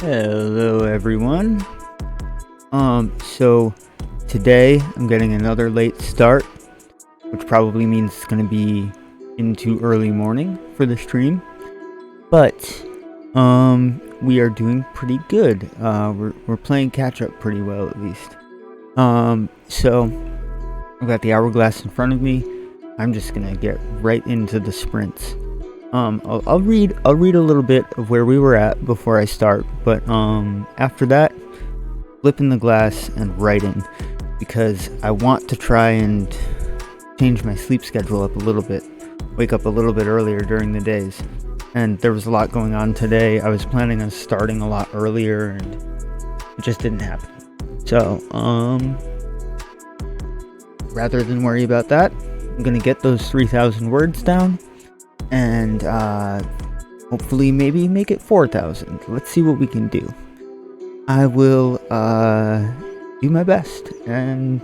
Hello everyone. So today I'm getting another late start, which probably means it's gonna be into early morning for the stream. But we are doing pretty good. We're playing catch up pretty well at least. So I've got the hourglass in front of me. I'm just gonna get right into the sprints. I'll read a little bit of where we were at before I start, but after that, flipping the glass and writing, because I want to try and change my sleep schedule up a little bit, wake up a little bit earlier during the days. And there was a lot going on today. I was planning on starting a lot earlier, and it just didn't happen. So rather than worry about that, I'm gonna get those 3,000 words down. And hopefully maybe make it 4,000. Let's see what we can do. I will do my best, and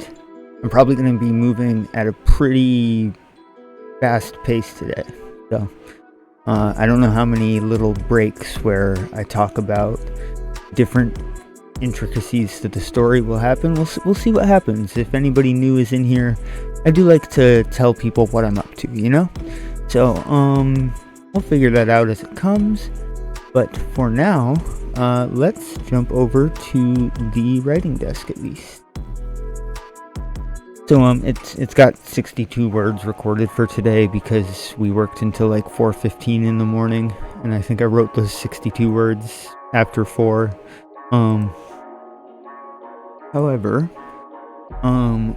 I'm probably going to be moving at a pretty fast pace today. So I don't know how many little breaks where I talk about different intricacies to the story will happen. We'll see what happens. If anybody new is in here, I do like to tell people what I'm up to, you know? So, we'll figure that out as it comes, but for now, let's jump over to the writing desk at least. So, it's got 62 words recorded for today because we worked until like 4:15 in the morning, and I think I wrote those 62 words after 4. However,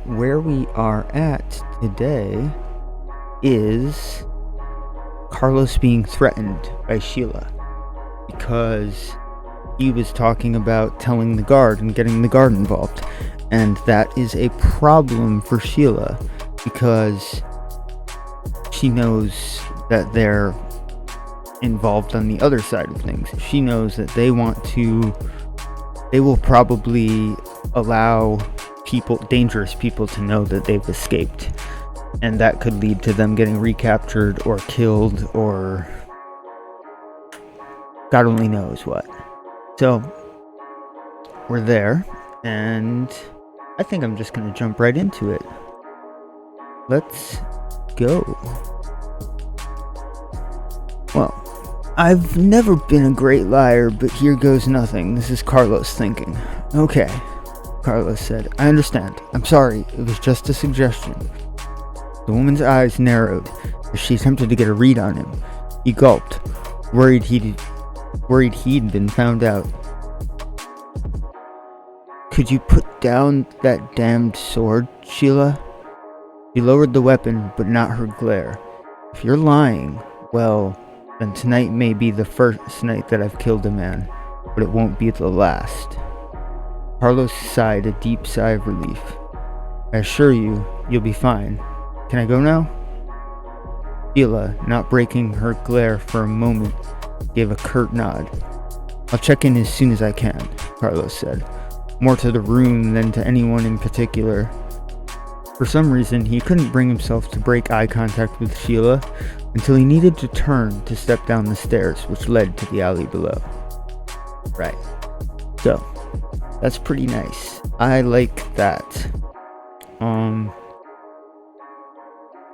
where we are at today is Carlos being threatened by Sheila because he was talking about telling the guard and getting the guard involved, and that is a problem for Sheila because she knows that they're involved on the other side of things. She knows that they will probably allow dangerous people to know that they've escaped. And that could lead to them getting recaptured or killed or God only knows what. So we're there, and I think I'm just going to jump right into it. Let's go. Well, I've never been a great liar, but here goes nothing. This is Carlos thinking. Okay, Carlos said. I understand. I'm sorry. It was just a suggestion. The woman's eyes narrowed as she attempted to get a read on him. He gulped, worried he'd been found out. Could you put down that damned sword, Sheila? She lowered the weapon, but not her glare. If you're lying, well, then tonight may be the first night that I've killed a man, but it won't be the last. Carlos sighed a deep sigh of relief. I assure you, you'll be fine. Can I go now? Sheila, not breaking her glare for a moment, gave a curt nod. I'll check in as soon as I can, Carlos said, more to the room than to anyone in particular. For some reason, he couldn't bring himself to break eye contact with Sheila until he needed to turn to step down the stairs, which led to the alley below. Right. So, that's pretty nice. I like that.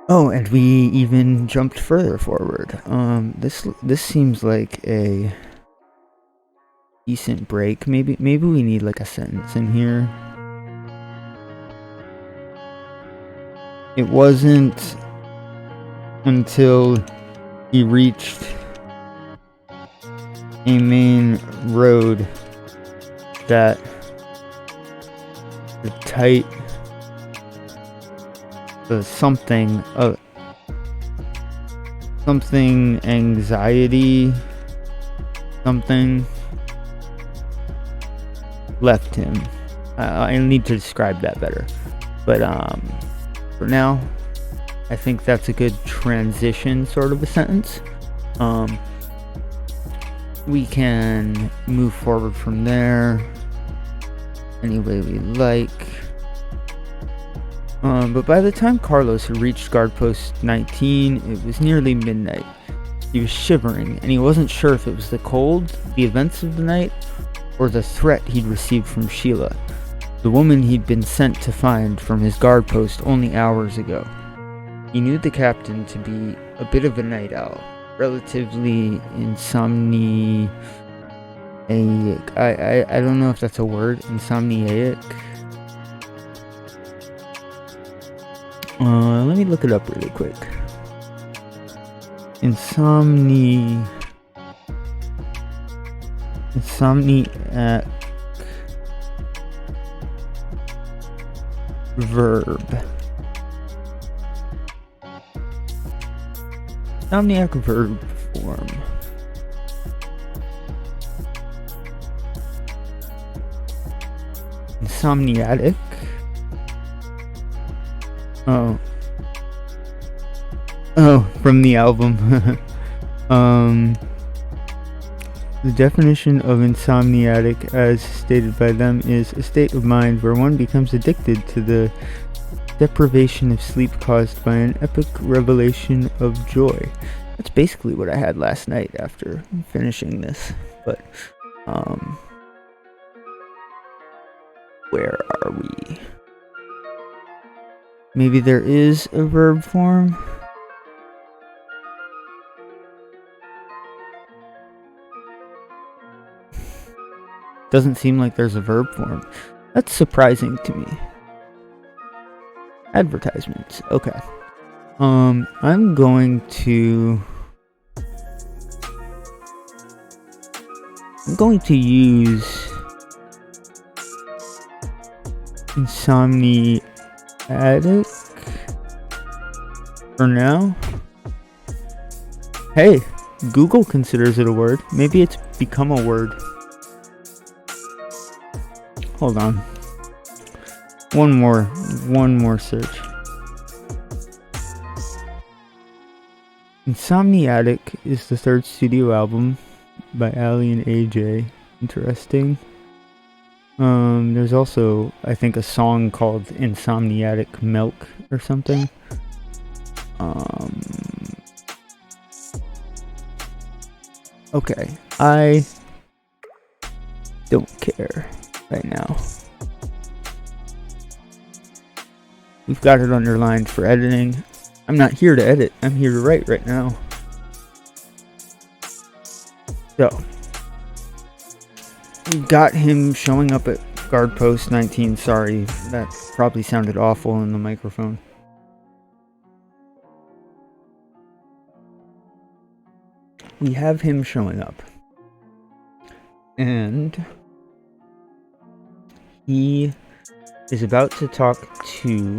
Oh, and we even jumped further forward. This seems like a decent break. Maybe we need like a sentence in here. It wasn't until he reached a main road that the tight something anxiety something left him. I need to describe that better, but for now I think that's a good transition sort of a sentence. We can move forward from there any way we like. But by the time Carlos had reached guard post 19, it was nearly midnight. He was shivering, and he wasn't sure if it was the cold, the events of the night, or the threat he'd received from Sheila, the woman he'd been sent to find from his guard post only hours ago. He knew the captain to be a bit of a night owl, relatively insomniac. I don't know if that's a word, insomniac. Let me look it up really quick. Insomniac verb. Insomniac verb form. Insomniatic. Oh, from the album. The definition of insomniatic, as stated by them, is a state of mind where one becomes addicted to the deprivation of sleep caused by an epic revelation of joy. That's basically what I had last night after finishing this. But, where are we? Maybe there is a verb form? Doesn't seem like there's a verb form. That's surprising to me. Advertisements. Okay. I'm going to use insomniatic for now. Hey, Google considers it a word. Maybe it's become a word. Hold on. One more search. Insomniatic is the third studio album by Ali and AJ. Interesting. There's also, I think, a song called Insomniatic Milk or something. Okay, I don't care right now. We've got it underlined for editing. I'm not here to edit, I'm here to write right now. So, we've got him showing up at guard post 19. Sorry, that probably sounded awful in the microphone. We have him showing up. And he is about to talk to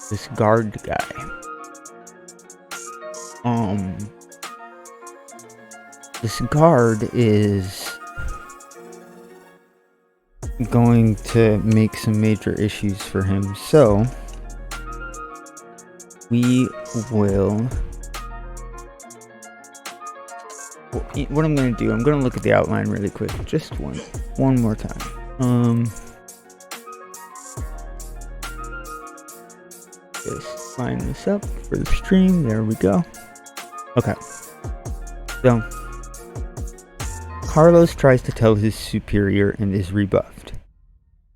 this guard guy. This guard is going to make some major issues for him, so we will. What I'm going to do, I'm going to look at the outline really quick, just one more time. Just line this up for the stream. There we go. Okay. So, Carlos tries to tell his superior and is rebuffed.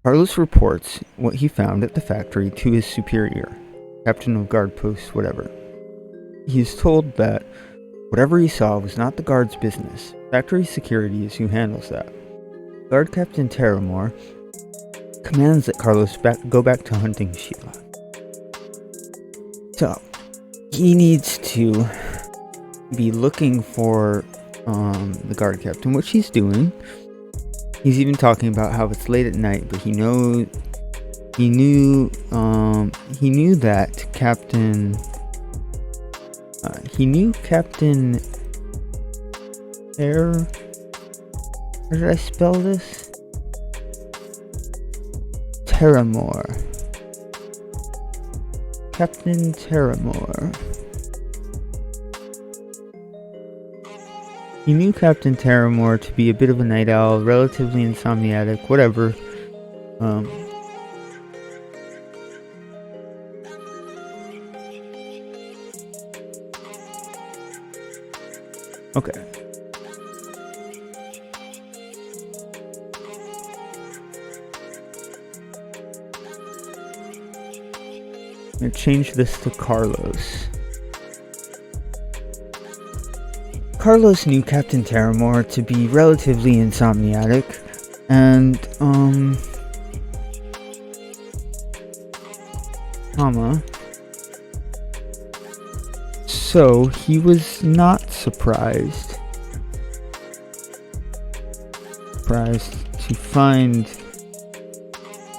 Carlos reports what he found at the factory to his superior, captain of guard post, whatever. He is told that whatever he saw was not the guard's business. Factory security is who handles that. Guard Captain Terramore commands that Carlos go back to hunting Sheila. So, he needs to be looking for the guard captain, which he's doing. He's even talking about how it's late at night, but he knew that Captain how did I spell this? Terramore. Captain Terramore. He knew Captain Terramore to be a bit of a night owl, relatively insomniatic, whatever. Okay. I'm gonna change this to Carlos. Carlos knew Captain Terramore to be relatively insomniac, and, so he was not surprised to find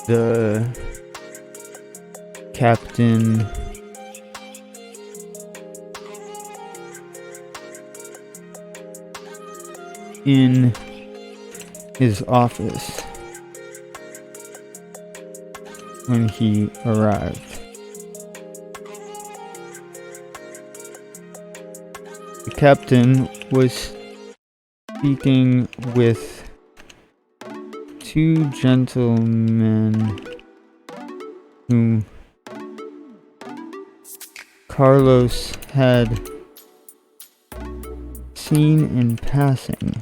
the captain in his office when he arrived. The captain was speaking with two gentlemen whom Carlos had seen in passing,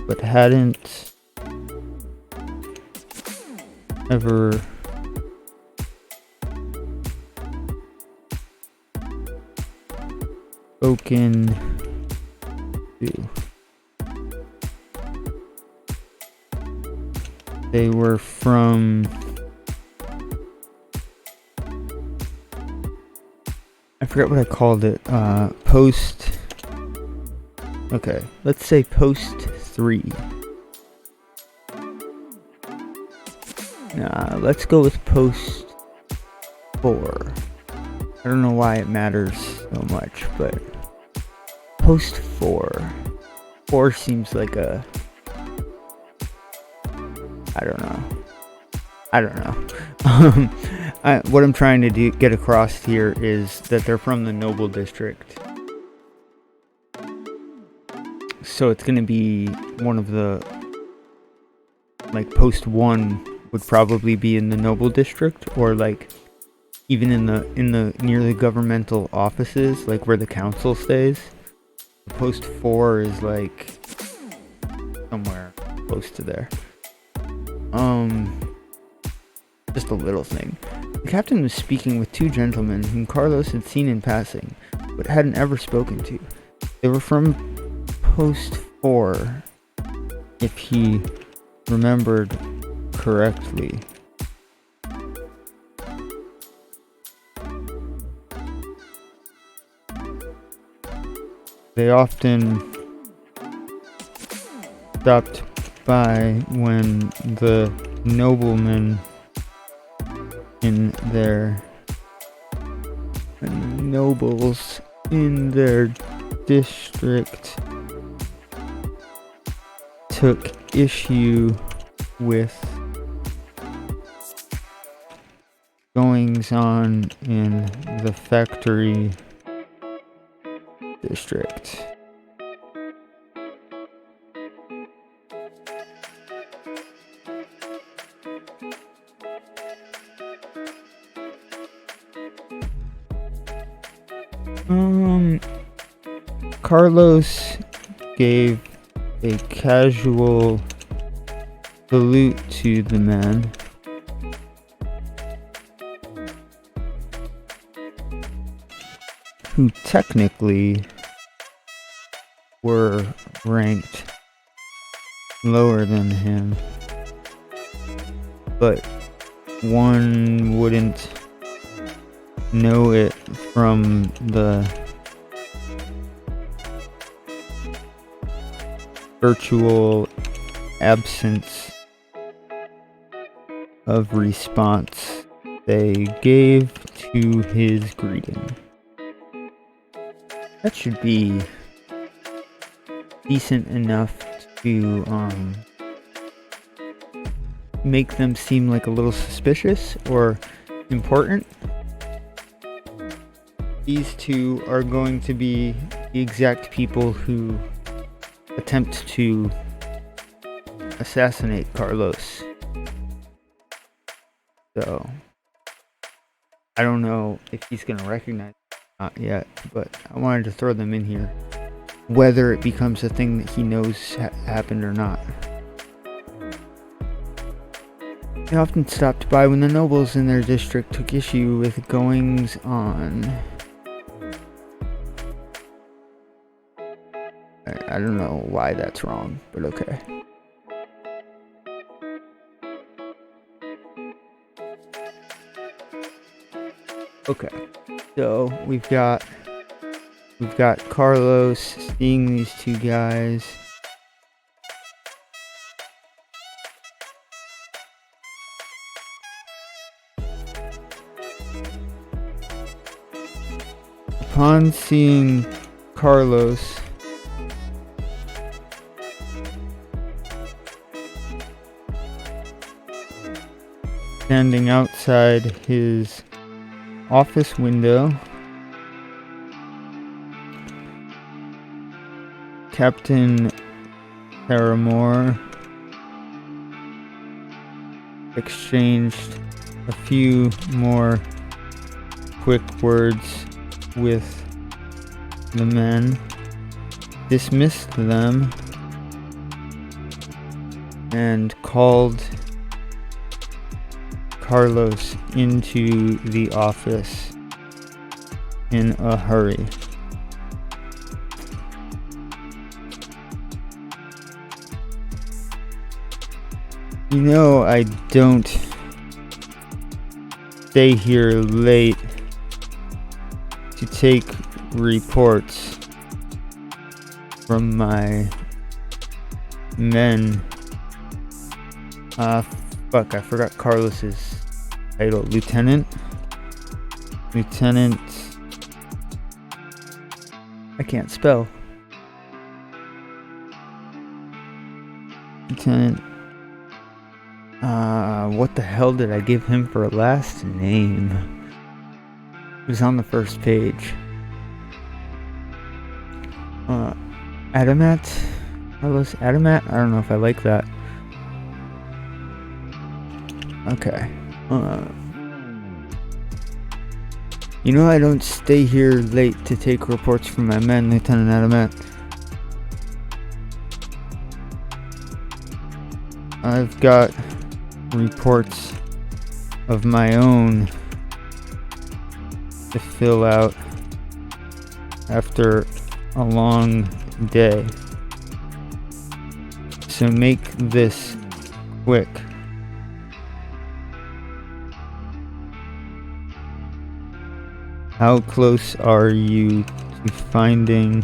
but hadn't ever spoken to. They were from, I forget what I called it, post, okay, let's say post 3. Nah, let's go with post 4. I don't know why it matters so much, but post 4. 4 seems like a, I don't know. What I'm trying to get across here is that they're from the Noble District. So it's going to be one of the, like, post 1 would probably be in the Noble District, or like even in the near the governmental offices, like where the council stays. Post 4 is like somewhere close to there. Just a little thing. The captain was speaking with two gentlemen whom Carlos had seen in passing, but hadn't ever spoken to. They were from post 4, if he remembered correctly. They often stopped by when the noblemen in their nobles in their district took issue with goings on in the factory district. Carlos gave a casual salute to the men, who technically were ranked lower than him, but one wouldn't know it from the virtual absence of response they gave to his greeting. That should be decent enough to make them seem like a little suspicious or important. These two are going to be the exact people who attempt to assassinate Carlos. So I don't know if he's going to recognize it or not yet, but I wanted to throw them in here, whether it becomes a thing that he knows happened or not. They often stopped by when the nobles in their district took issue with goings on. I don't know why that's wrong, but okay. Okay, so we've got Carlos seeing these two guys. Upon seeing Carlos, standing outside his office window, Captain Paramore exchanged a few more quick words with the men, dismissed them, and called Carlos into the office in a hurry. You know, I don't stay here late to take reports from my men. Fuck, I forgot Carlos's title. Lieutenant? I can't spell. Lieutenant. What the hell did I give him for a last name? It was on the first page. Adamat? Carlos Adamat? I don't know if I like that. Okay. You know, I don't stay here late to take reports from my men, Lieutenant Adamat. I've got reports of my own to fill out after a long day. So make this quick. How close are you to finding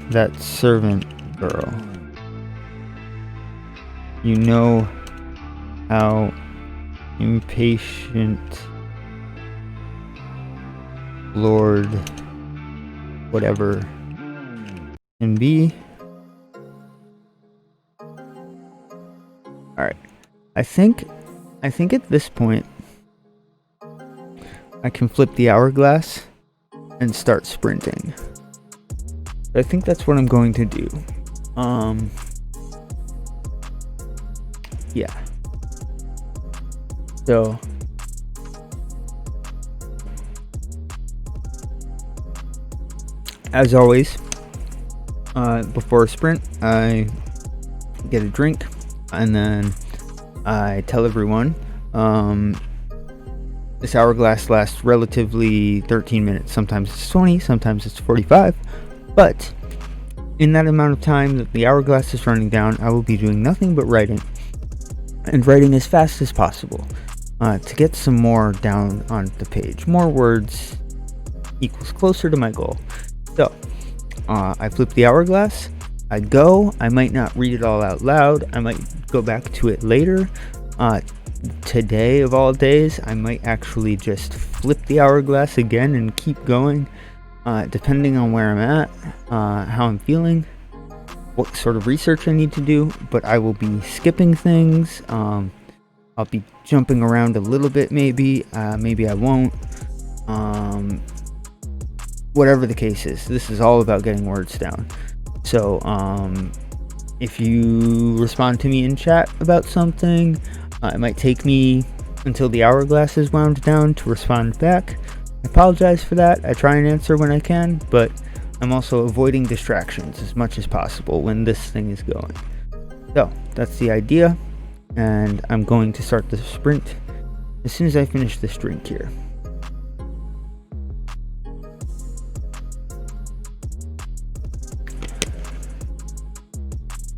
that servant girl? You know how impatient Lord whatever can be. Alright. I think at this point I can flip the hourglass and start sprinting. I think that's what I'm going to do. Yeah. So as always, before a sprint, I get a drink and then I tell everyone this hourglass lasts relatively 13 minutes. Sometimes it's 20, sometimes it's 45, but in that amount of time that the hourglass is running down, I will be doing nothing but writing, and writing as fast as possible to get some more down on the page. More words equals closer to my goal. So I flip the hourglass, I go. I might not read it all out loud, I might go back to it later. Today of all days, I might actually just flip the hourglass again and keep going, depending on where I'm at, how I'm feeling, what sort of research I need to do. But I will be skipping things. I'll be jumping around a little bit, maybe I won't. Whatever the case is, this is all about getting words down. So if you respond to me in chat about something, it might take me until the hourglass is wound down to respond back. I apologize for that. I try and answer when I can, but I'm also avoiding distractions as much as possible when this thing is going. So that's the idea. and I'm going to start the sprint as soon as I finish this drink here.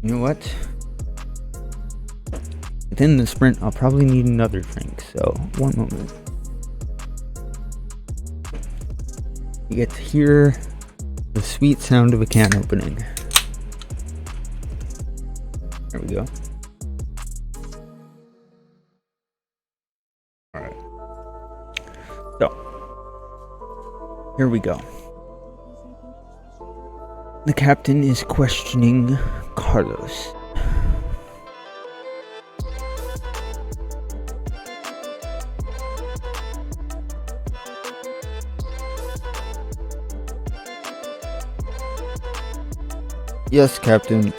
You know what? Within the sprint, I'll probably need another drink, so one moment. You get to hear the sweet sound of a can opening. There we go. Alright. So, here we go. The captain is questioning Carlos. Yes, Captain.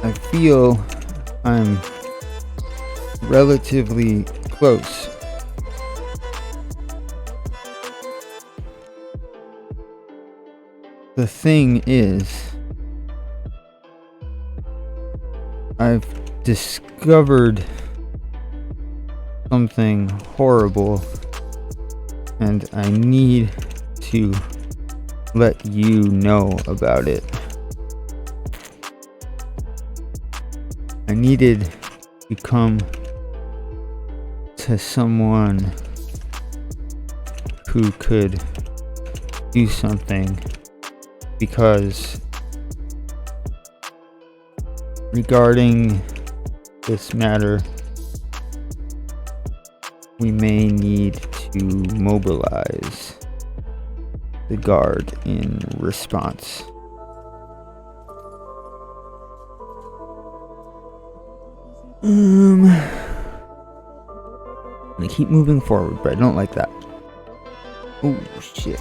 I feel I'm relatively close. The thing is, I've discovered something horrible, and I need to let you know about it. I needed to come to someone who could do something, because regarding this matter, we may need to mobilize the guard in response. I'm gonna keep moving forward, but I don't like that. Oh shit.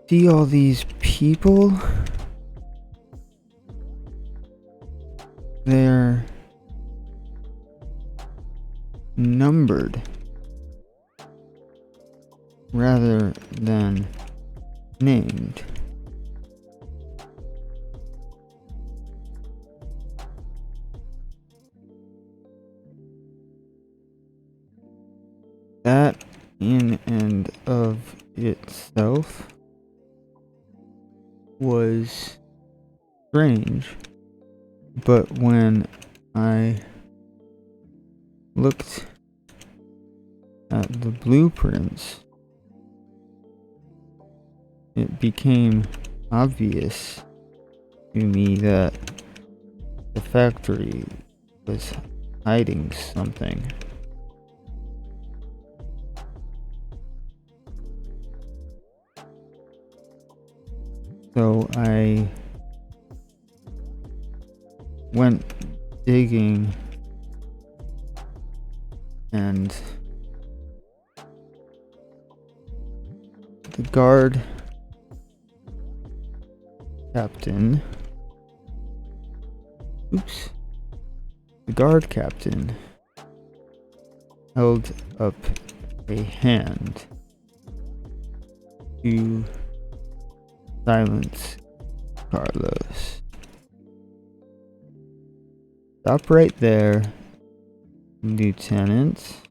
see all these people? They're numbered rather than named. That in and of itself was strange, but when I looked at the blueprints, it became obvious to me that the factory was hiding something. So I went digging and the guard captain held up a hand to silence Carlos. Stop right there, Lieutenant.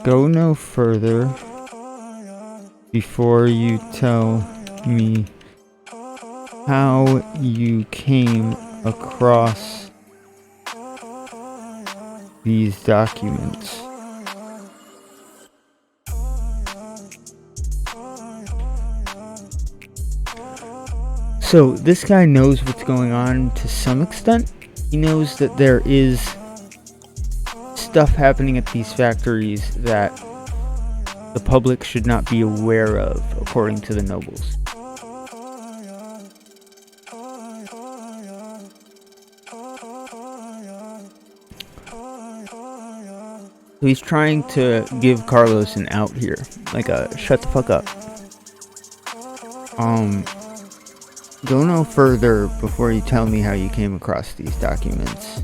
Go no further before you tell me how you came across these documents. So this guy knows what's going on to some extent. He knows that there is stuff happening at these factories that the public should not be aware of, according to the nobles. So he's trying to give Carlos an out here, like a shut the fuck up. Go no further before you tell me how you came across these documents.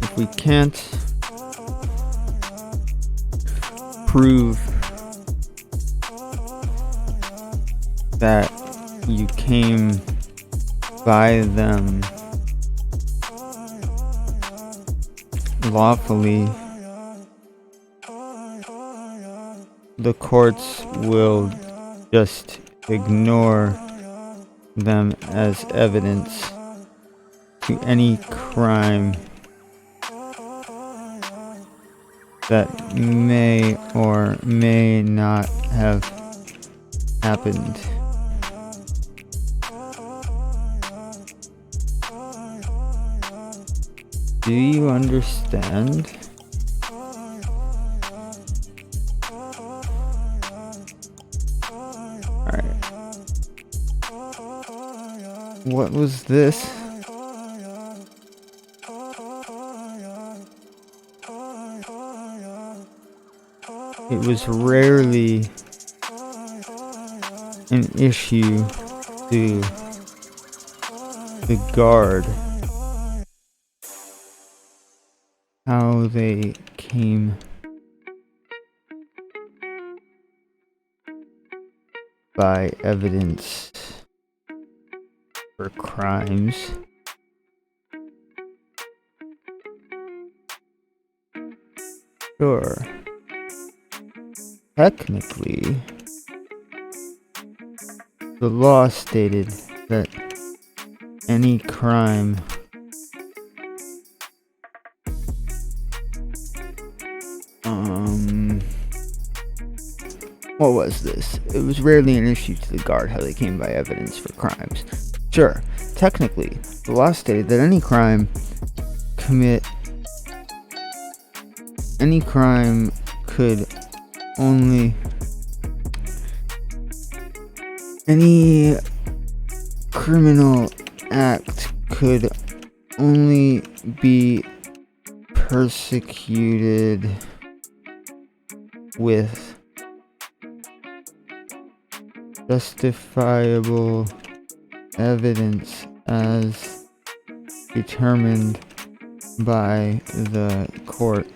If we can't prove that you came by them lawfully, the courts will just ignore them as evidence to any crime that may or may not have happened. Do you understand? Alright. What was this? It was rarely an issue to the guard how they came by evidence for crimes. Sure. Technically, the law stated that any crime what was this? It was rarely an issue to the guard how they came by evidence for crimes. Sure, technically, the law stated that any crime any criminal act could only be persecuted with justifiable evidence as determined by the court.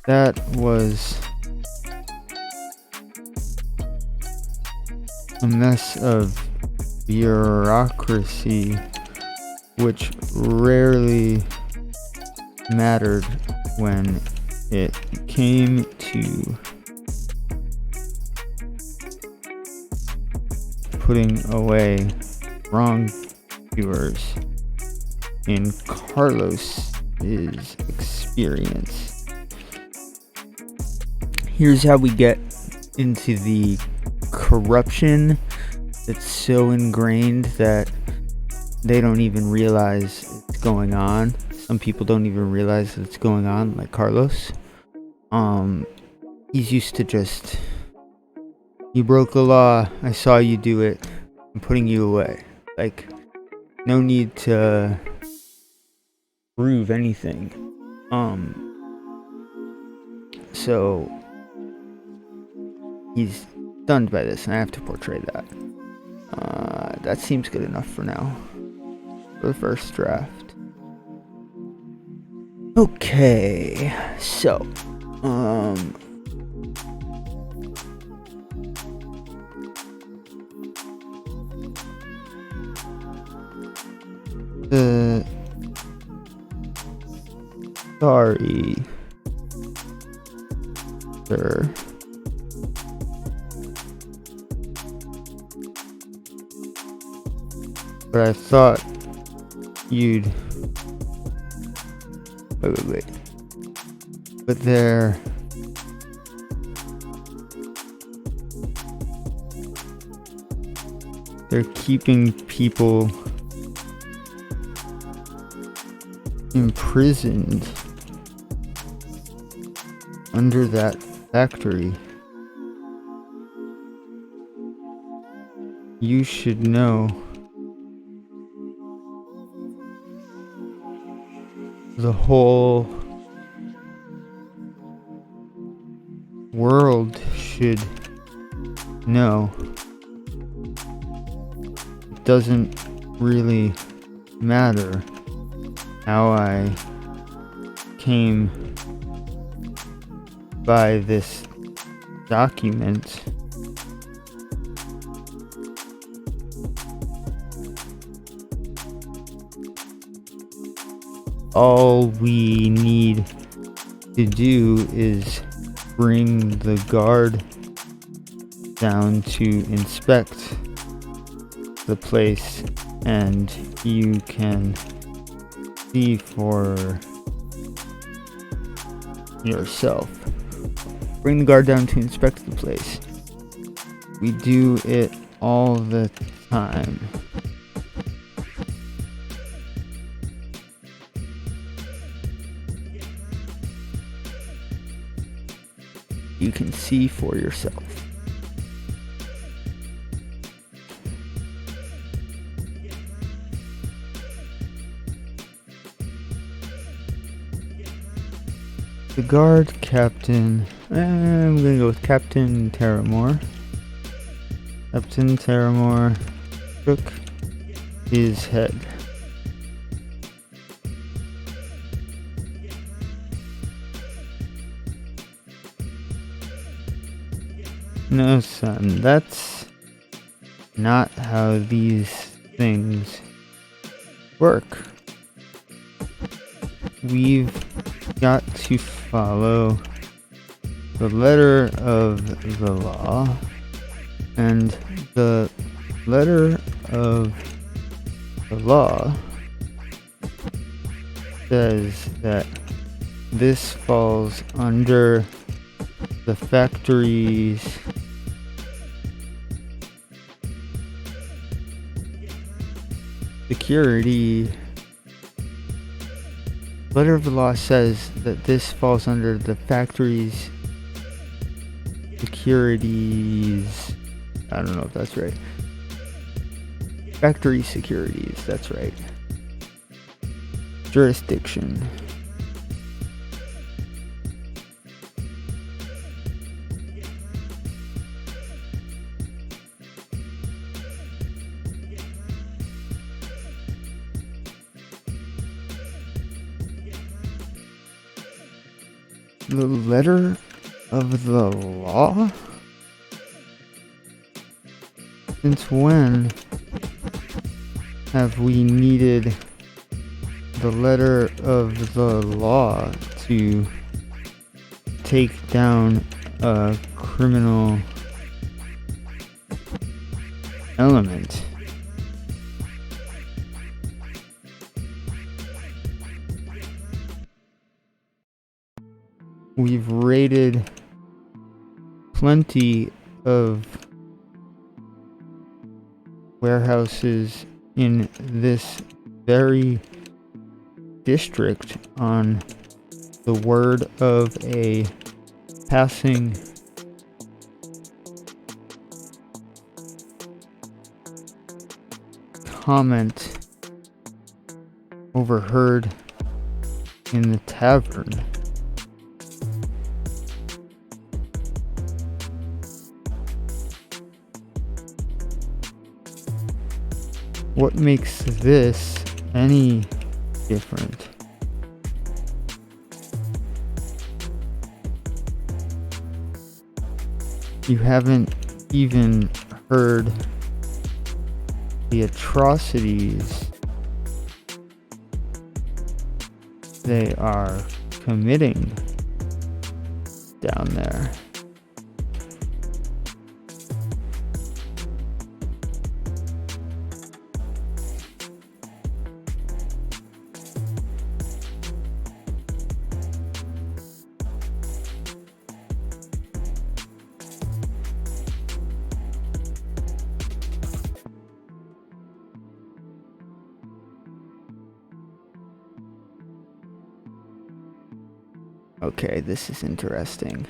That was a mess of bureaucracy which rarely mattered when it came to putting away wrongdoers in Carlos's experience. Here's how we get into the corruption that's so ingrained that they don't even realize it's going on. Some people don't even realize that it's going on, like Carlos. He's used to just, you broke the law, I saw you do it, I'm putting you away. Like, no need to prove anything. So he's stunned by this, and I have to portray that. That seems good enough for now, for the first draft. Okay, so, sorry, sir. But I thought you'd... Wait. But they're keeping people imprisoned under that factory. You should know. The whole world should know. It doesn't really matter how I came by this document. All we need to do is bring the guard down to inspect the place, and you can see for yourself. Bring the guard down to inspect the place. We do it all the time. You can see for yourself. The guard captain, I'm gonna go with Captain Terramore. Captain Terramore shook his head. No, son, that's not how these things work. We've got to follow the letter of the law, and the letter of the law says that this falls under the factory's security. Letter of the law says that this falls under the factory's securities. I don't know if that's right. Factory securities, that's right. Jurisdiction. The letter of the law? Since when have we needed the letter of the law to take down a criminal element? We've raided plenty of warehouses in this very district on the word of a passing comment overheard in the tavern. What makes this any different? You haven't even heard the atrocities they are committing down there. Okay, this is interesting.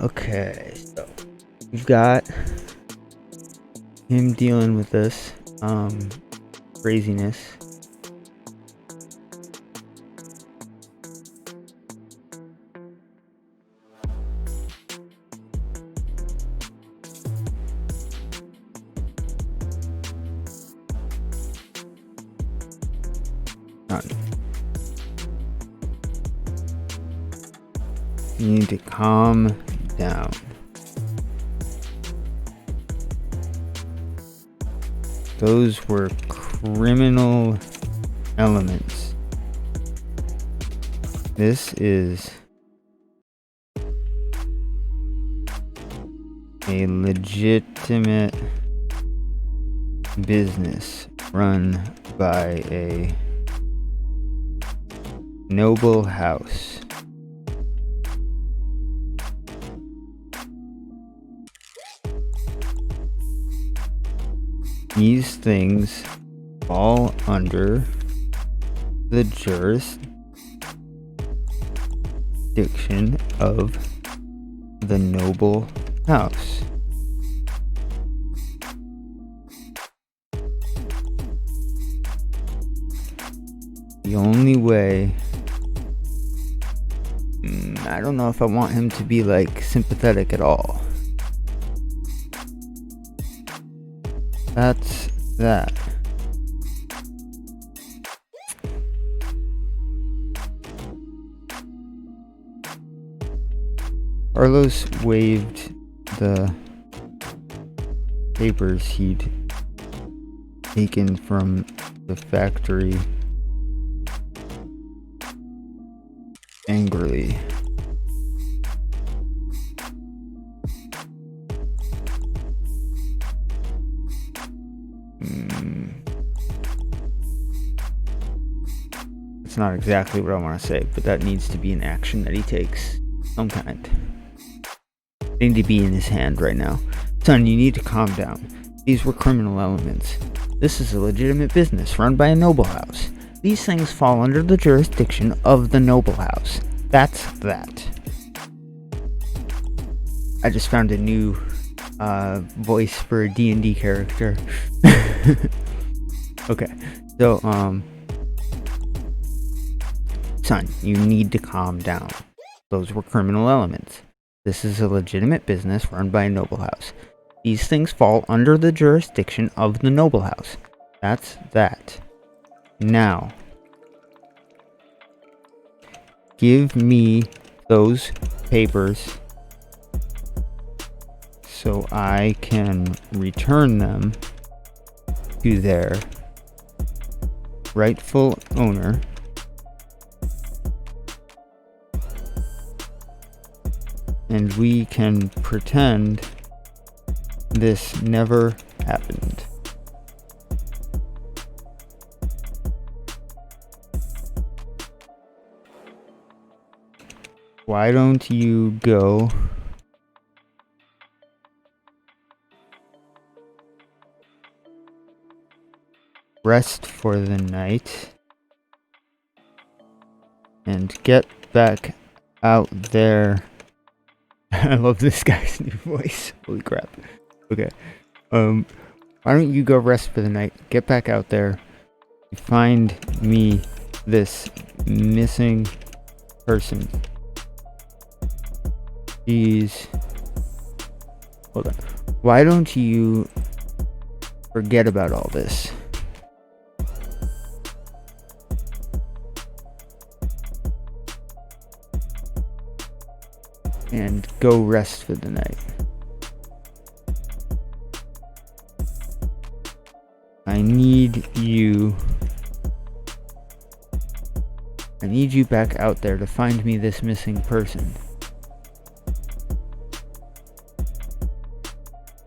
Okay, so we've got him dealing with this craziness. You need to calm down. Those were criminal elements. This is a legitimate business run by a noble house. These things fall under the jurisdiction of the noble house. The only way, I don't know if I want him to be like sympathetic at all. That's that. Carlos waved the papers he'd taken from the factory angrily. It's not exactly what I want to say, but that needs to be an action that he takes. Some kind. They need to be in his hand right now. Son, you need to calm down. These were criminal elements. This is a legitimate business run by a noble house. These things fall under the jurisdiction of the noble house. that's that. I just found a new voice for a D&D character. Okay, so son, you need to calm down. Those were criminal elements. This is a legitimate business run by a noble house. These things fall under the jurisdiction of the noble house. That's that. Now, give me those papers so I can return them to their rightful owner. And we can pretend this never happened. Why don't you go rest for the night and get back out there? I love this guy's new voice. Holy crap. Okay. Why don't you go rest for the night, get back out there, find me this missing person. Jeez. Hold on. Why don't you forget about all this? And go rest for the night. I need you back out there to find me this missing person.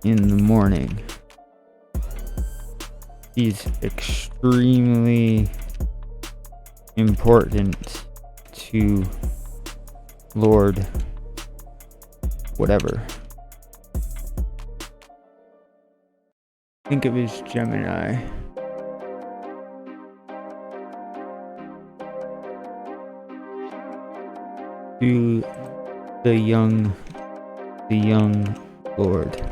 In the morning. He's extremely important to Lord whatever. Think of his Gemini. To the young Lord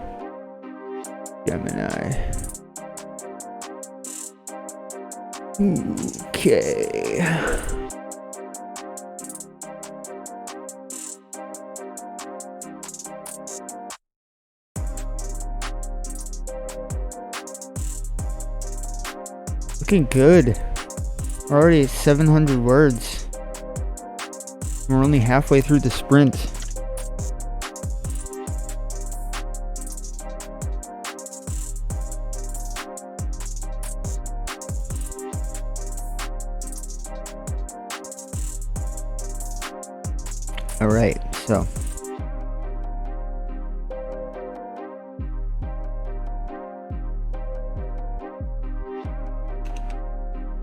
Gemini. Okay. Looking good. We're already at 700 words. We're only halfway through the sprint. Alright, so.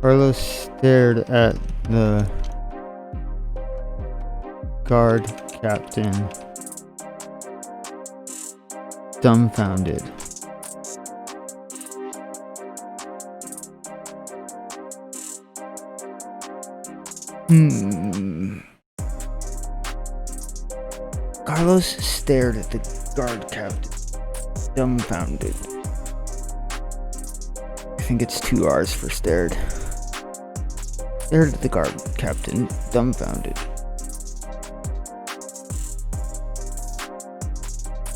Carlos stared at the guard captain, dumbfounded. Carlos stared at the guard captain, dumbfounded. I think it's 2 R's for stared. Stared at the guard captain, dumbfounded.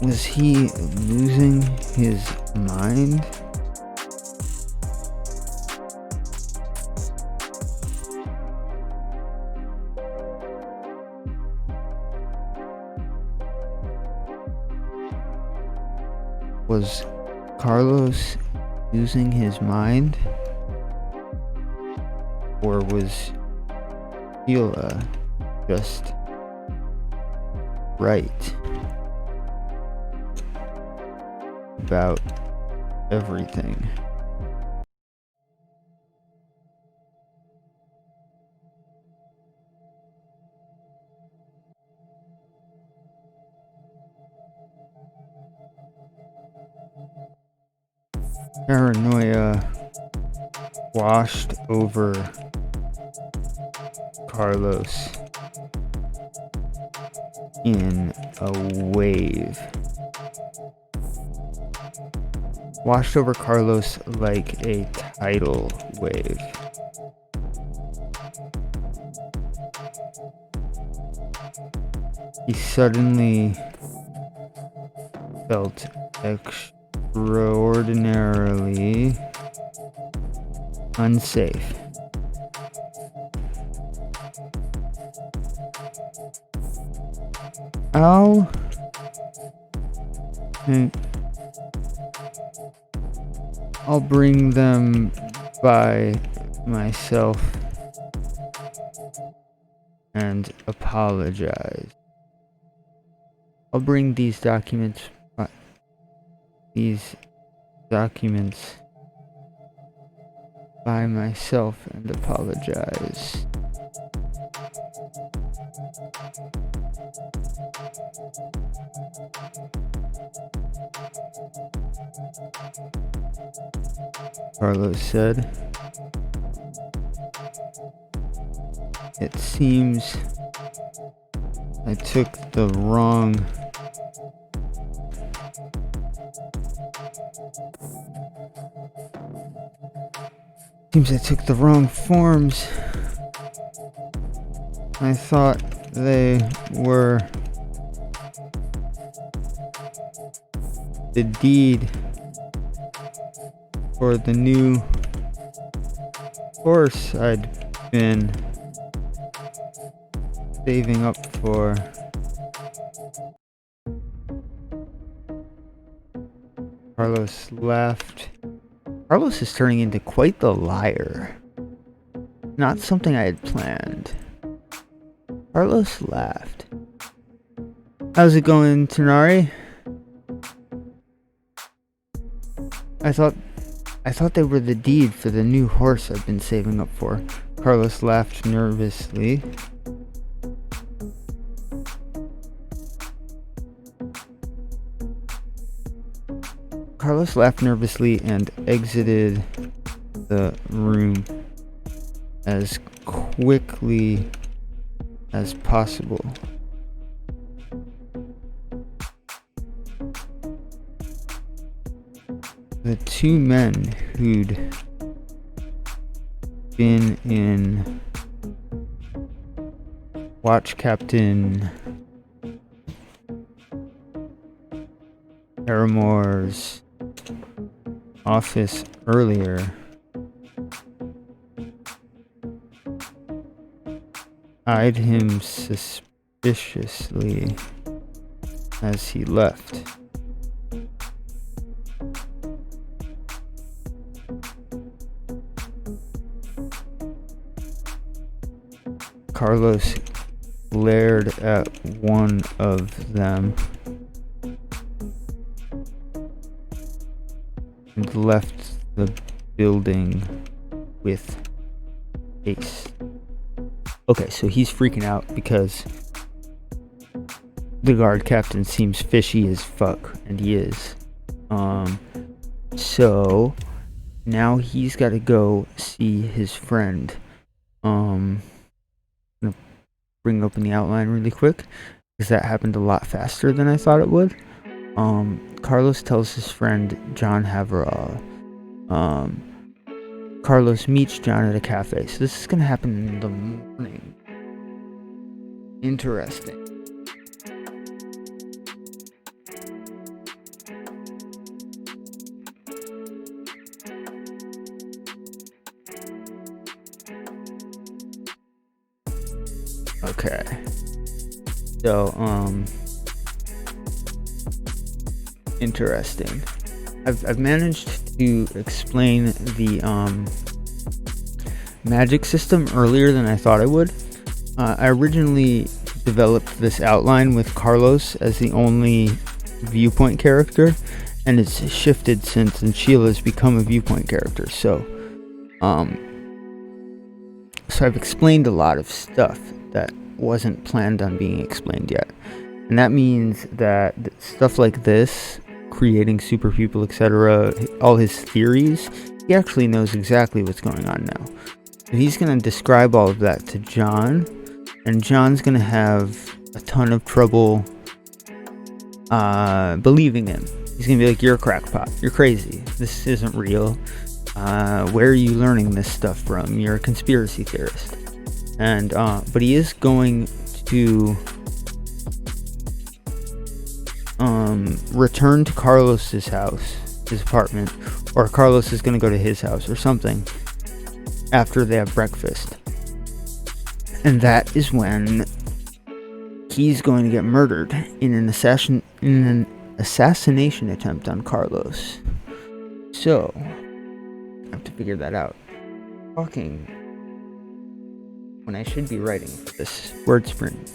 Was he losing his mind? Was Carlos losing his mind? Or was Sheila just right about everything? Paranoia washed over Carlos. in a wave. Washed over Carlos like a tidal wave. He suddenly felt extraordinarily unsafe. I'll bring them by myself and apologize. I'll bring these documents by myself and apologize. Carlos said. It seems I took the wrong forms. I thought they were the deed for the new horse I'd been saving up for. Carlos laughed. Carlos is turning into quite the liar. Not something I had planned. Carlos laughed. How's it going, Tanari? I thought they were the deed for the new horse I've been saving up for. Carlos laughed nervously. Carlos laughed nervously and exited the room as quickly as possible. The two men who'd been in Watch Captain Paramore's office earlier eyed him suspiciously as he left. Carlos glared at one of them and left the building with haste. Okay, so he's freaking out because the guard captain seems fishy as fuck, and he is. So now he's got to go see his friend. I'm gonna bring open the outline really quick because that happened a lot faster than I thought it would. Carlos tells his friend John Haverall. Carlos meets John at a cafe. So this is gonna happen in the morning. Interesting. Okay. So, interesting. I've managed to explain the magic system earlier than I thought I would. I originally developed this outline with Carlos as the only viewpoint character, and it's shifted since, and Sheila's become a viewpoint character. So I've explained a lot of stuff that wasn't planned on being explained yet, and that means that stuff like this, creating super people, etc., all his theories, he actually knows exactly what's going on now. So he's going to describe all of that to John, and John's going to have a ton of trouble believing him. He's gonna be like, "You're a crackpot. You're crazy. This isn't real. Where are you learning this stuff from? You're a conspiracy theorist." And but he is going to return to Carlos's house, his apartment, or Carlos is gonna go to his house or something after they have breakfast. And that is when he's going to get murdered in an assassination attempt on Carlos. So I have to figure that out. Talking when I should be writing for this word sprint,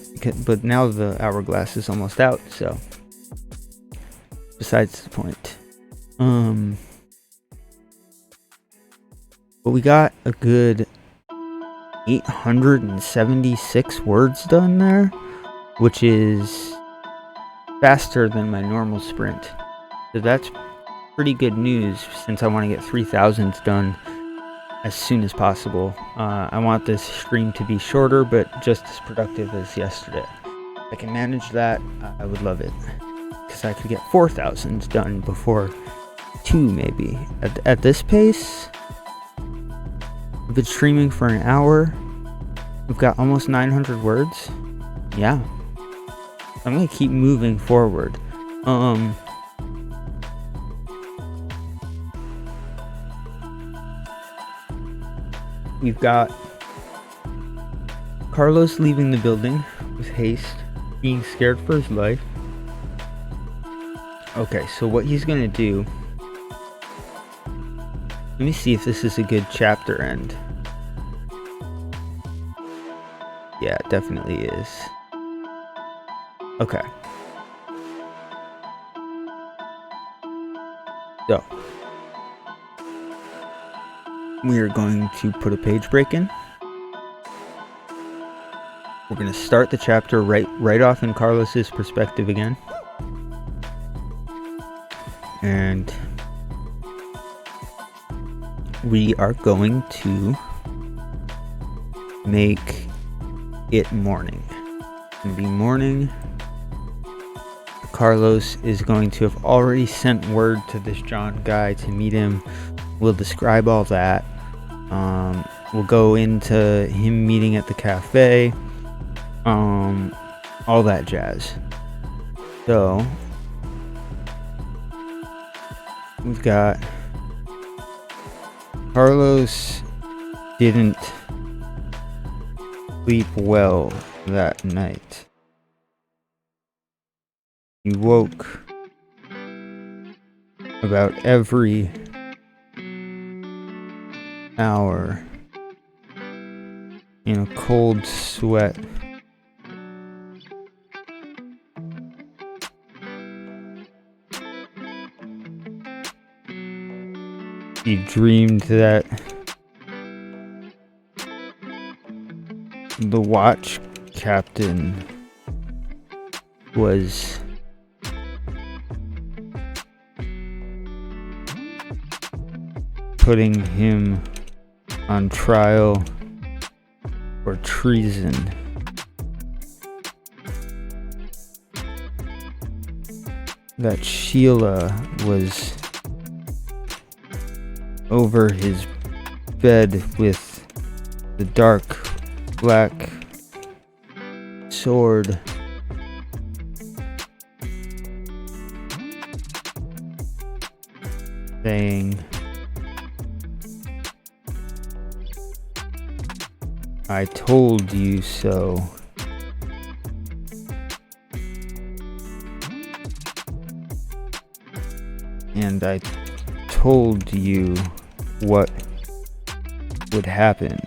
but now the hourglass is almost out, so besides the point. But we got a good 876 words done there, which is faster than my normal sprint. So that's pretty good news, since I want to get 3,000 done as soon as possible. I want this stream to be shorter, but just as productive as yesterday. If I can manage that, I would love it, because I could get 4,000 done before 2 maybe. At this pace, I've been streaming for an hour. We've got almost 900 words. Yeah. I'm gonna keep moving forward. We've got Carlos leaving the building with haste, being scared for his life. Okay, so what he's gonna do... Let me see if this is a good chapter end. Yeah, it definitely is. Okay. So, we are going to put a page break in. We're going to start the chapter right off in Carlos's perspective again. And we are going to make it morning. It's going to be morning. Carlos is going to have already sent word to this John guy to meet him. We'll describe all that. We'll go into him meeting at the cafe. All that jazz. So we've got Carlos didn't sleep well that night. He woke about every hour in a cold sweat. He dreamed that the watch captain was putting him on trial for treason. That Sheila was over his bed with the dark black sword. Saying, "I told you so." And I told you what would happen.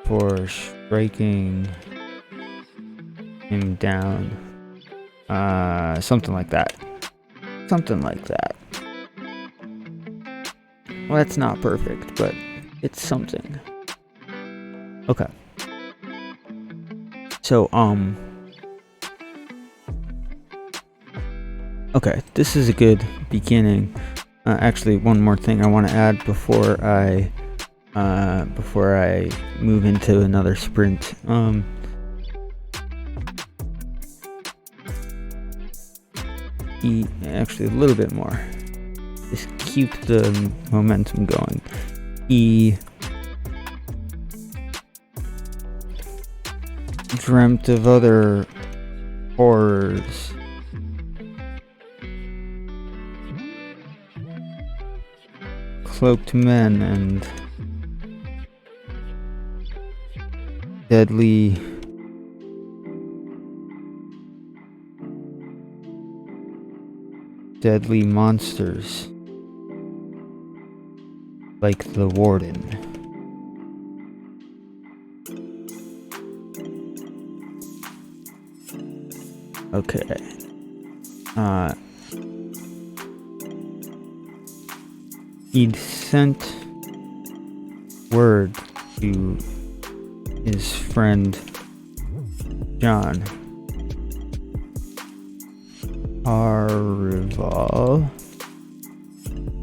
For striking him down. Something like that. Something like that. Well, that's not perfect, but it's something. Okay. So, okay, this is a good beginning. Actually, one more thing I want to add before I before I move into another sprint. Actually a little bit more. Just keep the momentum going. He dreamt of other horrors. Cloaked men and deadly monsters like the warden. Okay. He'd sent word to his friend John Arrival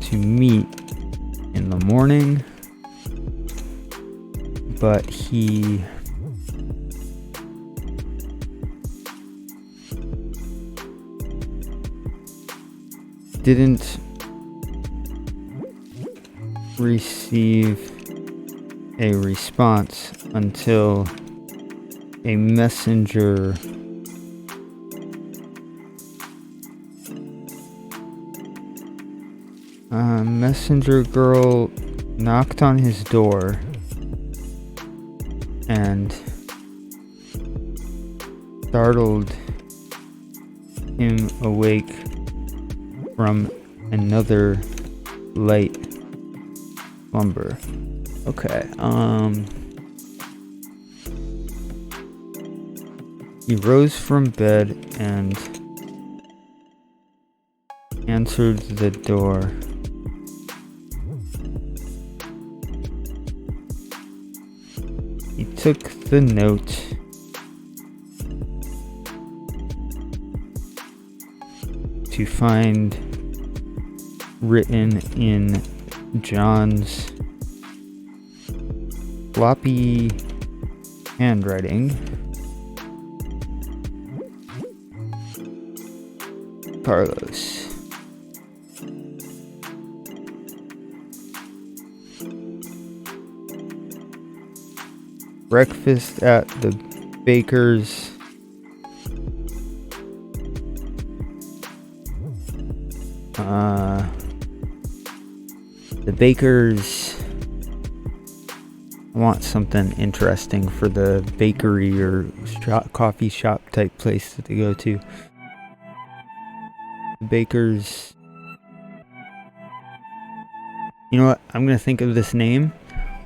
to meet in the morning, but he didn't receive a response until a messenger girl knocked on his door and startled him awake from another light slumber. Okay, he rose from bed and answered the door. He took the note to find written in John's floppy handwriting. Carlos. Breakfast at the baker's. The baker's want something interesting for the bakery or coffee shop type place that they go to. The baker's. You know what? I'm gonna think of this name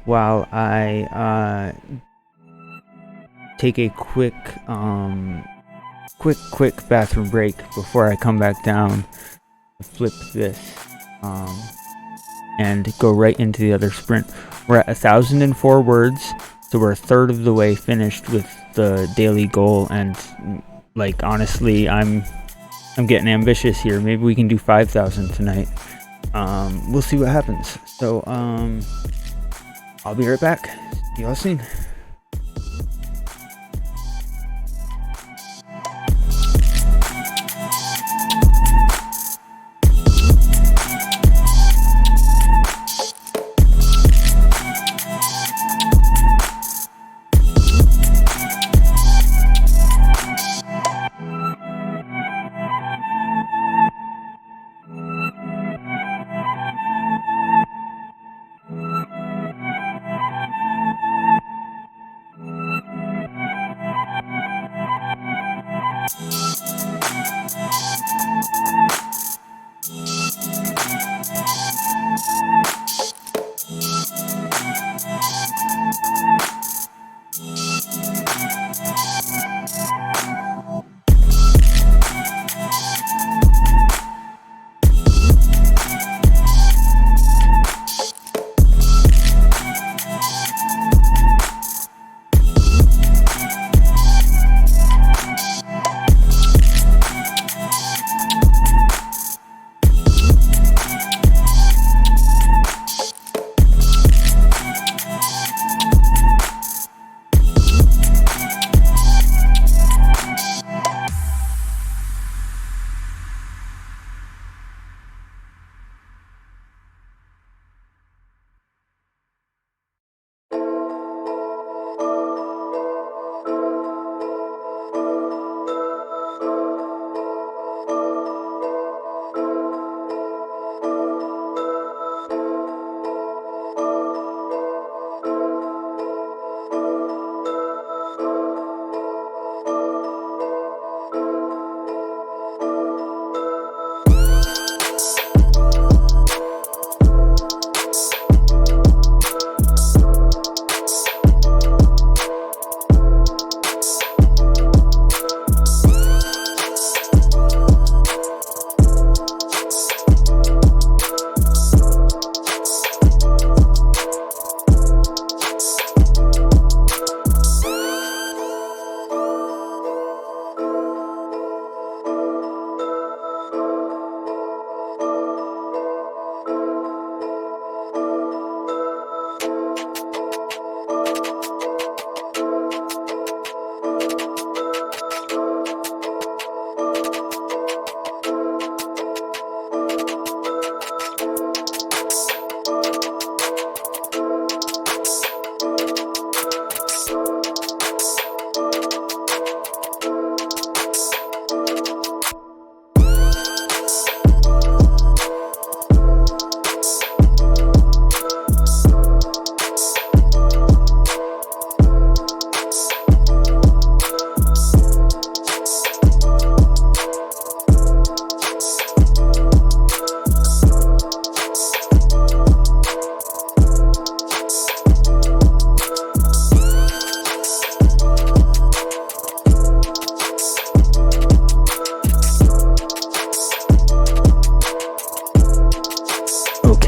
while I take a quick bathroom break before I come back down to flip this and go right into the other sprint. We're at 1,004 words, so we're a third of the way finished with the daily goal, and like honestly, I'm getting ambitious here. Maybe we can do 5,000 tonight. We'll see what happens. So I'll be right back. See y'all soon.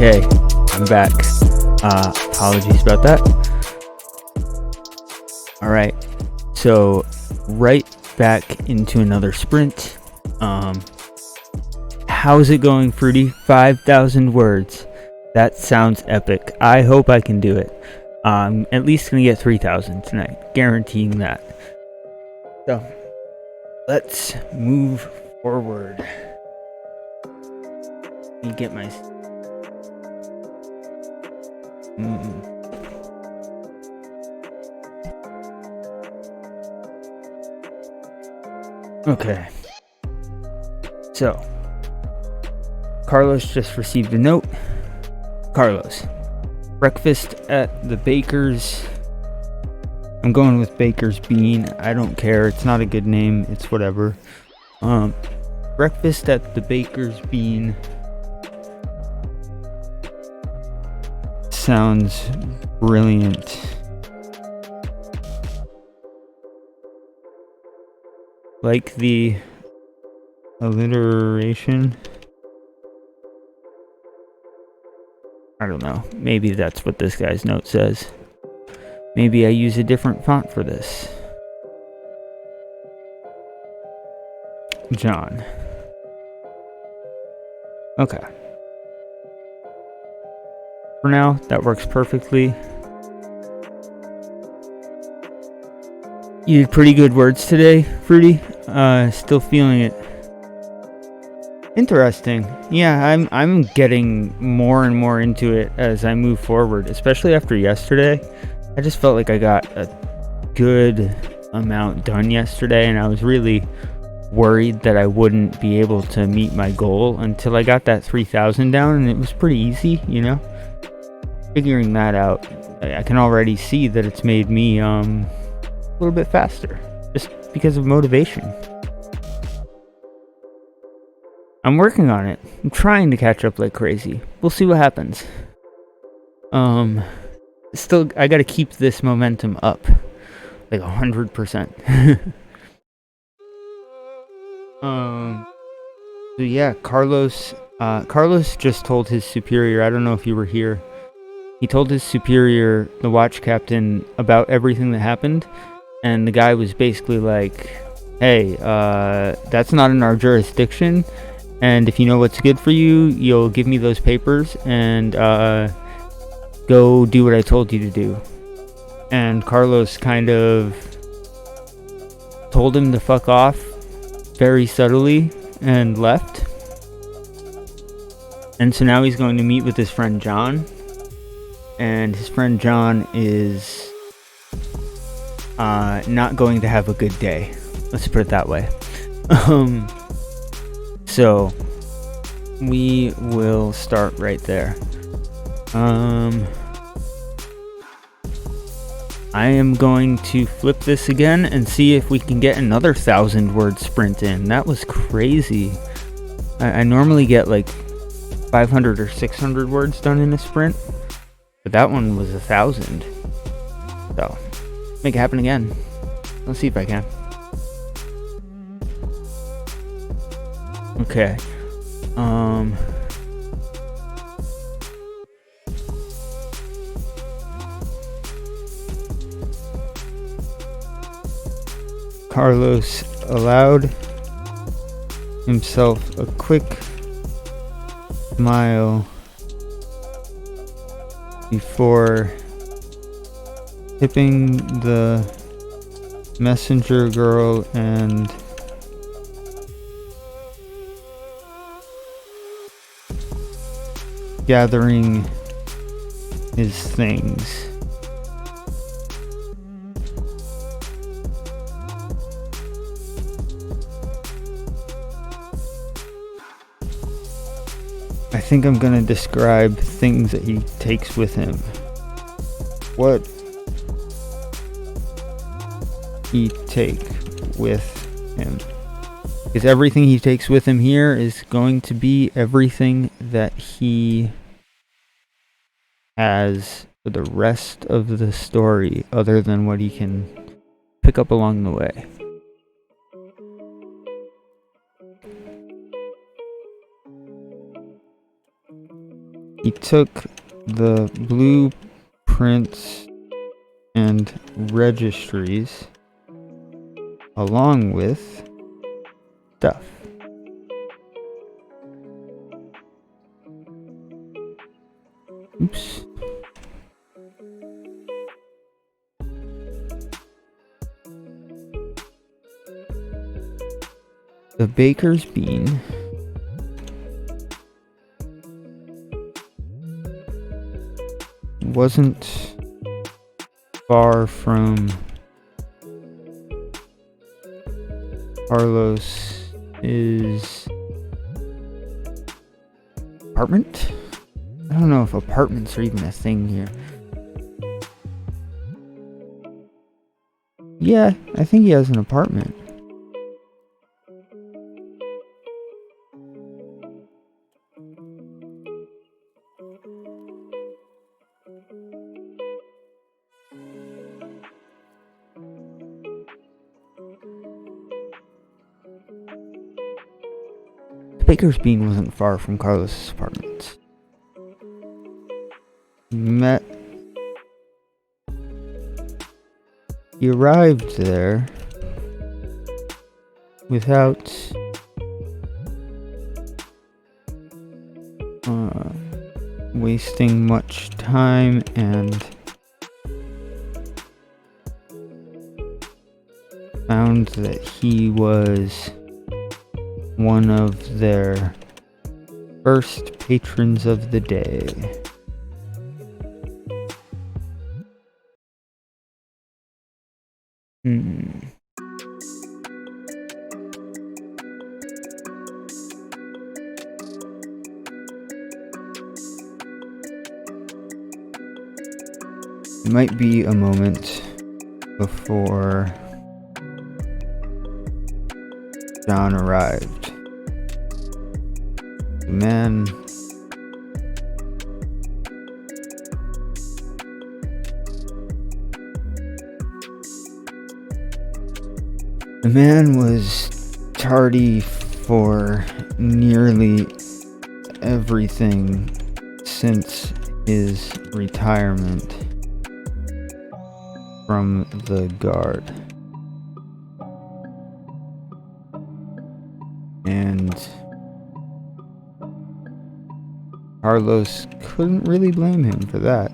Okay, I'm back. Apologies about that. Alright, so right back into another sprint. How's it going, Fruity? 5,000 words. That sounds epic. I hope I can do it. At least gonna get 3,000 tonight. Guaranteeing that. So, let's move forward. Let me get my... Okay. So, Carlos just received a note. Carlos, breakfast at the baker's. I'm going with Baker's Bean. I don't care. It's not a good name. It's whatever. Breakfast at the Baker's Bean sounds brilliant. Like the alliteration. I don't know. Maybe that's what this guy's note says. Maybe I use a different font for this. John. Okay. For now, that works perfectly. You did pretty good words today, Fruity. Still feeling it. Interesting. Yeah, I'm getting more and more into it as I move forward, especially after yesterday. I just felt like I got a good amount done yesterday, and I was really worried that I wouldn't be able to meet my goal until I got that 3,000 down, and it was pretty easy, you know? Figuring that out, I can already see that it's made me a little bit faster, just because of motivation. I'm working on it. I'm trying to catch up like crazy. We'll see what happens. Still, I gotta keep this momentum up, like 100%. So yeah, Carlos just told his superior, I don't know if you were here, he told his superior, the watch captain, about everything that happened, and the guy was basically like, hey, that's not in our jurisdiction, and if you know what's good for you, you'll give me those papers, and go do what I told you to do. And Carlos kind of told him to fuck off very subtly and left. And so now he's going to meet with his friend John. And his friend John is not going to have a good day. Let's put it that way. So we will start right there. I am going to flip this again and see if we can get another 1,000-word sprint in. That was crazy. I normally get like 500 or 600 words done in a sprint, but that one was 1,000. So, make it happen again. Let's see if I can. Okay. Carlos allowed himself a quick smile before tipping the messenger girl and gathering his things. I think I'm gonna describe things that he takes with him. What he take with him. Because everything he takes with him here is going to be everything that he has for the rest of the story, other than what he can pick up along the way. He took the blueprints and registries along with stuff. Oops. The baker's bean wasn't far from Carlos's apartment? I don't know if apartments are even a thing here. Yeah, I think he has an apartment. The baker's bean wasn't far from Carlos's apartment. He arrived there without wasting much time and found that he was one of their first patrons of the day. It might be a moment before John arrived. The man was tardy for nearly everything since his retirement from the guard. And Carlos couldn't really blame him for that.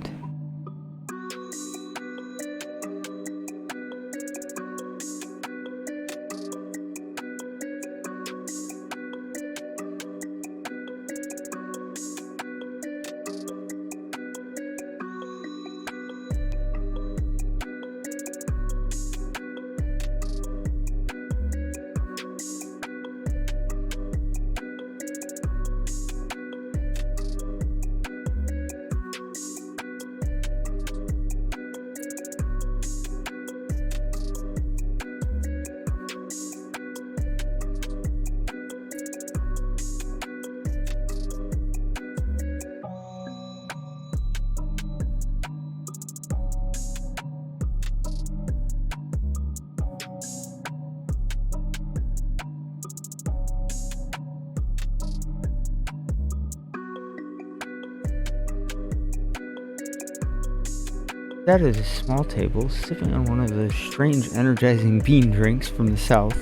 That is a small table sitting on one of the strange energizing bean drinks from the south,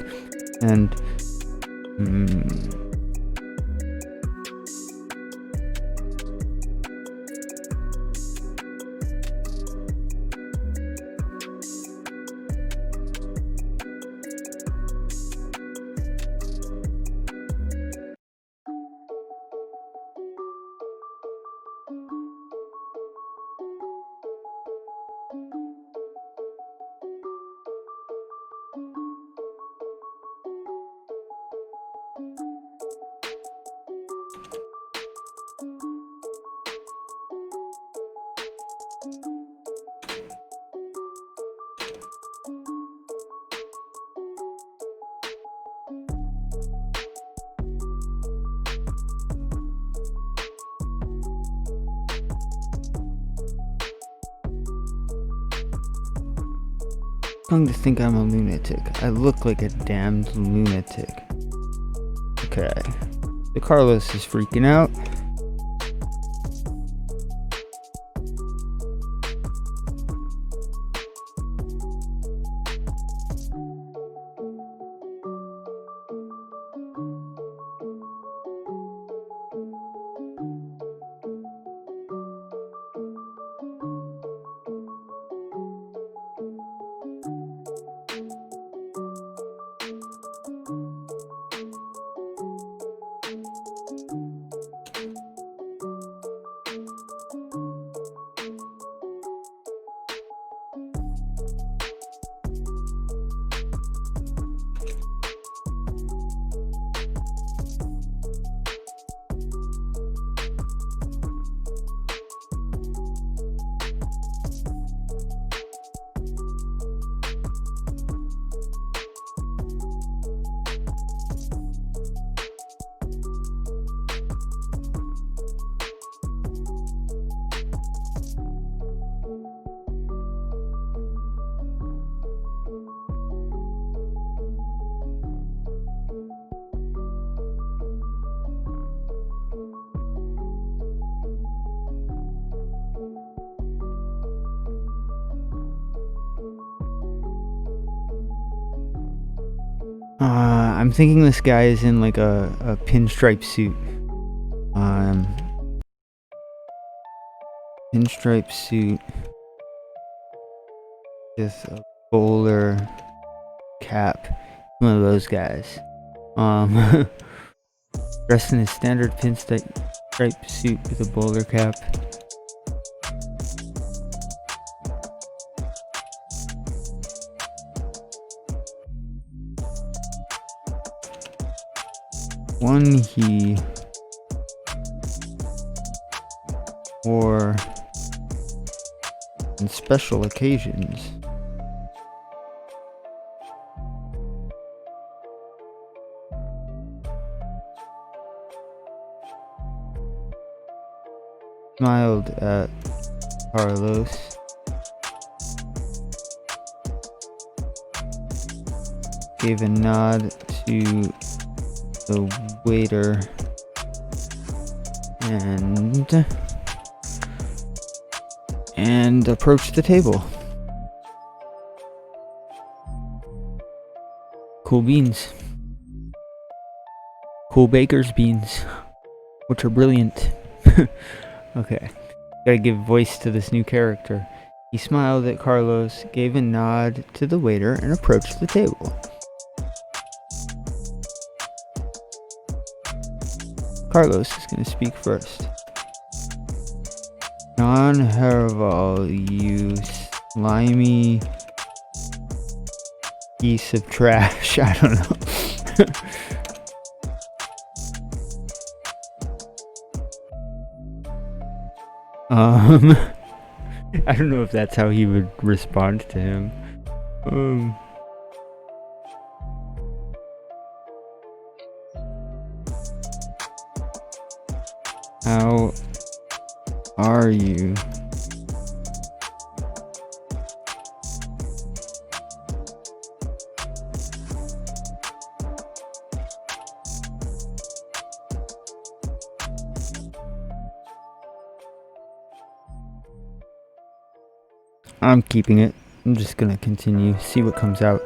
and come to think I'm a lunatic. I look like a damned lunatic. Okay. So Carlos is freaking out. I'm thinking this guy is in like a pinstripe suit. Pinstripe suit with a bowler cap. One of those guys. Dressed in a standard pinstripe suit with a bowler cap. One he wore on special occasions. Smiled at Carlos. Gave a nod to the waiter and approached the table. Cool beans. Cool baker's beans, which are brilliant. Okay, gotta give voice to this new character. He smiled at Carlos, gave a nod to the waiter, and approached the table. Carlos is gonna speak first. Non-Herval, you slimy piece of trash. I don't know. I don't know if that's how he would respond to him. How are you? I'm keeping it. I'm just gonna continue, see what comes out.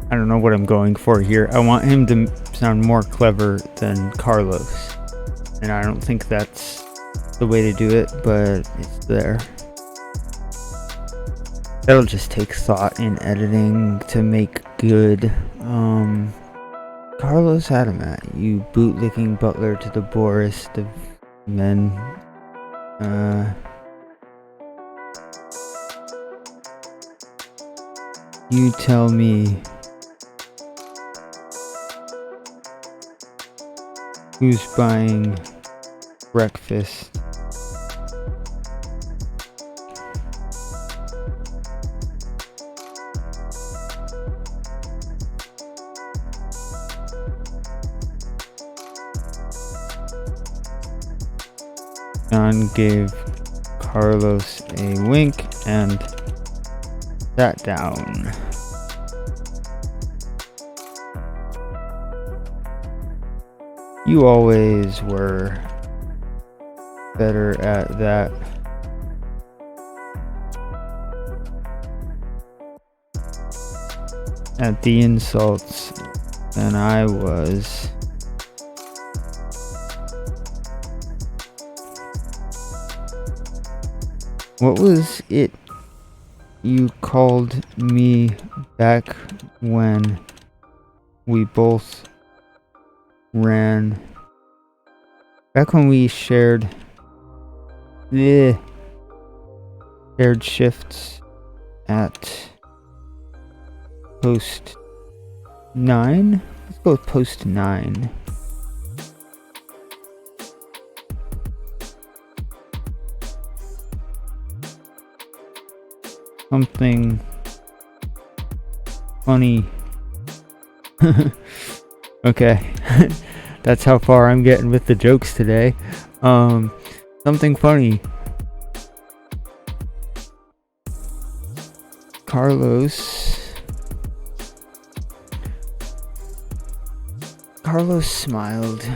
I don't know what I'm going for here. I want him to sound more clever than Carlos. And I don't think that's the way to do it, but it's there. That'll just take thought in editing to make good. Carlos Adamat, you bootlicking butler to the poorest of men. You tell me who's buying breakfast. John gave Carlos a wink and sat down. You always were better at that. At the insults than I was. What was it you called me back when we both ran Back when we shared shifts at post 9. Let's go with post 9. Something funny. Okay. That's how far I'm getting with the jokes today. Something funny. Carlos smiled.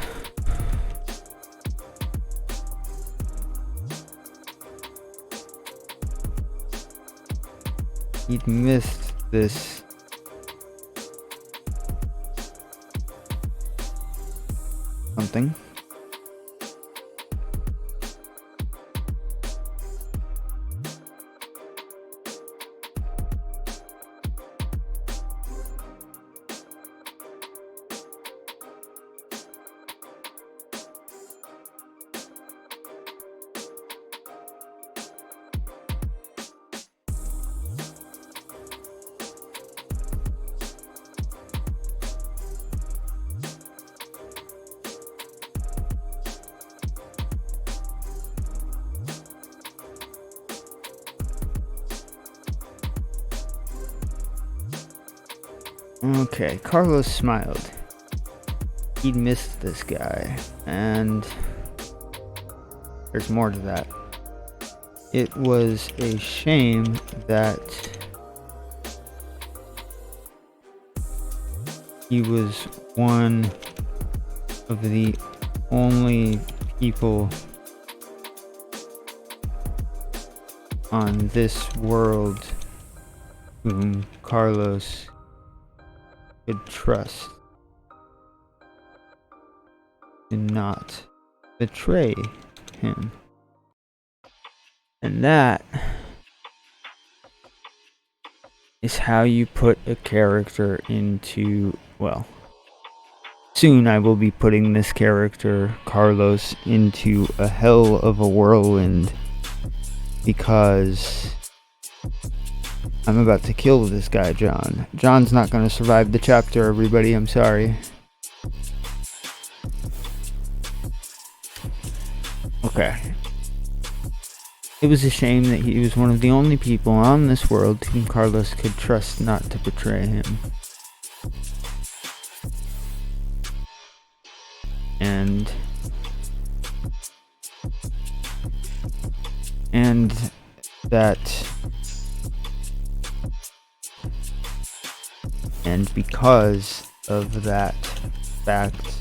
He'd missed this something. Okay, Carlos smiled. He'd missed this guy, and there's more to that. It was a shame that he was one of the only people on this world whom Carlos could trust to not betray him. And that is how you put a character into, well, soon I will be putting this character, Carlos, into a hell of a whirlwind because I'm about to kill this guy, John. John's not going to survive the chapter, everybody. I'm sorry. Okay. It was a shame that he was one of the only people on this world whom Carlos could trust not to betray him. And that, and because of that fact,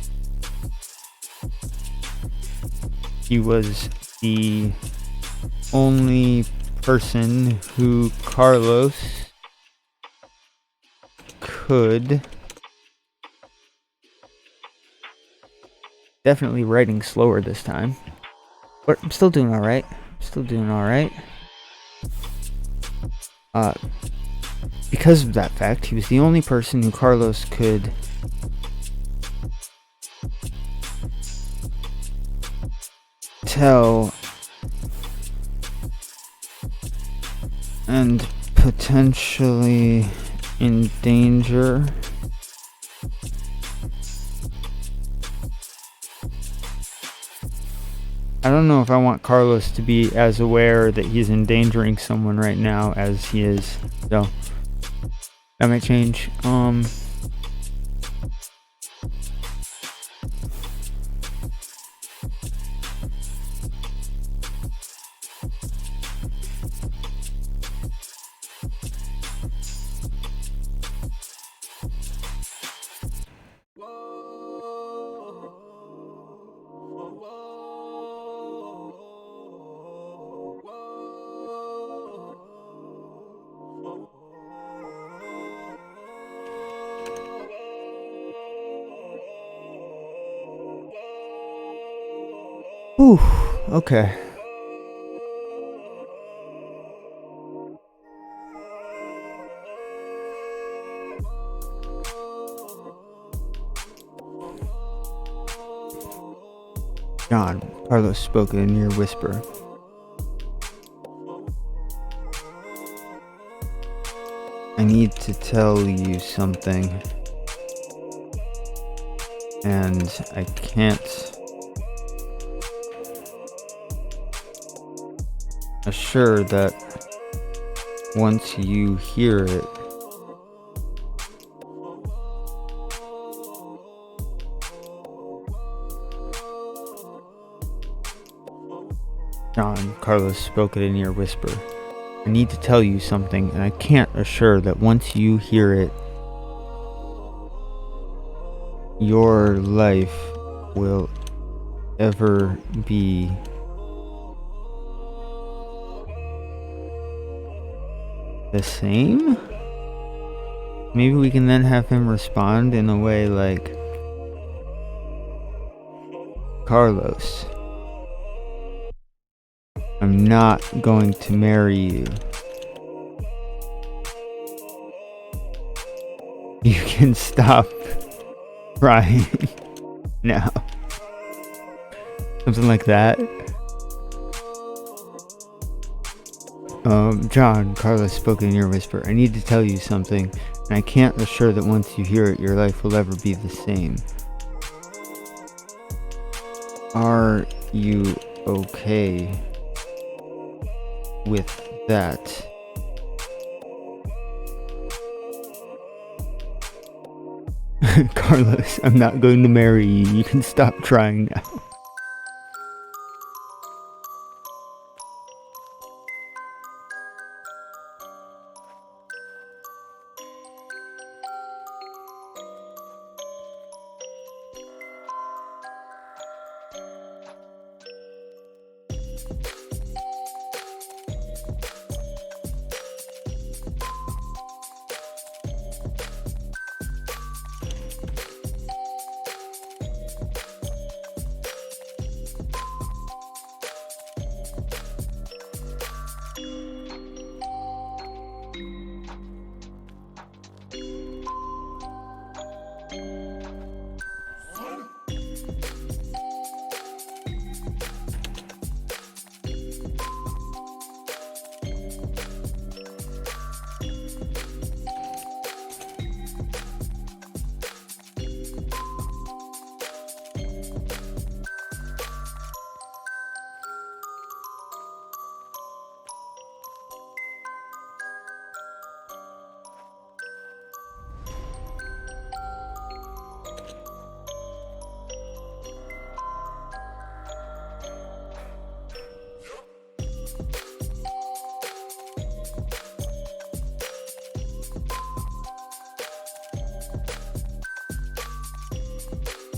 he was the only person who Carlos could, definitely writing slower this time, but I'm still doing alright. Because of that fact, he was the only person who Carlos could tell and potentially endanger I don't know if I want Carlos to be as aware that he's endangering someone right now as he is, so that might change. Whew, okay. John, Carlos spoke in a near whisper. I need to tell you something, and I can't assure that once you hear it, John, Carlos spoke at a near whisper. I need to tell you something, and I can't assure that once you hear it, your life will ever be the same? Maybe we can then have him respond in a way like, Carlos, I'm not going to marry you. You can stop crying now. Something like that. John, Carlos spoke in your whisper. I need to tell you something, and I can't assure that once you hear it, your life will ever be the same. Are you okay with that? Carlos, I'm not going to marry you. You can stop trying now.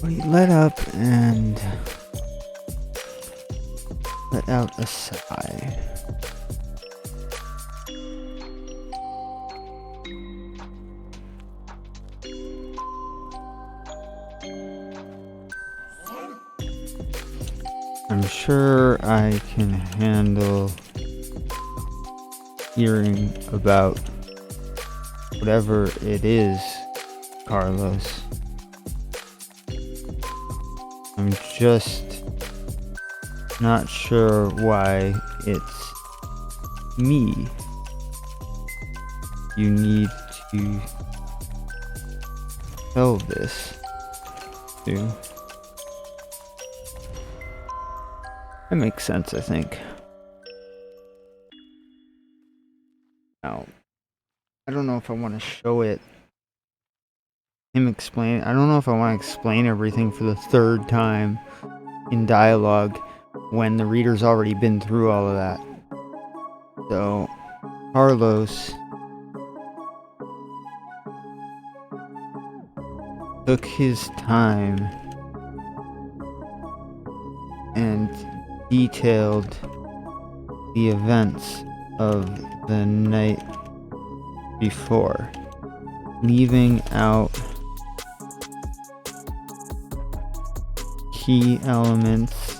We let up and let out a sigh. I'm sure I can handle hearing about whatever it is, Carlos. I'm just not sure why it's me you need to tell this to. That makes sense, I think. Now, I don't know if I want to show it. Him explain. I don't know if I want to explain everything for the third time in dialogue when the reader's already been through all of that. So, Carlos took his time and detailed the events of the night before, leaving out key elements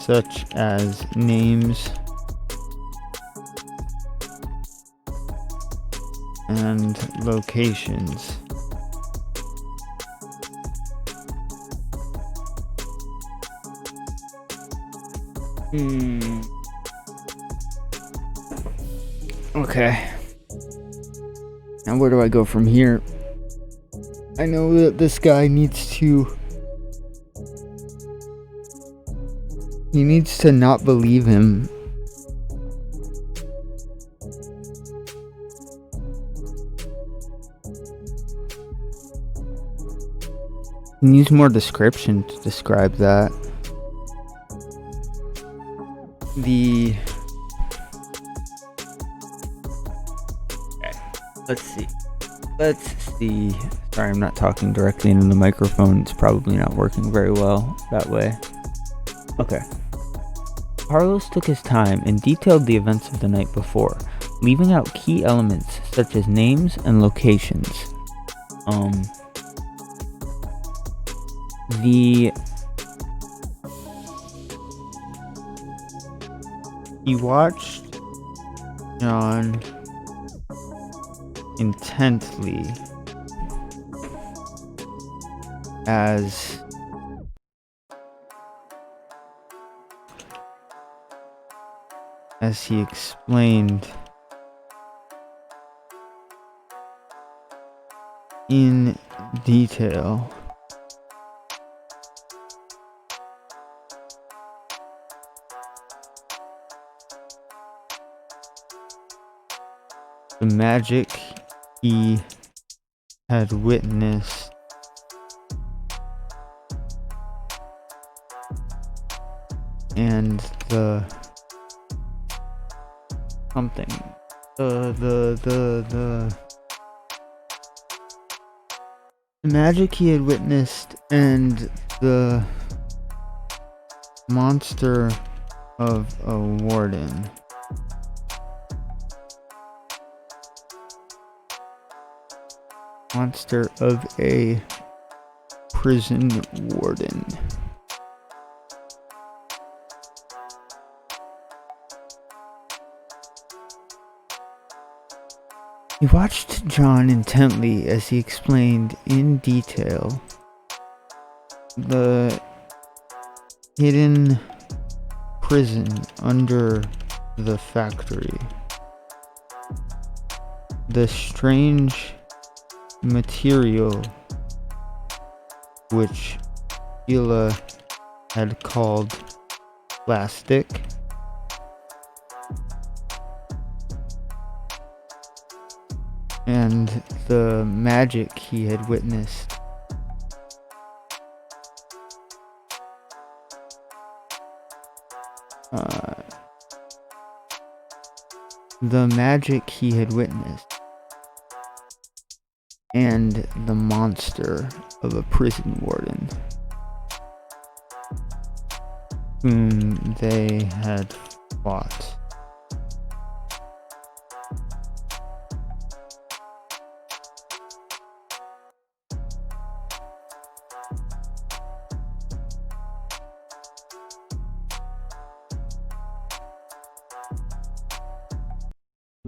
such as names and locations. Okay. Now where do I go from here? I know that this guy needs to... He needs to not believe him. He needs more description to describe that. Let's see. Sorry, I'm not talking directly into the microphone. It's probably not working very well that way. Okay. Carlos took his time and detailed the events of the night before, leaving out key elements such as names and locations. He watched John intently as he explained in detail the magic he had witnessed and the magic he had witnessed and the monster of a warden. Monster of a prison warden. He watched John intently as he explained in detail the hidden prison under the factory, the strange material which Sheila had called plastic, and the magic he had witnessed. The magic he had witnessed and the monster of a prison warden whom they had fought.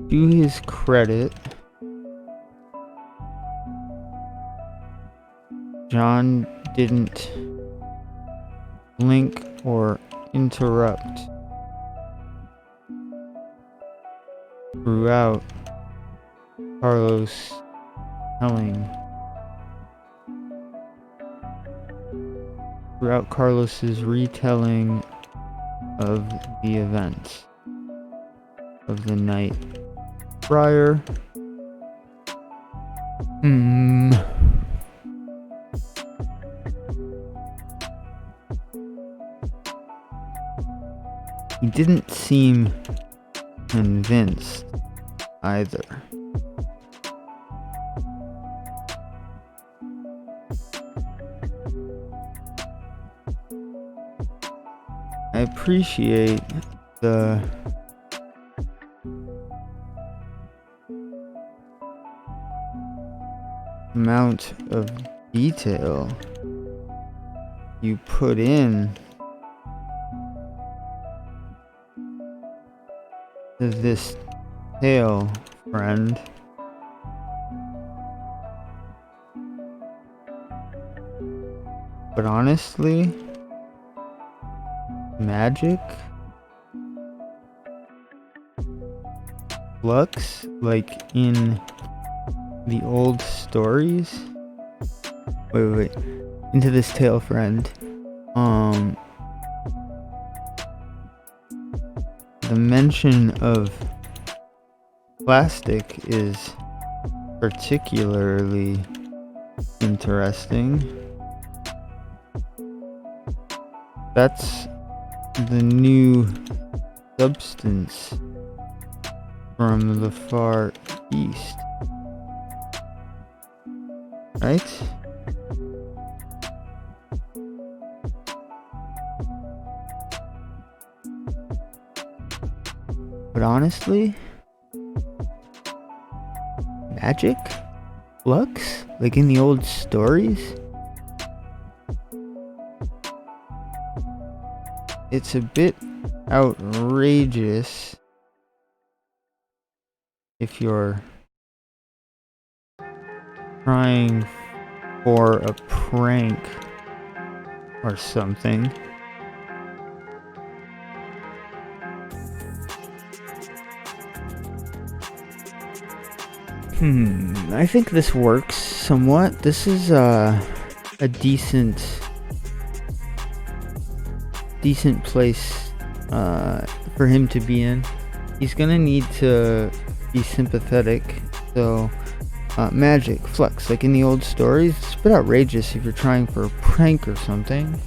To his credit, John didn't blink or interrupt throughout Carlos throughout Carlos's retelling of the events of the night prior. He didn't seem convinced either. I appreciate the amount of detail you put in to this tale, friend. But honestly, magic Flux, like in the old stories? Wait. Into this tale, friend. The mention of plastic is particularly interesting. That's the new substance from the Far East, right? But honestly, magic? Flux? Like in the old stories? It's a bit outrageous if you're trying for a prank or something. I think this works somewhat. This is a decent place for him to be in. He's gonna need to be sympathetic. So magic, flux, like in the old stories, it's a bit outrageous if you're trying for a prank or something.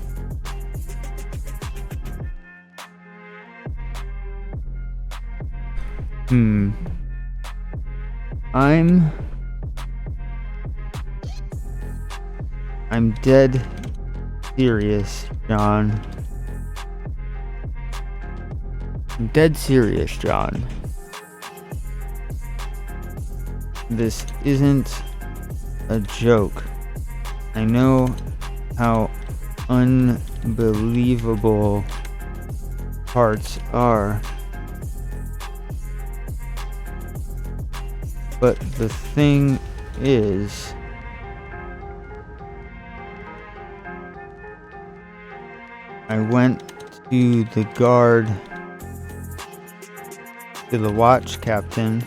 I'm dead serious, John. I'm dead serious, John. This isn't a joke. I know how unbelievable parts are. But the thing is, I went to the guard, to the watch captain,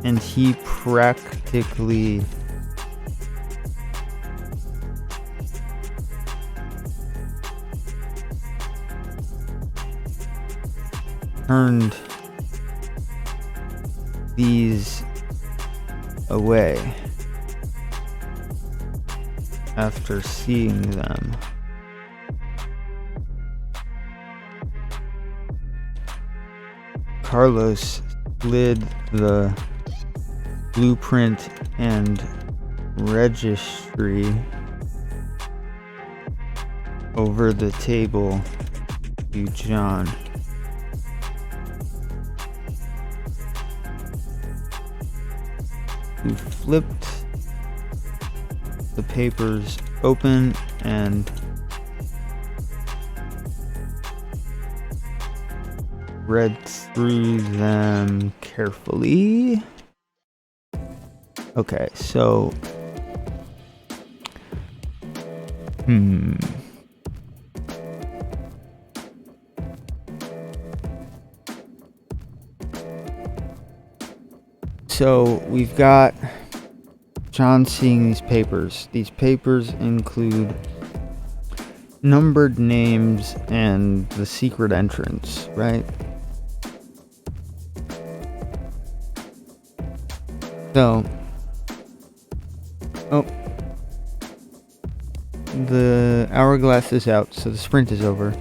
and he practically turned these away after seeing them. Carlos slid the blueprint and registry over the table to John. Who flipped the papers open and read through them carefully. Okay, so So we've got John seeing these papers. These papers include numbered names and the secret entrance, right? So, the hourglass is out, so the sprint is over,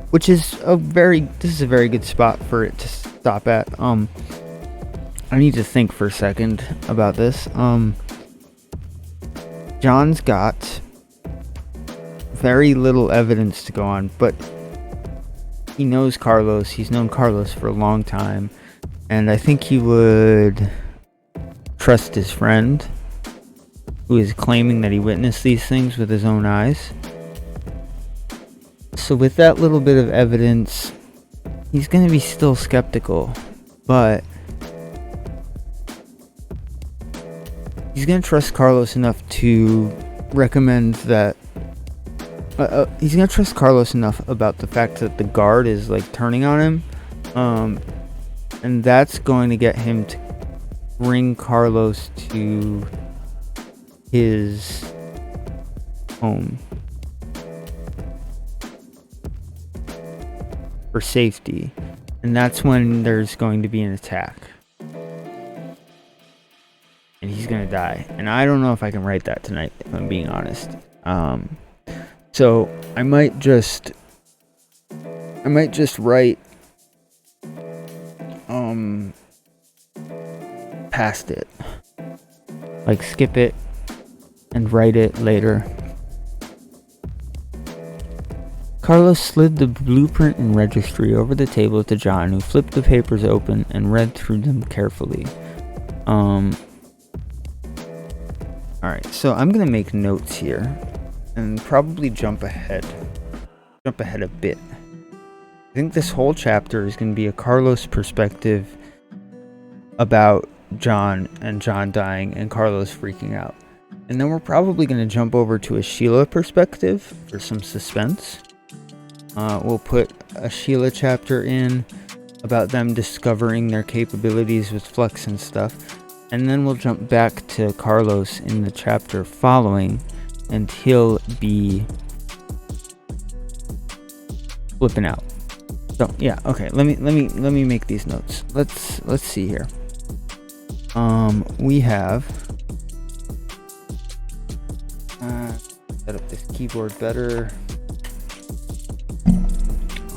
which is this is a very good spot for it to stop at. I need to think for a second about this. John's got very little evidence to go on, but he knows Carlos. He's known Carlos for a long time, and I think he would trust his friend, who is claiming that he witnessed these things with his own eyes. So with that little bit of evidence, he's going to be still skeptical, but he's going to trust Carlos enough to recommend that he's going to trust Carlos enough about the fact that the guard is like turning on him And that's going to get him to bring Carlos to his home for safety. And that's when there's going to be an attack. And he's gonna die. And I don't know if I can write that tonight, if I'm being honest. So I might just write past it. Like skip it and write it later. Carlos slid the blueprint and registry over the table to John, who flipped the papers open and read through them carefully. Alright, so I'm gonna make notes here and probably jump ahead a bit. I think this whole chapter is gonna be a Carlos perspective about John and John dying and Carlos freaking out. And then we're probably gonna jump over to a Sheila perspective for some suspense. We'll put a Sheila chapter in about them discovering their capabilities with Flux and stuff. And then we'll jump back to Carlos in the chapter following, and he'll be flipping out. So yeah, okay. Let me make these notes. Let's see here. We have set up this keyboard better.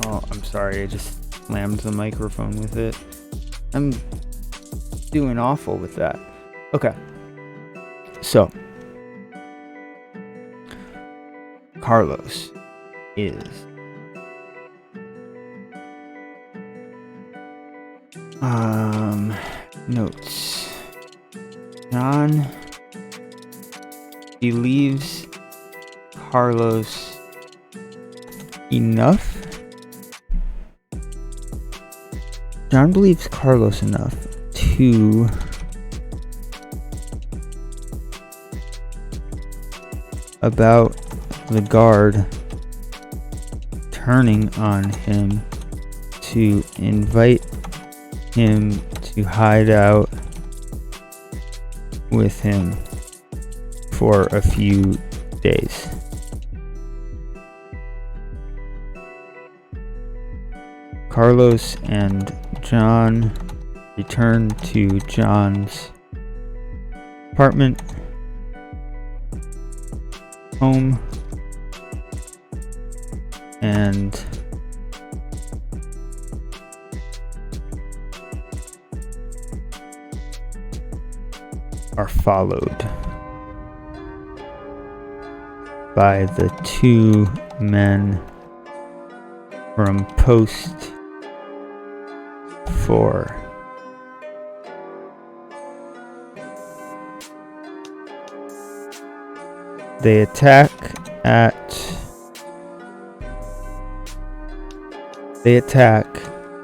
Oh, I'm sorry. I just slammed the microphone with it. I'm doing awful with that. Okay. So, Carlos is notes. John believes Carlos enough. John believes Carlos enough to about the guard turning on him to invite him to hide out with him for a few days. Carlos and John return to John's apartment, home, and are followed by the two men from post 4. They attack,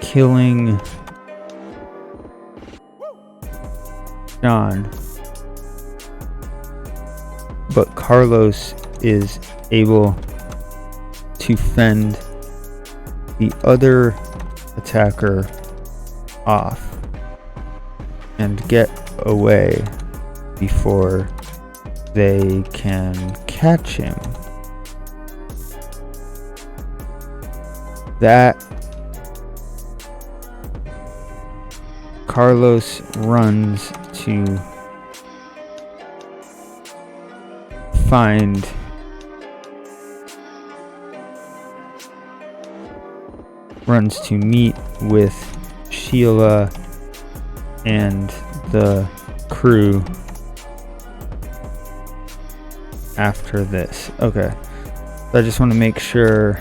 killing John, but Carlos is able to fend the other attacker off and get away before they can catch him. That Carlos runs to find meet with Sheila and the crew after this. Okay, so I just want to make sure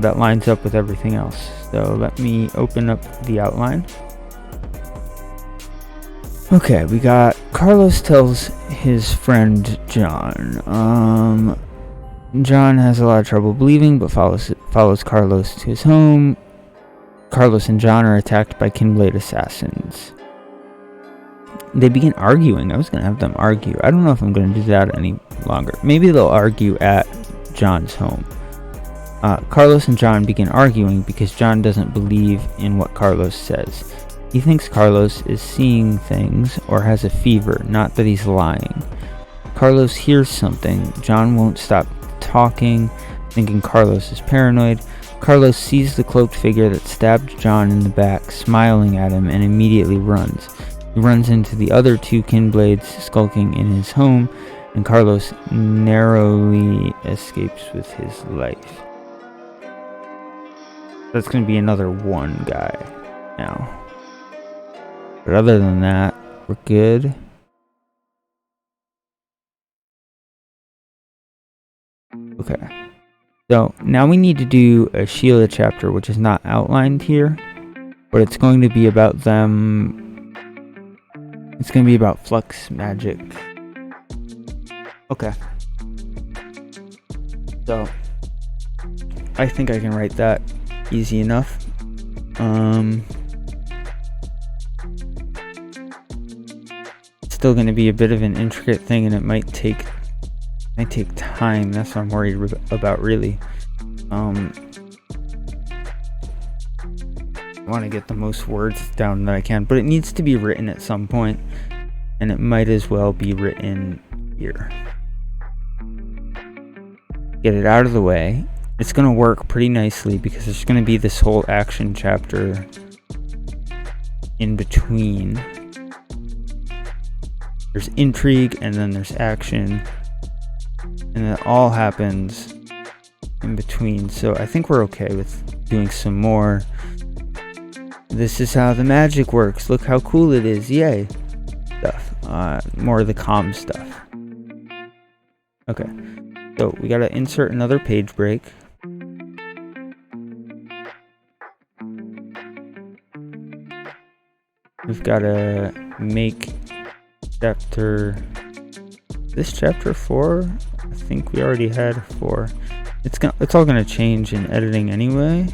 that lines up with everything else. So let me open up the outline. Okay, we got Carlos tells his friend John. John has a lot of trouble believing, but follows Carlos to his home. Carlos and John are attacked by Kinblade assassins. They begin arguing. I was going to have them argue. I don't know if I'm going to do that any longer. Maybe they'll argue at John's home. Carlos and John begin arguing because John doesn't believe in what Carlos says. He thinks Carlos is seeing things or has a fever, not that he's lying. Carlos hears something. John won't stop talking, thinking Carlos is paranoid. Carlos sees the cloaked figure that stabbed John in the back, smiling at him, and immediately runs. He runs into the other two Kinblades skulking in his home, and Carlos narrowly escapes with his life. That's going to be another one guy now. But other than that, we're good. Okay. So now we need to do a Sheila chapter, which is not outlined here, but it's going to be about them. It's going to be about flux magic. Okay. So I think I can write that easy enough. It's still going to be a bit of an intricate thing, and it might take time. That's what I'm worried about, really. I want to get the most words down that I can, but it needs to be written at some point, and it might as well be written here. Get it out of the way. It's going to work pretty nicely because there's going to be this whole action chapter in between. There's intrigue, and then there's action, and it all happens in between. So I think we're okay with doing some more. This is how the magic works. Look how cool it is. Yay. Stuff. More of the calm stuff. Okay. So we got to insert another page break. We've got to make this chapter 4. I think we already had 4. It's all gonna change in editing anyway,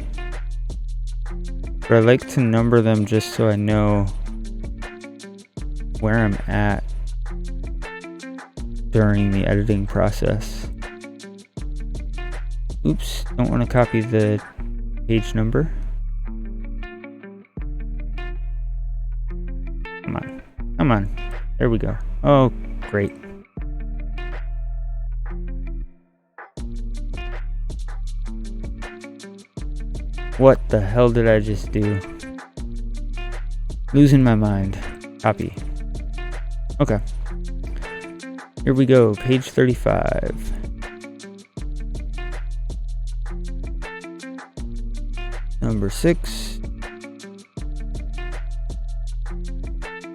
but I like to number them just so I know where I'm at during the editing process. Oops, don't want to copy the page number. Come on. There we go. Oh, great. What the hell did I just do? Losing my mind. Copy. Okay. Here we go. Page 35. Number 6.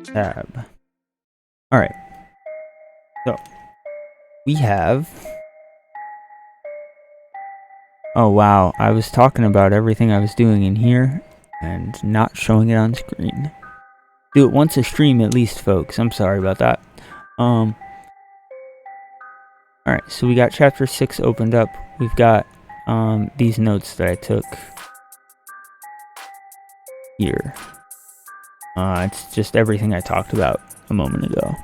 Tab. Alright. So, we have... Oh wow, I was talking about everything I was doing in here and not showing it on screen. Do it once a stream at least, folks. I'm sorry about that. Alright, so we got chapter 6 opened up. We've got these notes that I took here. It's just everything I talked about a moment ago.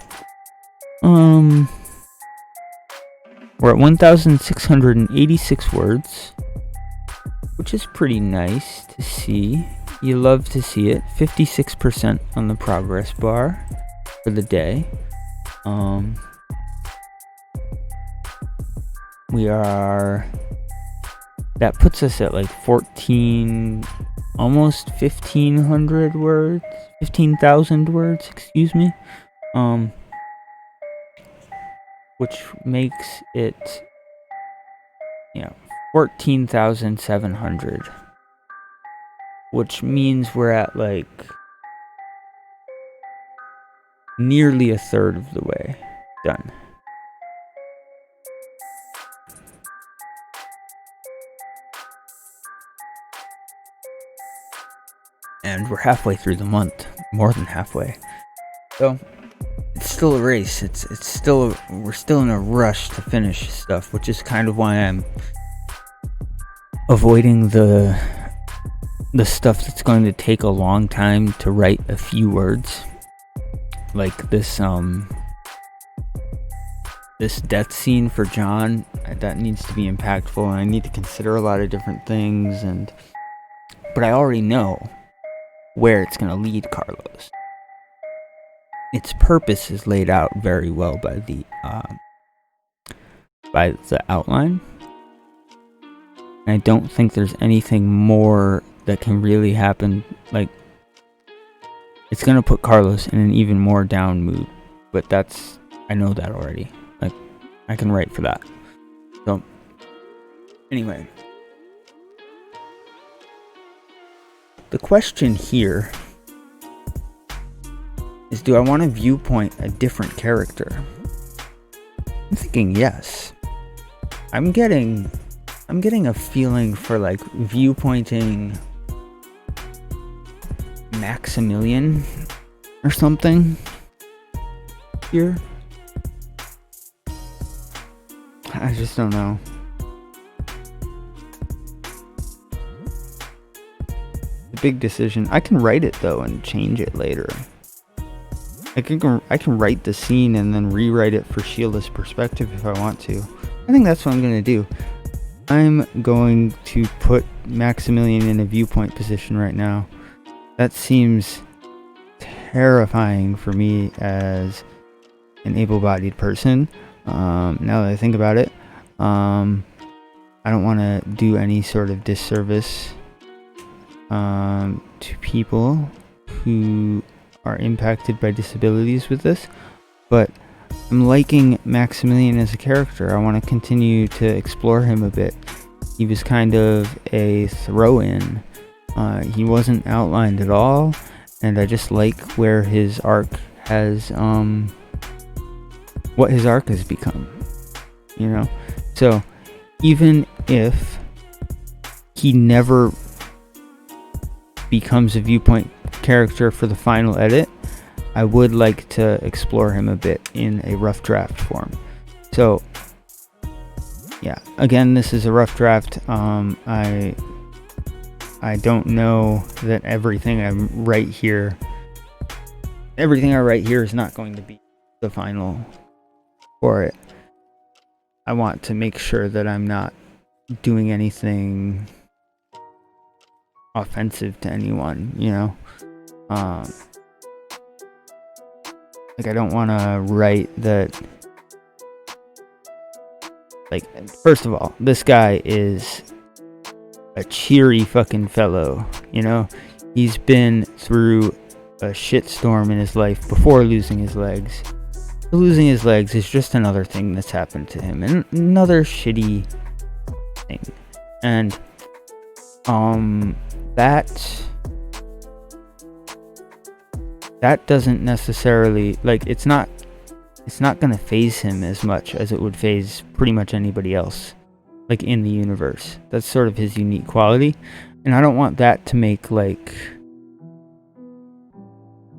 We're at 1,686 words, which is pretty nice to see. You love to see it. 56% on the progress bar for the day. That puts us at like 14, almost 1,500 words, 15,000 words, excuse me. Which makes it, 14,700. Which means we're at like nearly a third of the way done. And we're halfway through the month, more than halfway. So it's still a race. We're still in a rush to finish stuff, which is kind of why I'm avoiding the stuff that's going to take a long time to write a few words, like this this death scene for John, that needs to be impactful, and I need to consider a lot of different things, but I already know where it's going to lead Carlos. Its purpose is laid out very well by the outline. I don't think there's anything more that can really happen. Like, it's gonna put Carlos in an even more down mood, but I know that already. Like, I can write for that. So, anyway, the question here is, do I want to viewpoint a different character? I'm thinking yes. I'm getting a feeling for like viewpointing Maximilian or something here. I just don't know. It's a big decision. I can write it though and change it later. I can write the scene and then rewrite it for Sheila's perspective if I want to. I think that's what I'm going to do. I'm going to put Maximilian in a viewpoint position right now. That seems terrifying for me as an able-bodied person. Now that I think about it, I don't want to do any sort of disservice to people who are impacted by disabilities with this, but I'm liking Maximilian as a character. I want to continue to explore him a bit. He was kind of a throw-in. He wasn't outlined at all, and I just like where his arc has, what his arc has become, you know? So, even if he never becomes a viewpoint character for the final edit, I would like to explore him a bit in a rough draft form. So yeah, again, this is a rough draft. I don't know that everything I write here is not going to be the final for it. I want to make sure that I'm not doing anything offensive to anyone, you know? Like, I don't want to write that, like, first of all, this guy is a cheery fucking fellow, you know? He's been through a shitstorm in his life before losing his legs. Losing his legs is just another thing that's happened to him, and another shitty thing. And, that doesn't necessarily, like, it's not gonna phase him as much as it would phase pretty much anybody else, like, in the universe. That's sort of his unique quality, and I don't want that to make, like,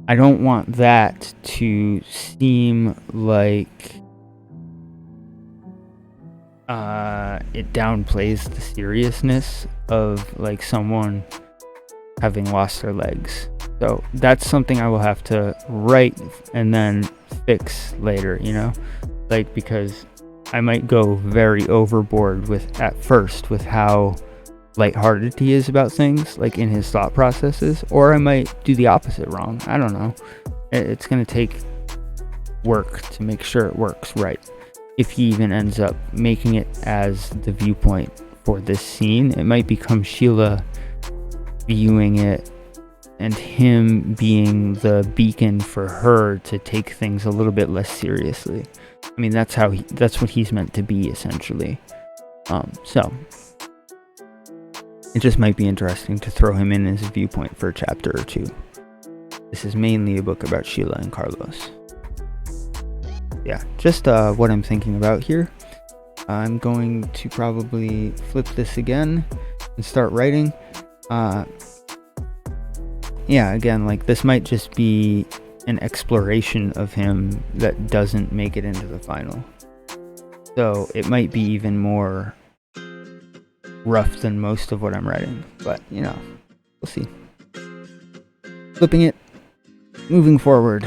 I don't want that to seem like it downplays the seriousness of, like, someone having lost their legs. So that's something I will have to write and then fix later, you know? Like, because I might go very overboard at first with how lighthearted he is about things, like in his thought processes, or I might do the opposite wrong. I don't know. It's going to take work to make sure it works right. If he even ends up making it as the viewpoint for this scene, it might become Sheila viewing it and him being the beacon for her to take things a little bit less seriously. I mean, that's what he's meant to be, essentially. So it just might be interesting to throw him in as a viewpoint for a chapter or two. This is mainly a book about Sheila and Carlos. Yeah, just what I'm thinking about here. I'm going to probably flip this again and start writing. Yeah, again, like, this might just be an exploration of him that doesn't make it into the final. So it might be even more rough than most of what I'm writing. But, you know, we'll see. Flipping it, moving forward.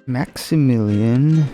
Maximilian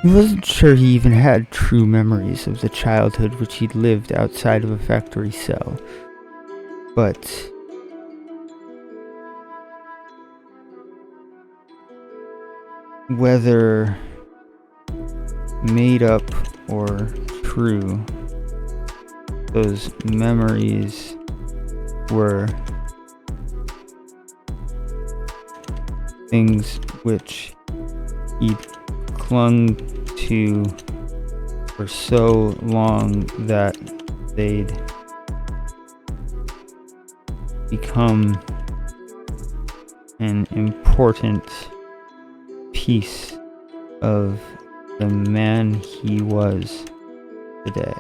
He wasn't sure he even had true memories of the childhood which he'd lived outside of a factory cell. But whether made up or true, those memories were things which he'd clung to for so long that they'd become an important piece of the man he was today.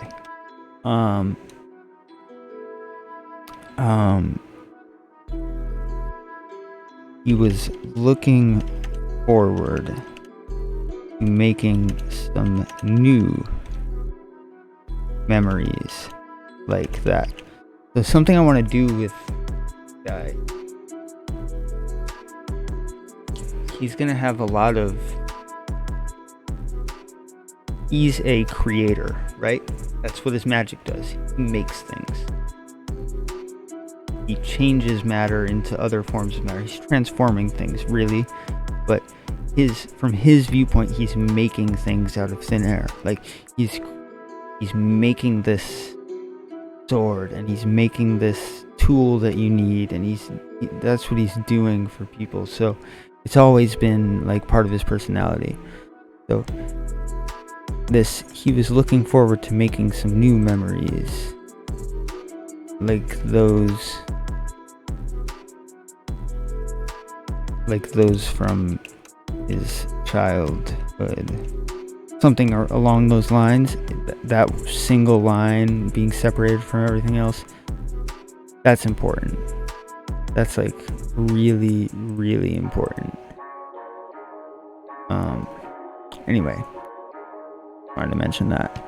He was looking forward to making some new memories like that. So something I want to do with this guy, he's gonna have a lot of, he's a creator, right? That's what his magic does. He makes things. He changes matter into other forms of matter. He's transforming things, really. But from his viewpoint, he's making things out of thin air. Like he's making this sword, and he's making this tool that you need, and that's what he's doing for people. So it's always been like part of his personality. So he was looking forward to making some new memories, like those from his childhood, something along those lines. That single line being separated from everything else, that's important. That's like really, really important. Anyway, wanted to mention that.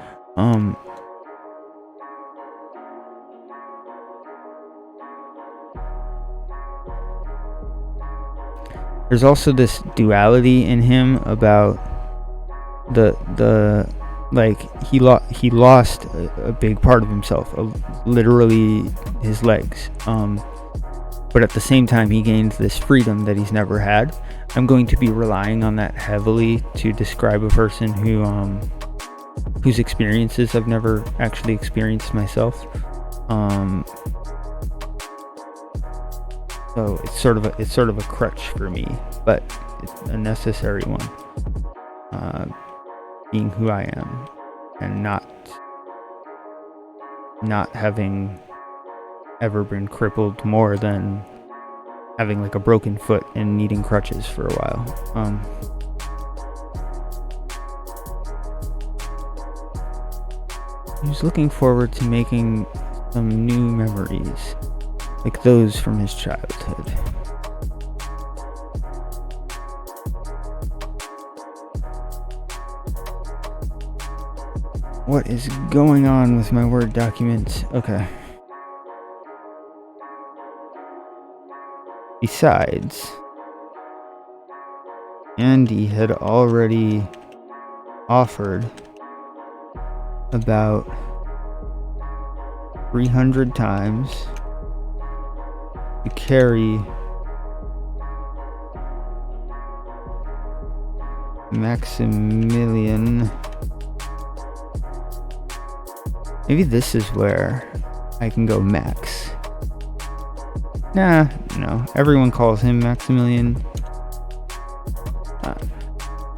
There's also this duality in him about the like he lost a big part of himself, literally his legs. but at the same time he gained this freedom that he's never had. I'm going to be relying on that heavily to describe a person whose experiences I've never actually experienced myself. So it's sort of a crutch for me, but it's a necessary one. Being who I am, and not having ever been crippled more than having like a broken foot and needing crutches for a while. He was looking forward to making some new memories, like those from his childhood. What is going on with my Word document? Okay. Besides, Andy had already offered about 300 times to carry Maximilian. Maybe this is where I can go Max. Nah, no. Everyone calls him Maximilian.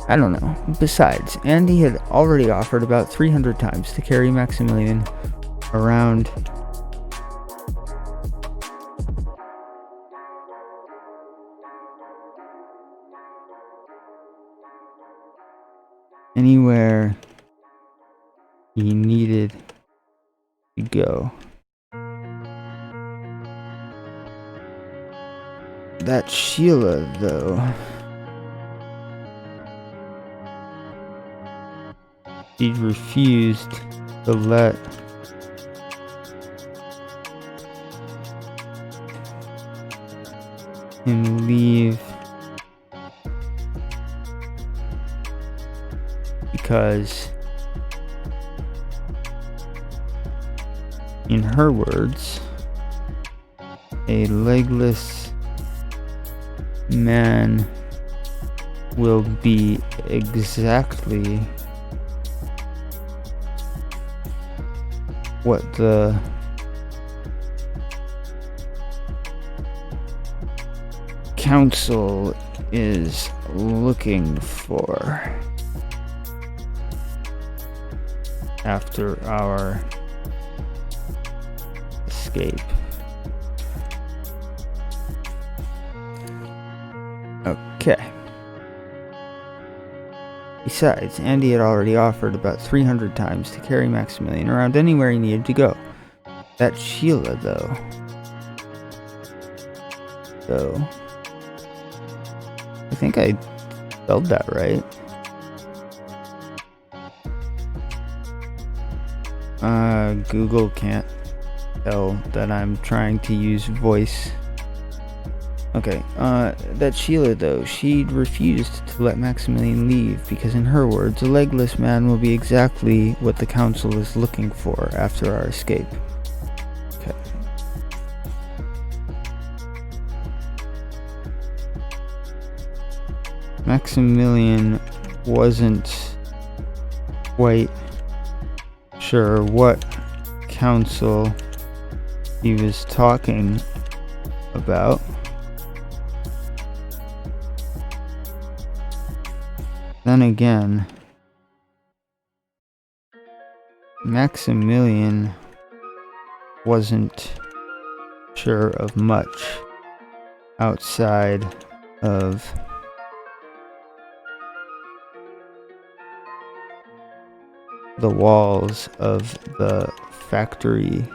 I don't know. Besides, Andy had already offered about 300 times to carry Maximilian around anywhere he needed to go. That Sheila, though, she refused to let him leave because, in her words, a legless man will be exactly what the council is looking for after our escape. Okay. Besides, Andy had already offered about 300 times to carry Maximilian around anywhere he needed to go. That Sheila, though, I think I spelled that right. Google can't tell that I'm trying to use voice. Okay, that Sheila, though, she'd refused to let Maximilian leave because, in her words, a legless man will be exactly what the council is looking for after our escape. Okay. Maximilian wasn't quite sure what council he was talking about. Then again, Maximilian wasn't sure of much outside of the walls of the factory.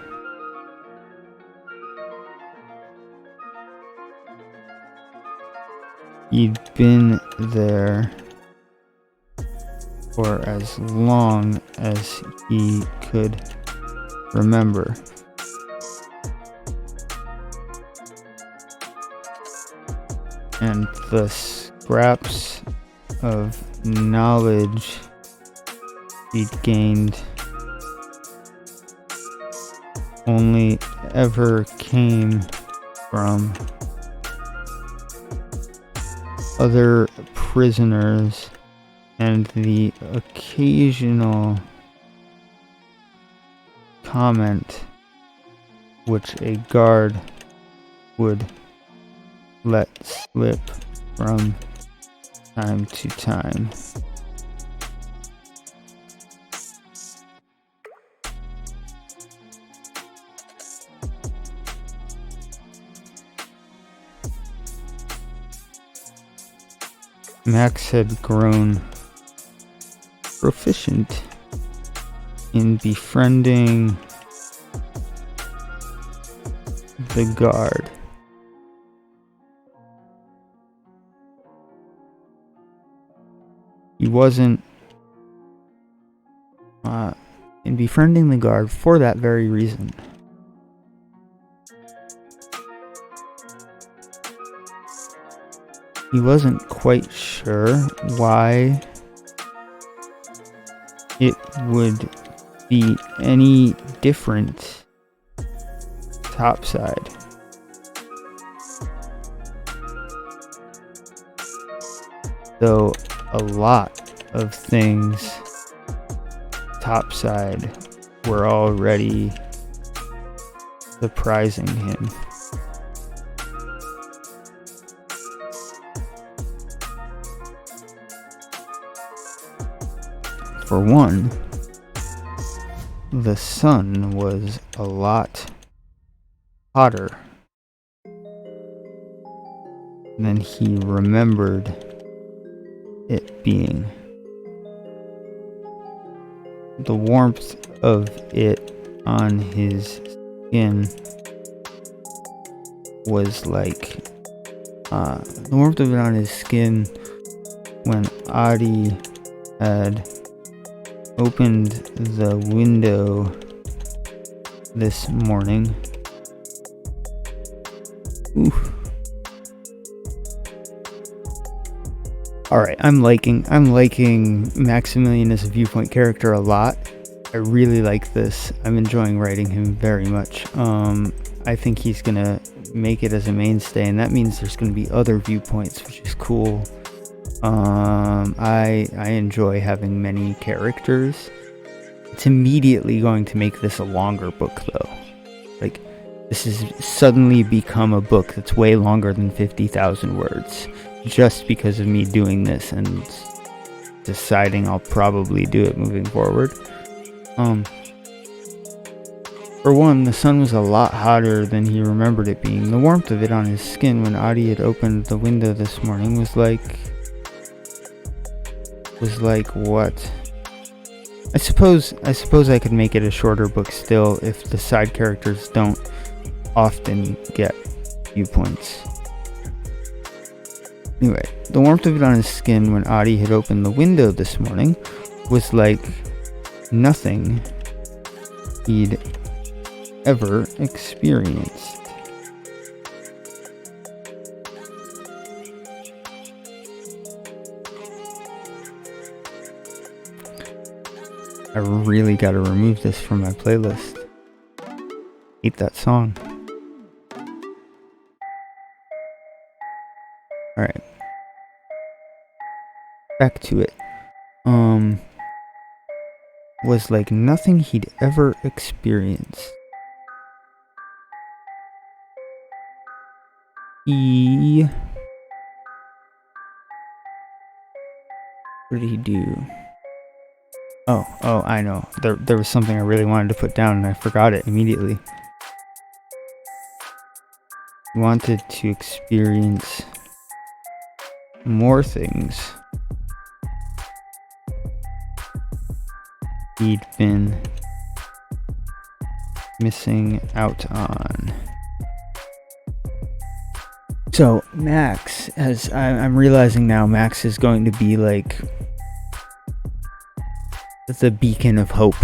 He'd been there for as long as he could remember. And the scraps of knowledge he'd gained only ever came from other prisoners and the occasional comment which a guard would let slip from time to time. Max had grown proficient in befriending the guard. He wasn't in befriending the guard for that very reason. He wasn't quite sure why it would be any different topside. Though a lot of things topside were already surprising him. For one, the sun was a lot hotter than he remembered it being. The warmth of it on his skin was like the warmth of it on his skin when Adi had opened the window this morning. Oof. Alright, I'm liking Maximilian as a viewpoint character a lot. I really like this. I'm enjoying writing him very much. I think he's gonna make it as a mainstay, and that means there's gonna be other viewpoints, which is cool. I enjoy having many characters. It's immediately going to make this a longer book, though. Like, this has suddenly become a book that's way longer than 50,000 words, just because of me doing this and deciding I'll probably do it moving forward. For one, the sun was a lot hotter than he remembered it being. The warmth of it on his skin when Adi had opened the window this morning was like what? I suppose I could make it a shorter book still if the side characters don't often get viewpoints. Anyway, the warmth of it on his skin when Adi had opened the window this morning was like nothing he'd ever experienced. I really gotta remove this from my playlist. Hate that song. Alright. Back to it. Was like nothing he'd ever experienced. What did he do? Oh, I know. There was something I really wanted to put down and I forgot it immediately. He wanted to experience more things he'd been missing out on. So Max, as I'm realizing now, Max is going to be like the beacon of hope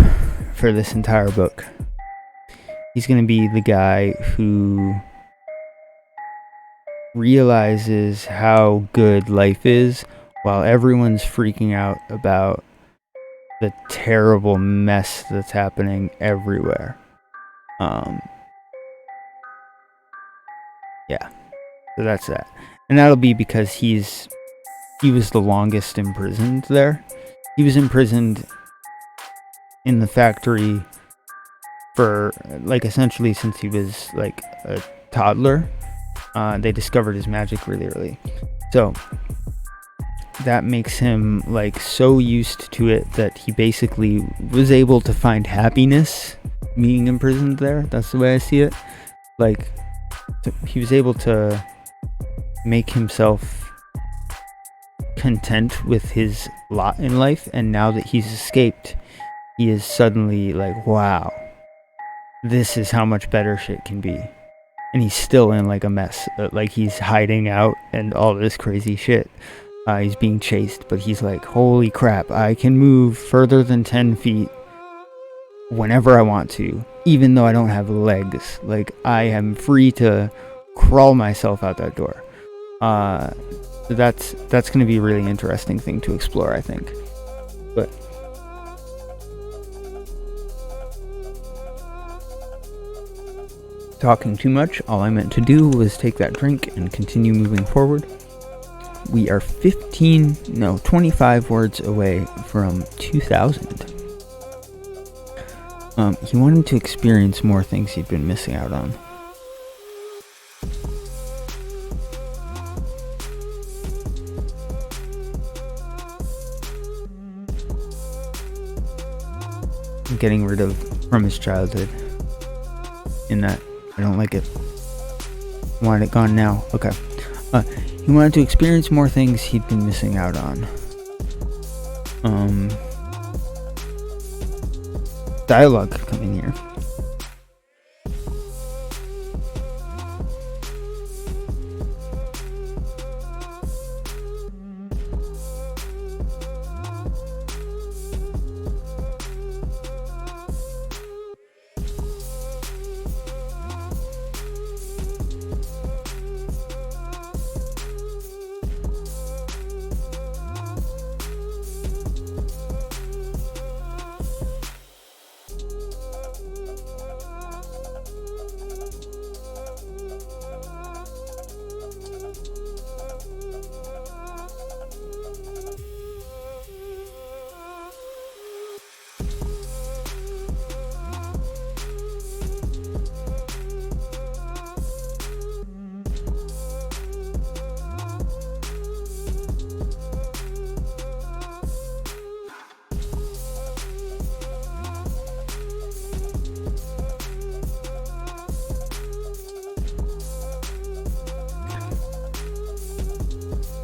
for this entire book. He's going to be the guy who realizes how good life is while everyone's freaking out about the terrible mess that's happening everywhere. Yeah. So that's that. And that'll be because he was the longest imprisoned there. He was imprisoned in the factory for, like, essentially since he was, like, a toddler. They discovered his magic really early. So that makes him, like, so used to it that he basically was able to find happiness being imprisoned there. That's the way I see it. Like, he was able to make himself content with his lot in life, and now that he's escaped, he is suddenly like, wow, this is how much better shit can be. And he's still in, like, a mess. Like, he's hiding out and all this crazy shit. He's being chased, but he's like, holy crap, I can move further than 10 feet whenever I want to, even though I don't have legs. Like, I am free to crawl myself out that door. So that's going to be a really interesting thing to explore, I think. But talking too much, all I meant to do was take that drink and continue moving forward. We are 25 words away from 2000. He wanted to experience more things he'd been missing out on. Getting rid of from his childhood. In that, I don't like it. I want it gone now. Okay. He wanted to experience more things he'd been missing out on. Dialogue coming here.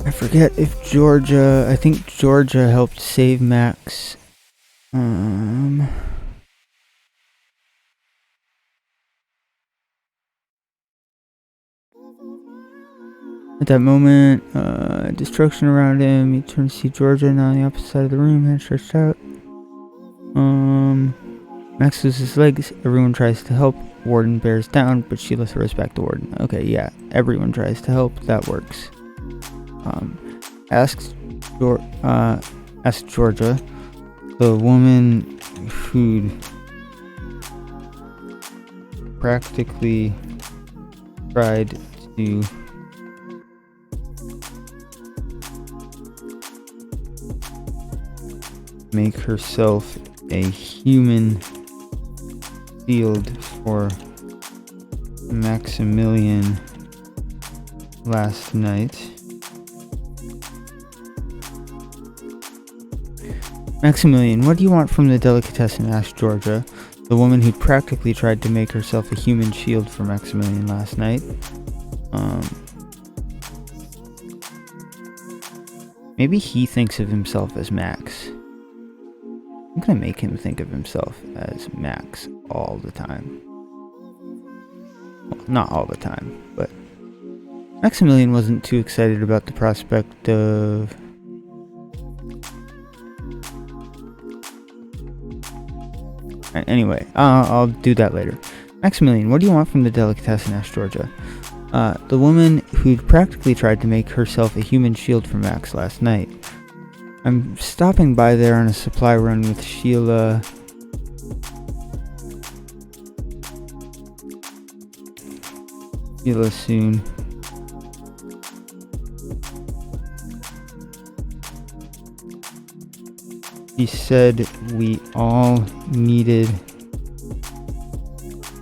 I forget if I think Georgia helped save Max. At that moment, destruction around him, he turns to see Georgia now on the opposite side of the room, hand stretched out. Max loses his legs, everyone tries to help, Warden bears down, but Sheila throws back the Warden. Okay, yeah, everyone tries to help, that works. Asks Georgia, the woman who'd practically tried to make herself a human shield for Maximilian last night. Maximilian, what do you want from the delicatessen? Asked Georgia, the woman who practically tried to make herself a human shield for Maximilian last night. Maybe he thinks of himself as Max. I'm gonna make him think of himself as Max all the time. Well, not all the time, but Maximilian wasn't too excited about the prospect of anyway, I'll do that later. Maximilian, what do you want from the delicatessen? Asked Georgia. The woman who'd practically tried to make herself a human shield for Max last night. I'm stopping by there on a supply run with Sheila. Soon. He said we all needed to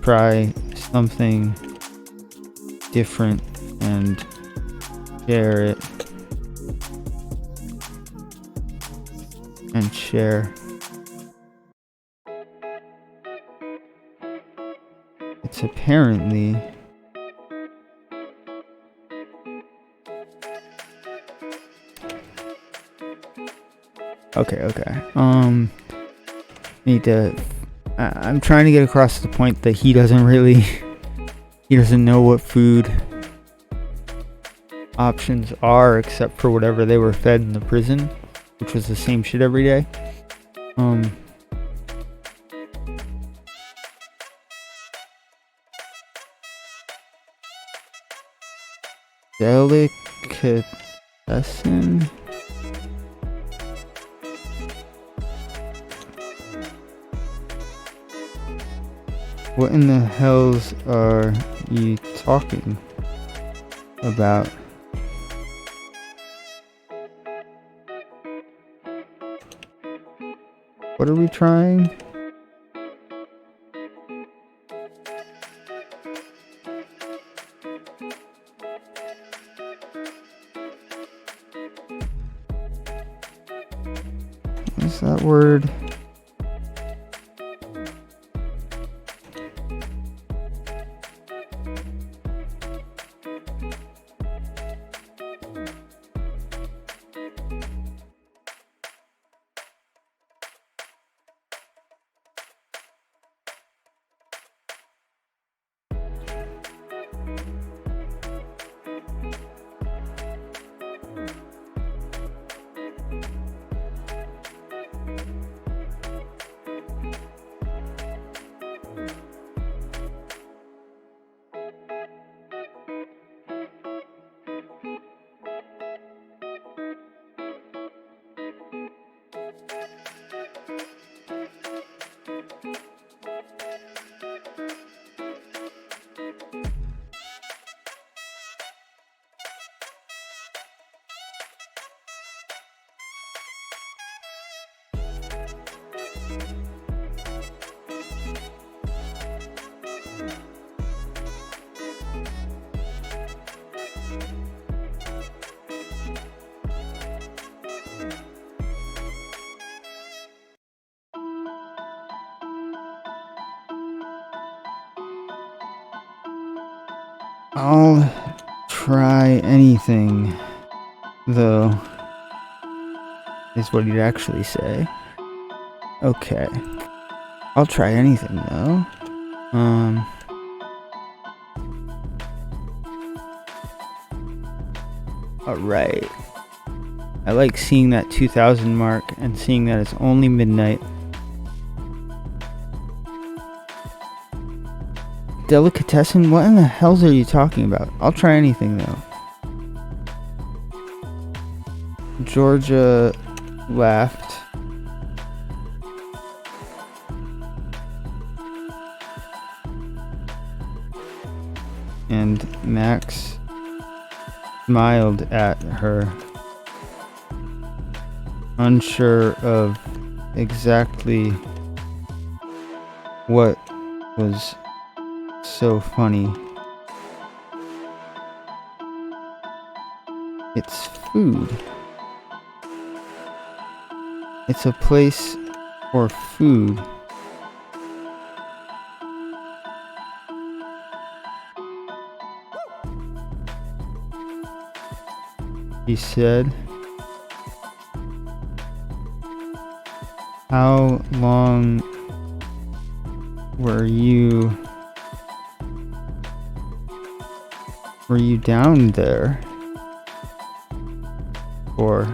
try something different and share it. And share. It's apparently okay. Need to. I'm trying to get across the point that he doesn't know what food options are except for whatever they were fed in the prison, which was the same shit every day. Delicatessen. What in the hells are you talking about? What are we trying? What's that word? I'll try anything, though, is what he'd actually say. Okay. I'll try anything, though. Alright. I like seeing that 2000 mark and seeing that it's only midnight. Delicatessen? What in the hells are you talking about? I'll try anything, though. Georgia laughed. And Max smiled at her, unsure of exactly what was so funny. It's food. It's a place for food. He said, "How long were you down there for?"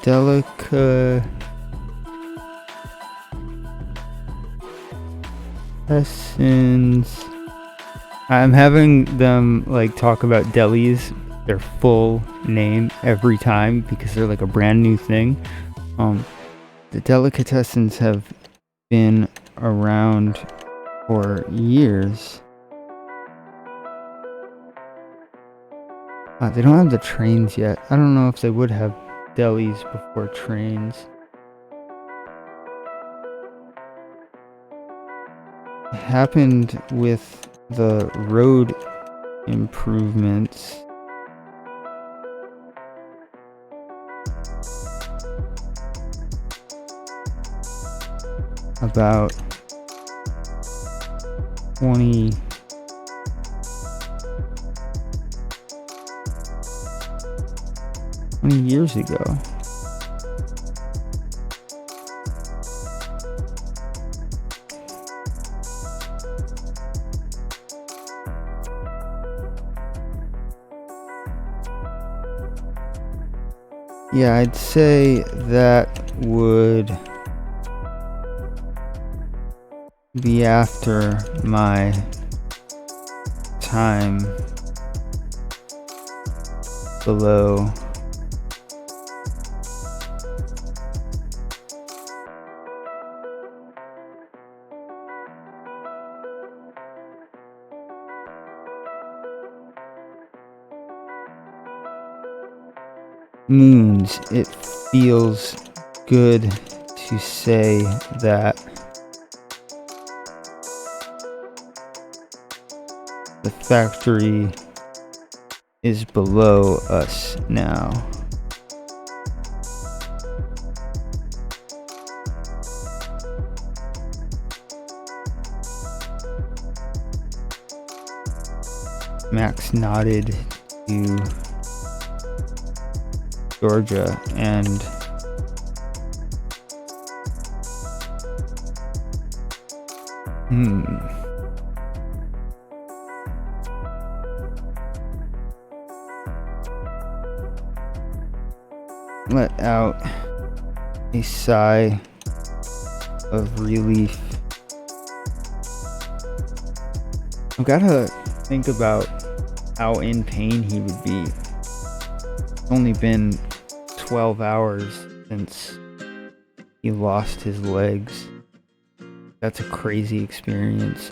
Delicatessens. I'm having them like talk about delis, their full name every time because they're like a brand new thing. The delicatessens have been around for years. They don't have the trains yet. I don't know if they would have delis before trains. It happened with the road improvements. About 20 years ago. Yeah, I'd say that would be after my time below moons. It feels good to say that the factory is below us now. Max nodded to Georgia and let out a sigh of relief. I've gotta think about how in pain he would be. It's only been 12 hours since he lost his legs. That's a crazy experience.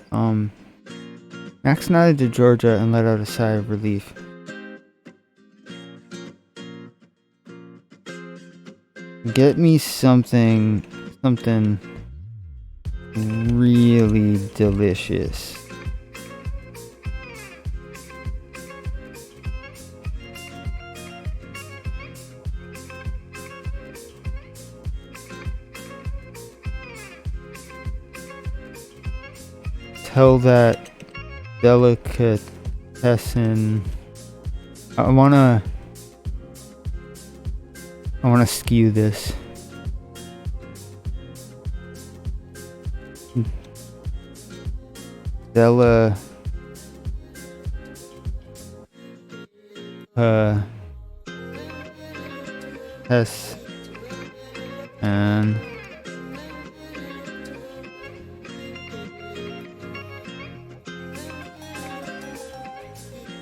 Max nodded to Georgia and let out a sigh of relief. Get me something really delicious. Tell that delicatessen. I wanna skew this. And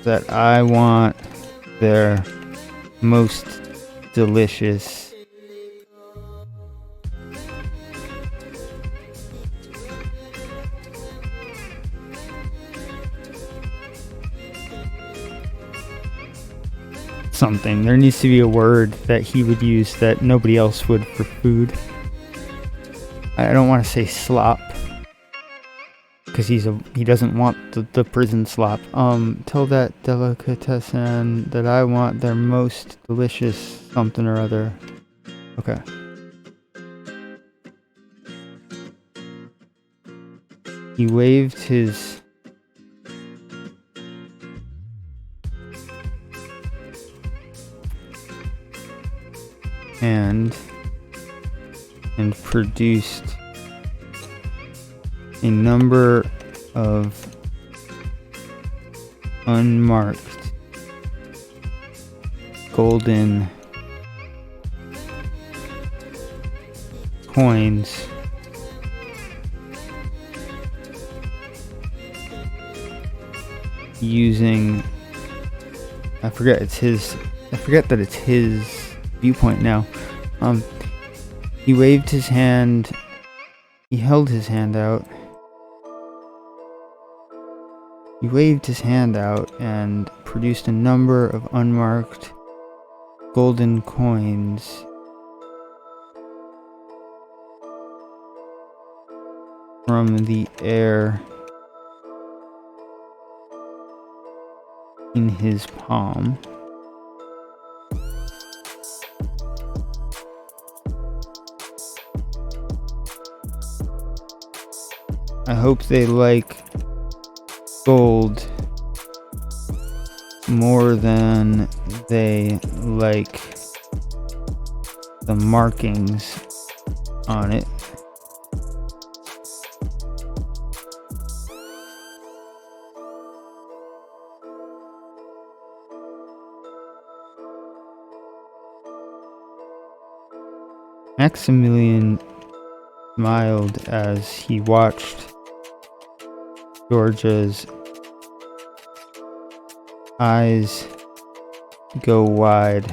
that I want their most delicious something. There needs to be a word that he would use that nobody else would for food. I don't want to say slop because he doesn't want the prison slop. Tell that delicatessen that I want their most delicious something or other. Okay. He waved his hand and produced a number of unmarked golden coins using, I forget that it's his viewpoint now. He waved his hand, he held his hand out He waved his hand out and produced a number of unmarked golden coins from the air in his palm. I hope they like gold more than they like the markings on it. Maximilian smiled as he watched Georgia's eyes go wide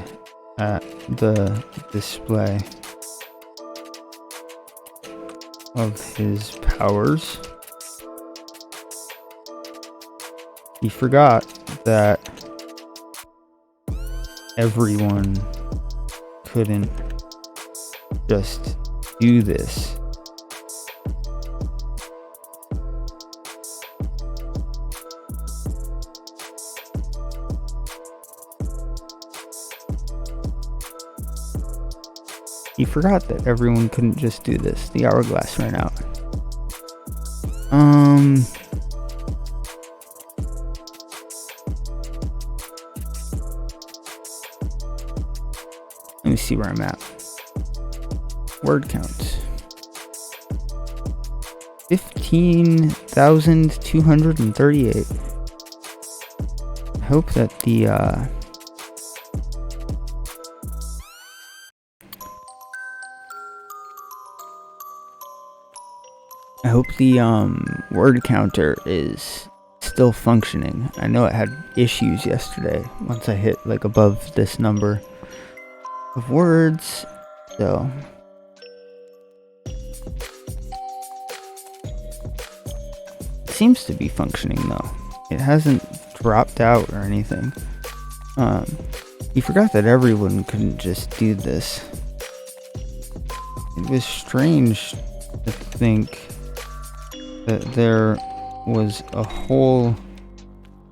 at the display of his powers. He forgot that everyone couldn't just do this. He forgot that everyone couldn't just do this. The hourglass ran out. Let me see where I'm at. Word count. 15,238. I hope that the word counter is still functioning. I know it had issues yesterday once I hit like above this number of words, so it seems to be functioning though. It hasn't dropped out or anything. He forgot that everyone couldn't just do this. It was strange to think that there was a whole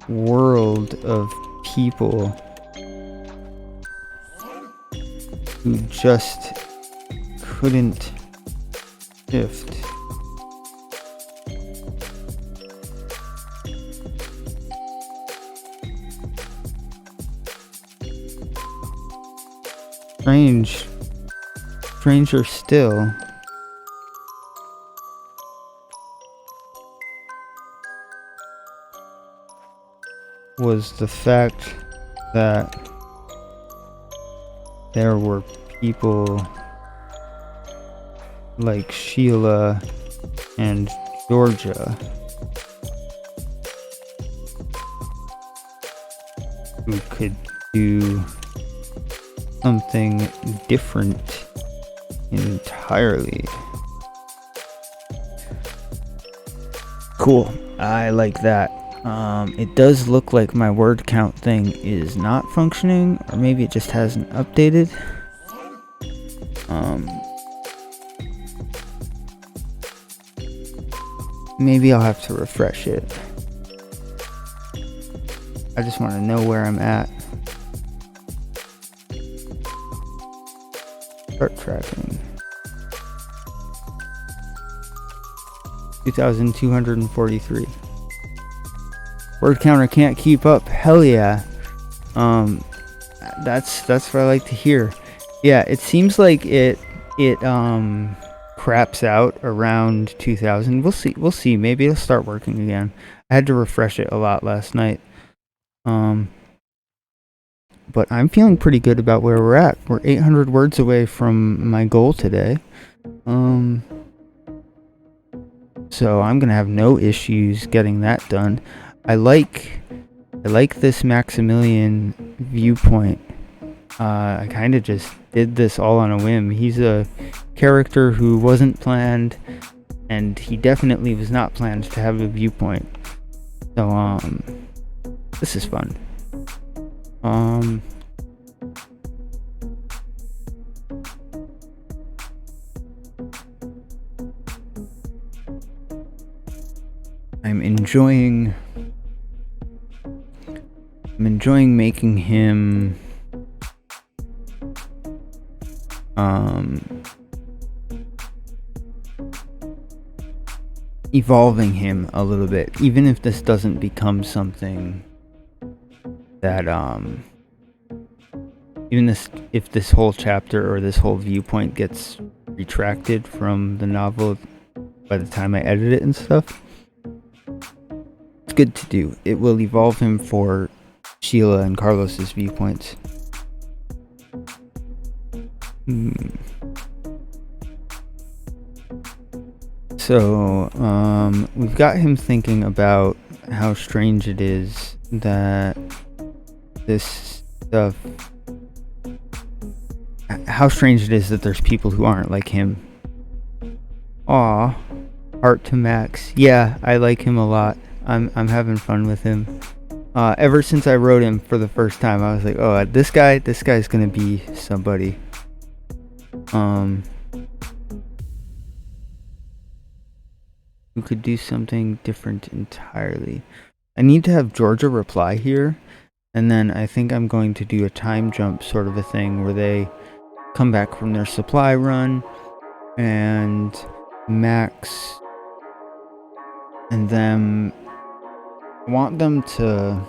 world of people who just couldn't shift. Stranger still, was the fact that there were people like Sheila and Georgia who could do something different entirely. Cool. I like that. It does look like my word count thing is not functioning, or maybe it just hasn't updated. Maybe I'll have to refresh it. I just want to know where I'm at. Start tracking. 2,243. Word counter can't keep up. Hell yeah. That's what I like to hear. Yeah, it seems like it craps out around 2,000. We'll see. Maybe it'll start working again. I had to refresh it a lot last night. But I'm feeling pretty good about where we're at. We're 800 words away from my goal today. So I'm gonna have no issues getting that done. I like this Maximilian viewpoint. I kind of just did this all on a whim. He's a character who wasn't planned, and he definitely was not planned to have a viewpoint. So, this is fun. I'm enjoying making him evolving him a little bit, even if this doesn't become something that if this whole chapter or this whole viewpoint gets retracted from the novel by the time I edit it and stuff. It's good to do. It will evolve him for Sheila and Carlos's viewpoints. So, we've got him thinking about how strange it is that this stuff... How strange it is that there's people who aren't like him. Aw. Heart to Max. Yeah, I like him a lot. I'm having fun with him. Ever since I wrote him for the first time, I was like, oh, this guy's gonna be somebody. Who could do something different entirely. I need to have Georgia reply here, and then I think I'm going to do a time jump sort of a thing where they come back from their supply run, and Max and them... I want them to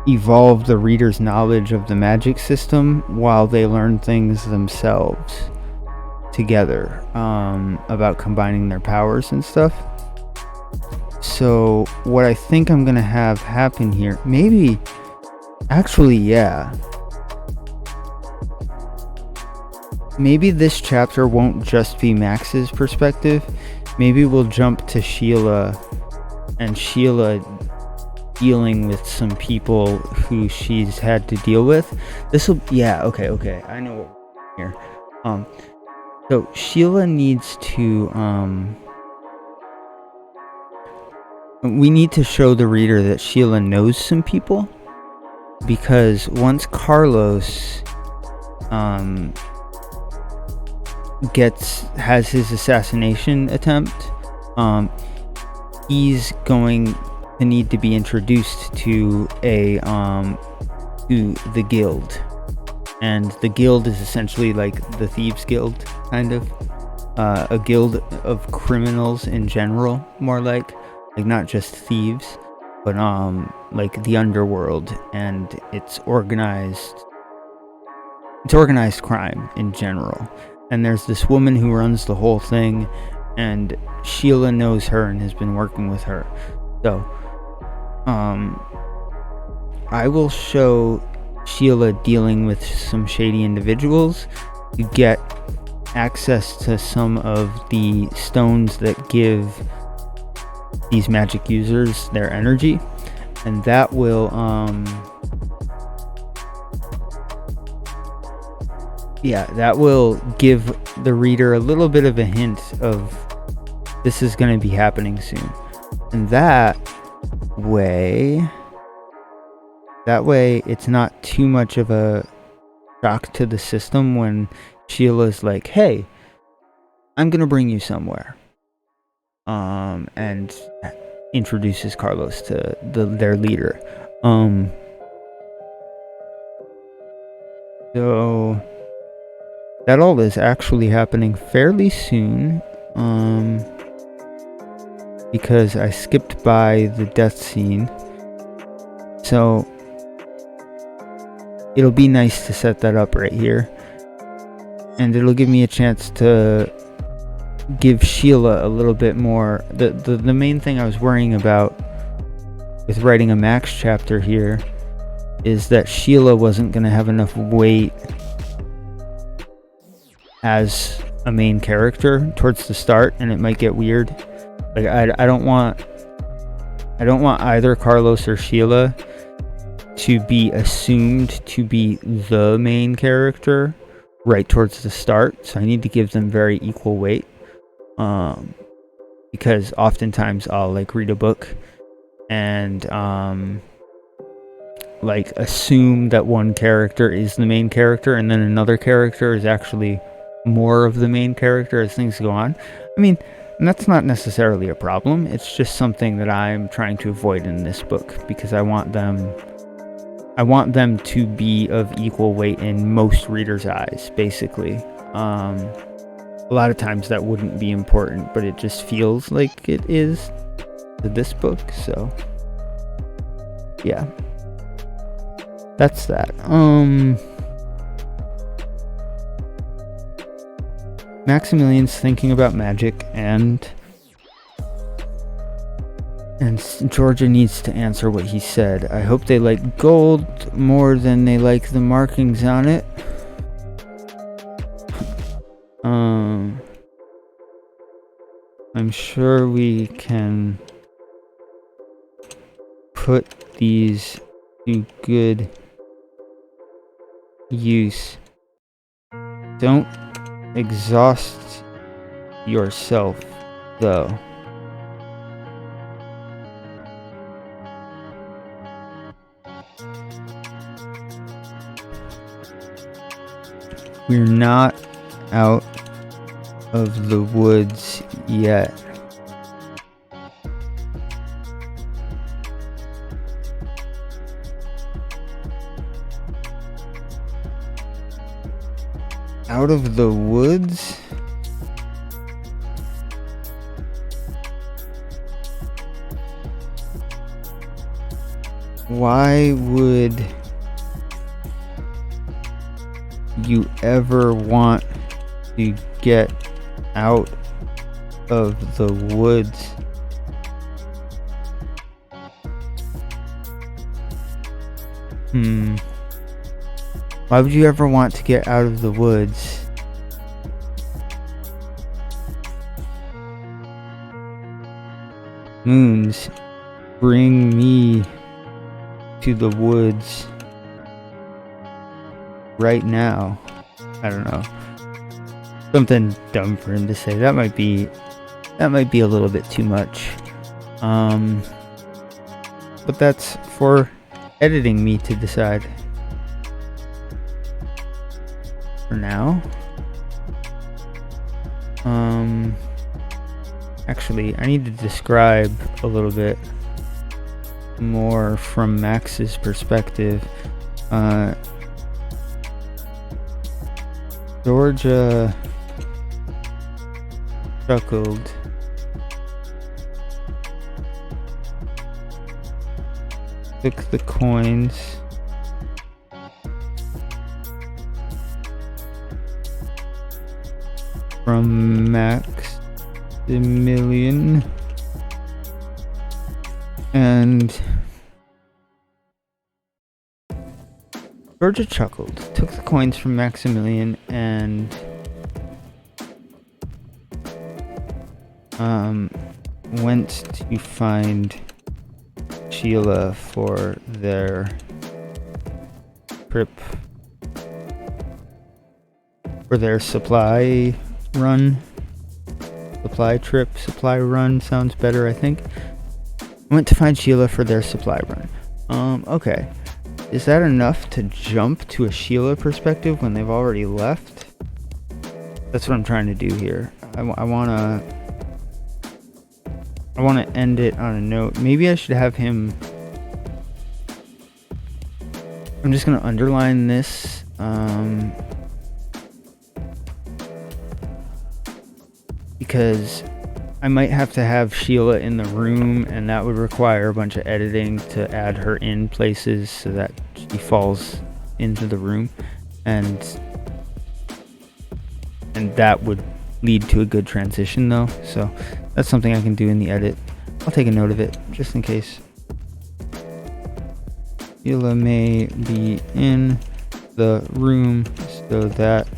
evolve the reader's knowledge of the magic system while they learn things themselves together, about combining their powers and stuff. So what I think I'm gonna have happen here, maybe, actually, yeah, maybe this chapter won't just be Max's perspective. Maybe we'll jump to Sheila, and Sheila dealing with some people who she's had to deal with. This'll... yeah, okay, I know what we're doing here. So Sheila needs to... we need to show the reader that Sheila knows some people, because once Carlos has his assassination attempt, he's going to need to be introduced to to the guild, and the guild is essentially like the Thieves Guild, kind of a guild of criminals in general, more like not just thieves, but like the underworld, and it's organized crime in general. And there's this woman who runs the whole thing, and Sheila knows her and has been working with her. So I will show Sheila dealing with some shady individuals to get access to some of the stones that give these magic users their energy, and that will that will give the reader a little bit of a hint of this is going to be happening soon. And that way it's not too much of a shock to the system when Sheila's like, hey, I'm going to bring you somewhere. And introduces Carlos to their leader. So that all is actually happening fairly soon, because I skipped by the death scene. So it'll be nice to set that up right here, and it'll give me a chance to give Sheila a little bit more. The main thing I was worrying about with writing a Max chapter here is that Sheila wasn't going to have enough weight as a main character towards the start, and it might get weird. Like I don't want either Carlos or Sheila to be assumed to be the main character right towards the start, so I need to give them very equal weight. because oftentimes I'll like read a book and like assume that one character is the main character and then another character is actually more of the main character as things go on. I mean, that's not necessarily a problem. It's just something that I'm trying to avoid in this book because I want them to be of equal weight in most readers' eyes, basically. A lot of times that wouldn't be important, but it just feels like it is to this book, so yeah. That's that. Maximilian's thinking about magic and Georgia needs to answer what he said. I hope they like gold more than they like the markings on it. I'm sure we can put these to good use. Don't exhaust yourself, though. We're not out of the woods yet. Out of the woods? Why would you ever want to get out of the woods? Why would you ever want to get out of the woods? Moons, bring me to the woods right now. I don't know. Something dumb for him to say. That might be a little bit too much. But that's for editing me to decide. For now. Actually, I need to describe a little bit more from Max's perspective. Georgia chuckled. Took the coins. From Maximilian and Georgia chuckled, took the coins from Maximilian and went to find Sheila for their trip, for their supply run sounds better, I think. I went to find Sheila for their supply run. Okay. Is that enough to jump to a Sheila perspective when they've already left? That's what I'm trying to do here. I wanna end it on a note. Maybe I should have him... I'm just gonna underline this. Because I might have to have Sheila in the room, and that would require a bunch of editing to add her in places so that she falls into the room, and that would lead to a good transition though, so that's something I can do in the edit. I'll take a note of it just in case. Sheila may be in the room so that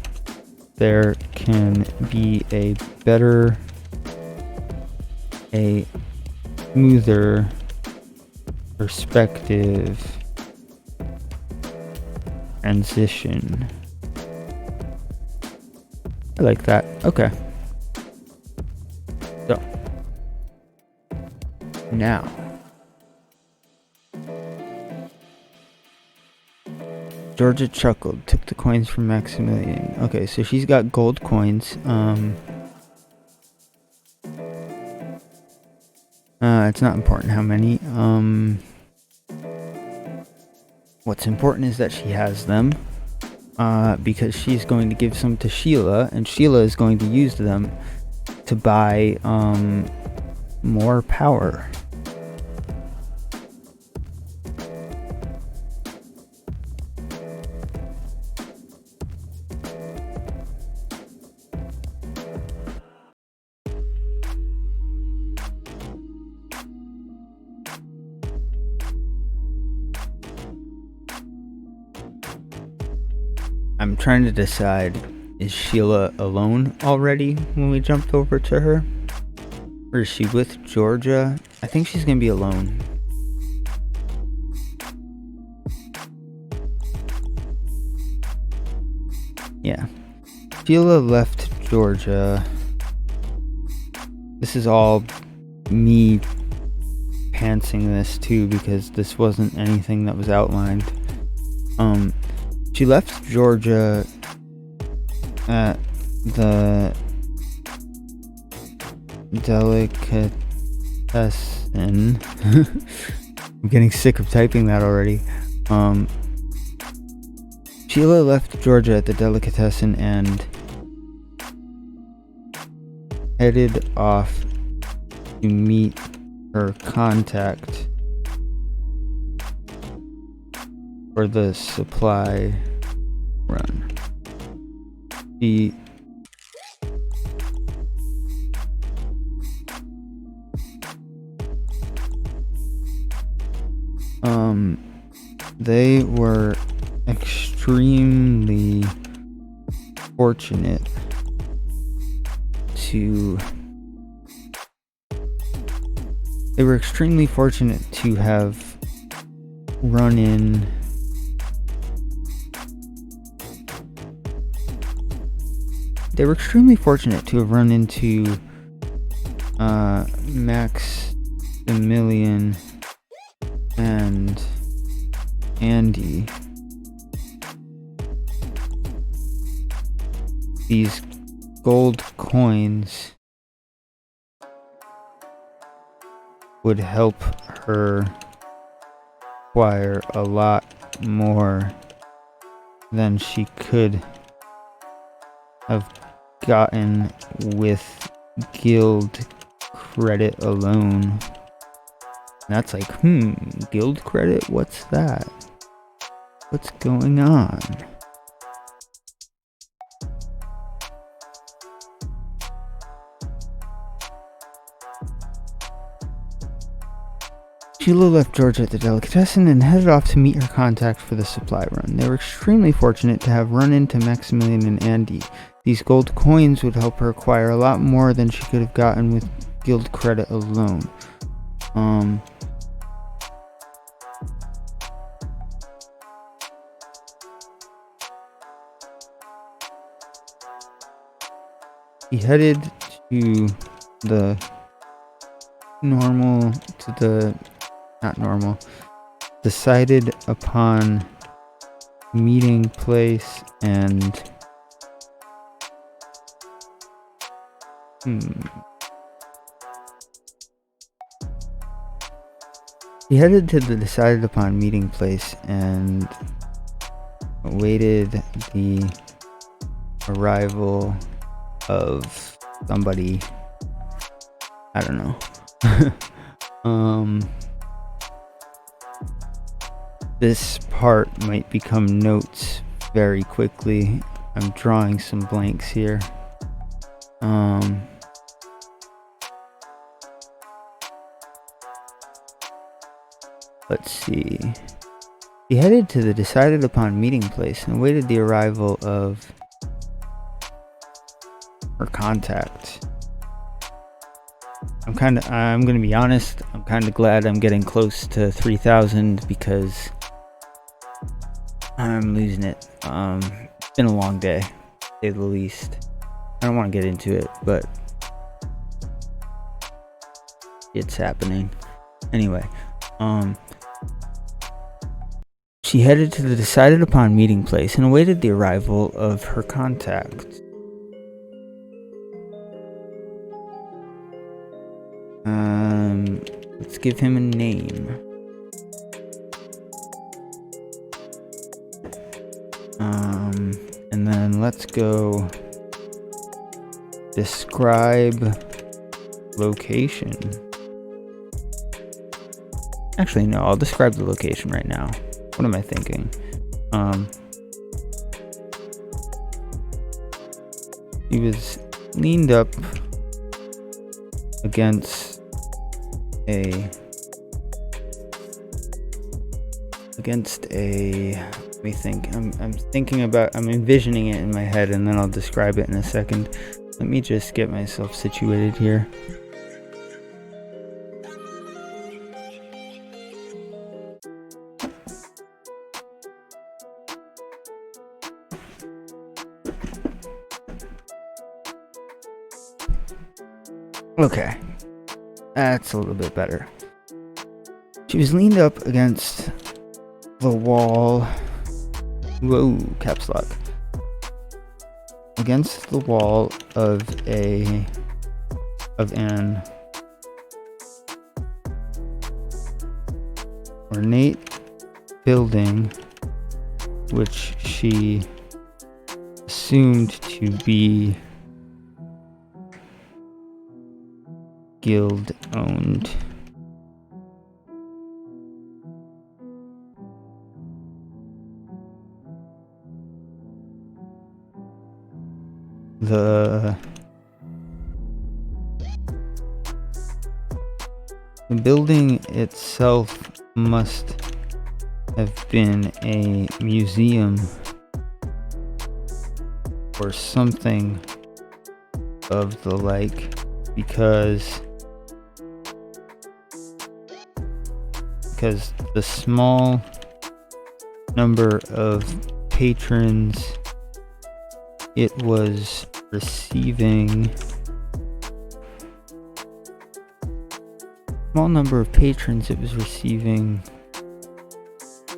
there can be a smoother perspective transition. I like that. Okay. So, Now, Georgia chuckled, took the coins from Maximilian. Okay, so she's got gold coins. It's not important how many. What's important is that she has them. Because she's going to give some to Sheila, and Sheila is going to use them to buy more power. I'm trying to decide, is Sheila alone already when we jumped over to her? Or is she with Georgia? I think she's gonna be alone. Yeah. Sheila left Georgia. This is all me pantsing this too, because this wasn't anything that was outlined. She left Georgia at the delicatessen. I'm getting sick of typing that already. Sheila left Georgia at the delicatessen and headed off to meet her contact for the supply run. They were extremely fortunate to have run in into Maximilian and Andy. These gold coins would help her acquire a lot more than she could have gotten with guild credit alone. And that's like, guild credit? What's that? What's going on? Sheila left Georgia at the delicatessen and headed off to meet her contact for the supply run. They were extremely fortunate to have run into Maximilian and Andy. These gold coins would help her acquire a lot more than she could have gotten with guild credit alone. He headed to the decided upon meeting place and He headed to the decided upon meeting place and awaited the arrival of somebody. I don't know. This part might become notes very quickly. I'm drawing some blanks here. Let's see. He headed to the decided upon meeting place and awaited the arrival of her contact. I'm gonna be honest, I'm kinda glad I'm getting close to 3,000 because I'm losing it. It's been a long day, to say the least. I don't want to get into it, but it's happening. Anyway, she headed to the decided upon meeting place and awaited the arrival of her contact. Let's give him a name. And then let's go describe location. Actually, no, I'll describe the location right now. What am I thinking? He was leaned up against a let me think. I'm envisioning it in my head, and then I'll describe it in a second. Let me just get myself situated here. Okay, that's a little bit better. She was leaned up against the wall. Whoa, caps lock. Against the wall of an ornate building, which she assumed to be guild owned. The building itself must have been a museum or something of the like, because the small number of patrons it was receiving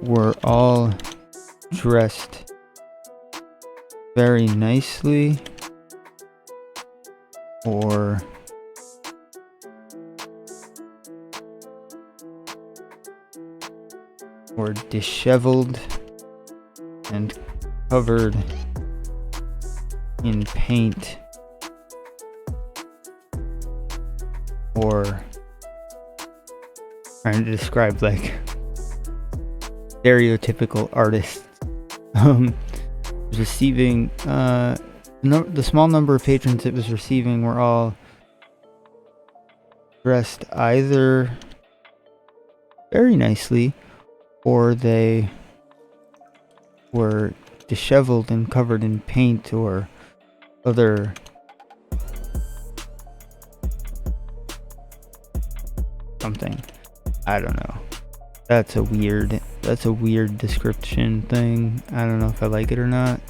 were all dressed very nicely or disheveled and covered in paint, or trying to describe like stereotypical artists. Receiving the small number of patrons it was receiving were all dressed either very nicely or they were disheveled and covered in paint or other something. I don't know. That's a weird description thing. I don't know if I like it or not.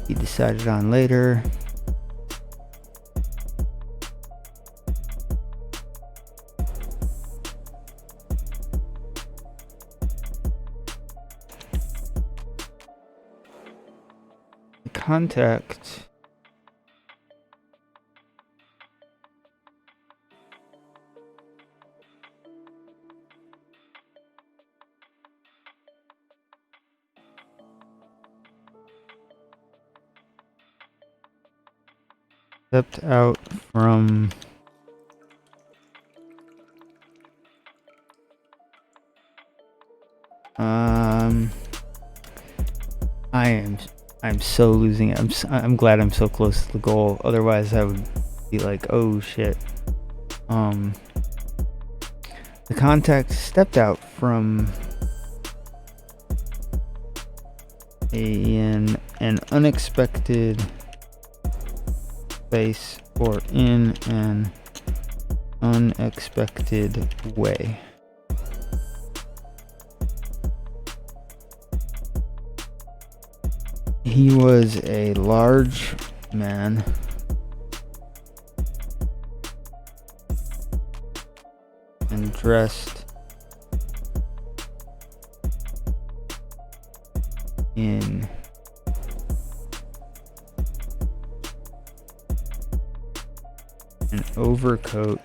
He decided on later. The contact stepped out from I'm so losing it. I'm glad I'm so close to the goal. Otherwise I would be like, oh shit. The contact stepped out from an unexpected space or in an unexpected way. He was a large man and dressed in an overcoat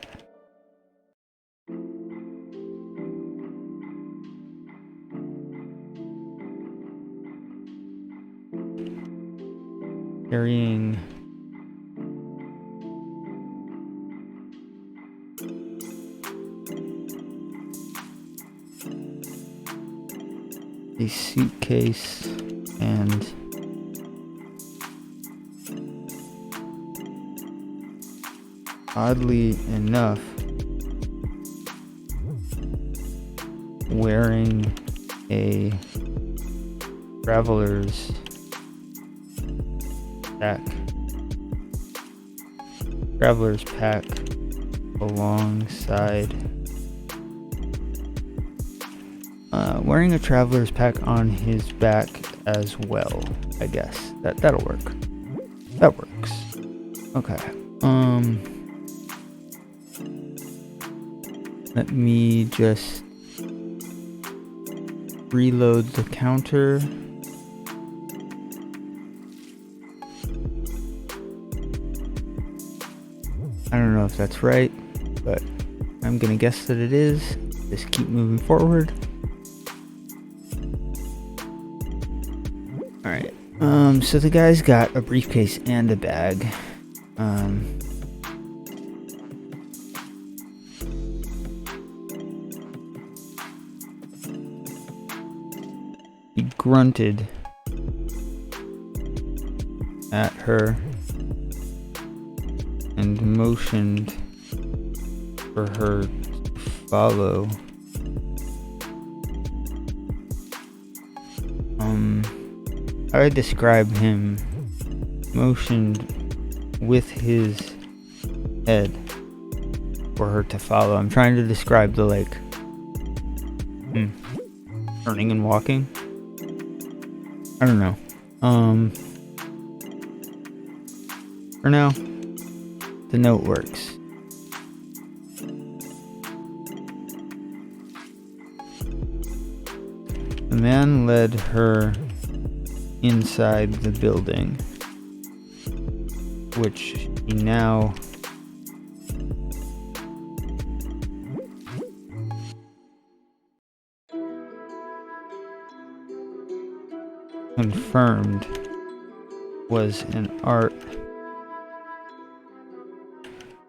carrying a suitcase and oddly enough wearing a traveler's pack alongside wearing a traveler's pack on his back as well. I guess that'll work. That works. Okay. Let me just reload the counter. I don't know if that's right, but I'm gonna guess that it is. Just keep moving forward. Alright, so the guy's got a briefcase and a bag. He grunted at her and motioned for her to follow. I would describe him motioned with his head for her to follow. I'm trying to describe the turning and walking. I don't know. For now, the note works. The man led her inside the building, which he now confirmed was an art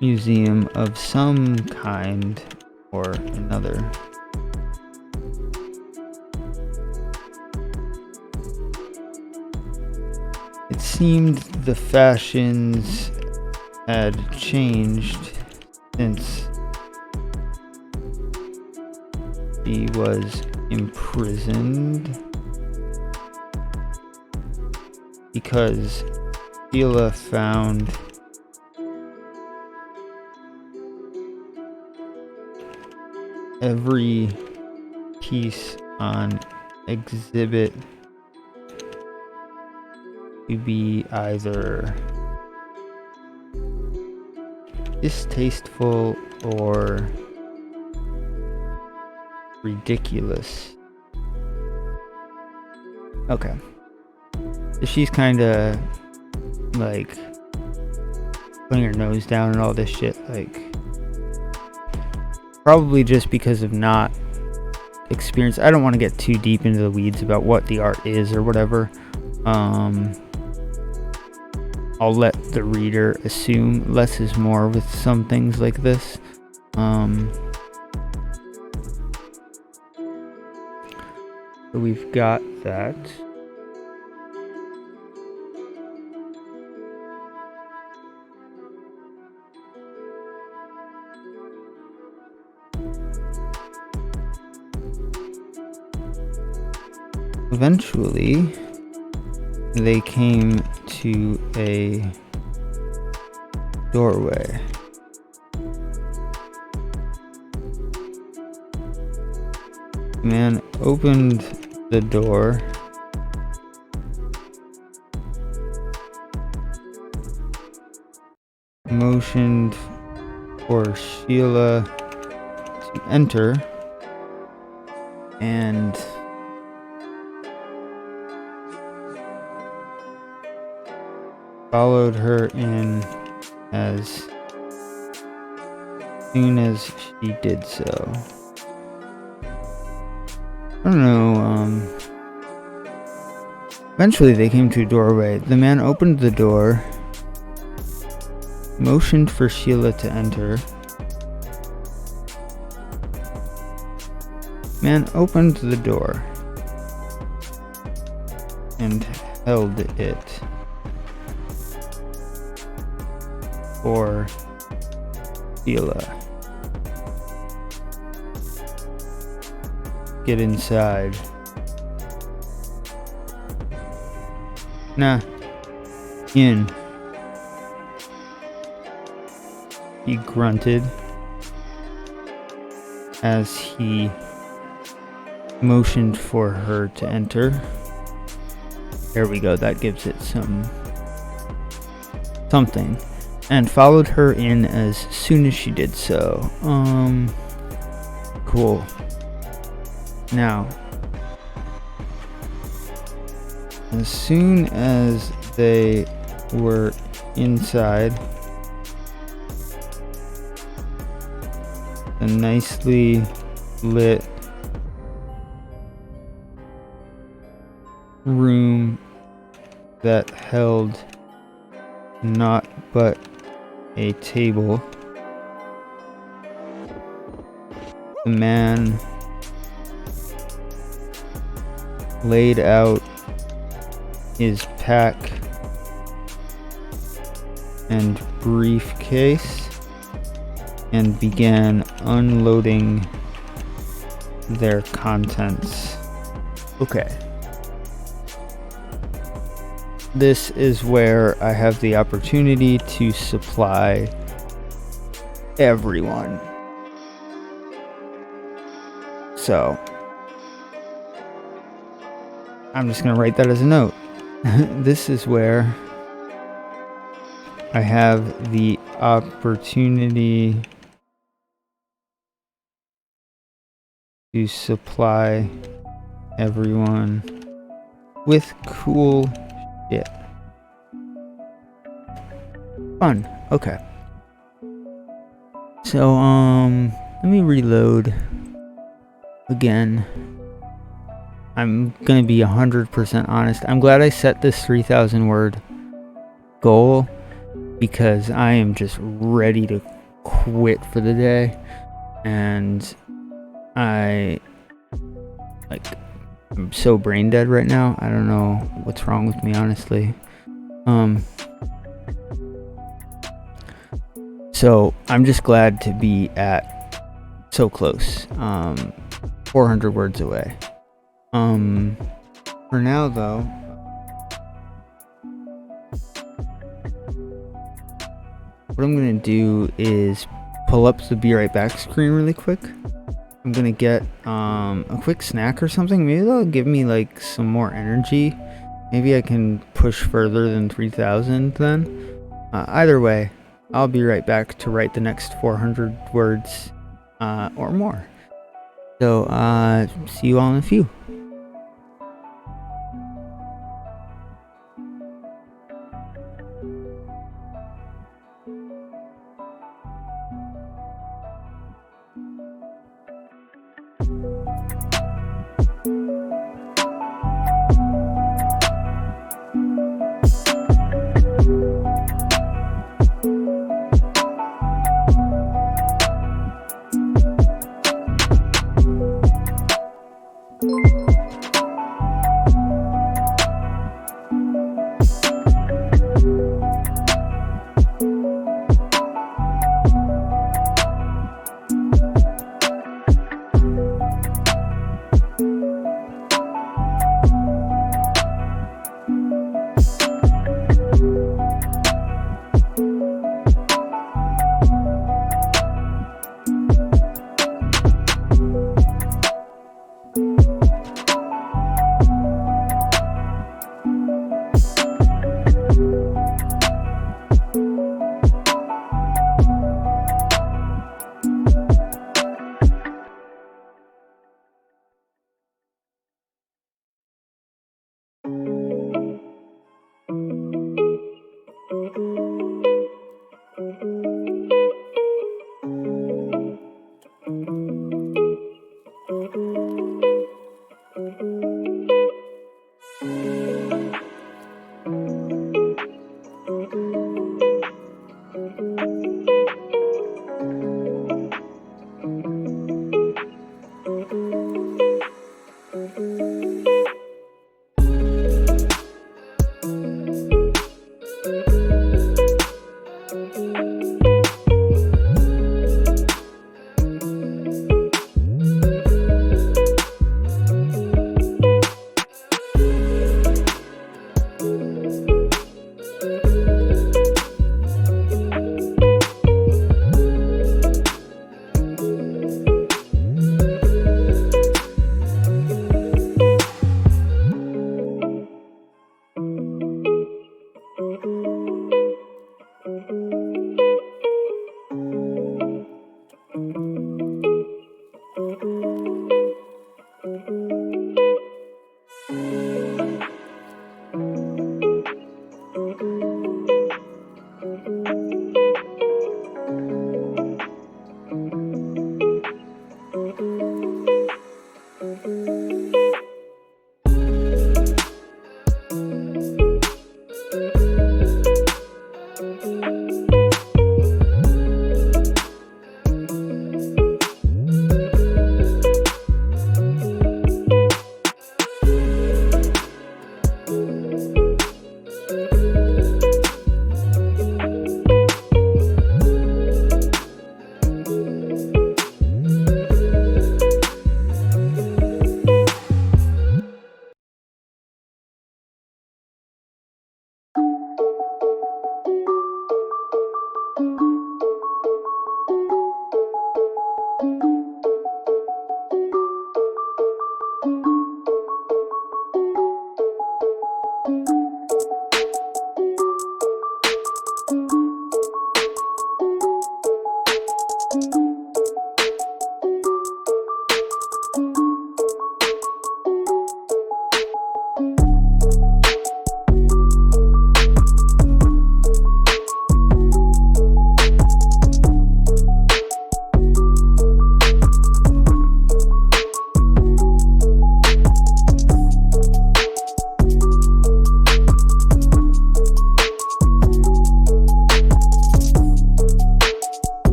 museum of some kind or another. It seemed the fashions had changed since she was imprisoned, because Sheila found every piece on exhibit to be either distasteful or ridiculous. Okay. So she's kinda like putting her nose down and all this shit, like probably just because of not experience. I don't want to get too deep into the weeds about what the art is or whatever. I'll let the reader assume less is more with some things like this. So we've got that. Eventually, they came to a doorway. The man opened the door, motioned for Sheila to enter and followed her in as soon as she did so. I don't know, eventually they came to a doorway. The man opened the door, motioned for Sheila to enter. Man opened the door and held it for Sheila. Get inside. Nah. In. He grunted as he motioned for her to enter. There we go, that gives it something. And followed her in as soon as she did so. Cool. Now, as soon as they were inside, the nicely lit room that held naught but a table, the man laid out his pack and briefcase and began unloading their contents. Okay. This is where I have the opportunity to supply everyone. So, I'm just going to write that as a note. This is where I have the opportunity to supply everyone with cool shit. Fun. Okay. So, let me reload again. I'm gonna be 100% honest. I'm glad I set this 3,000 word goal because I am just ready to quit for the day, and I'm so brain dead right now. I don't know what's wrong with me, honestly. So I'm just glad to be at so close, 400 words away. For now though, what I'm gonna do is pull up the be right back screen really quick. I'm gonna get a quick snack or something. Maybe that'll give me like some more energy. Maybe I can push further than 3,000 then. Either way, I'll be right back to write the next 400 words or more. So see you all in a few.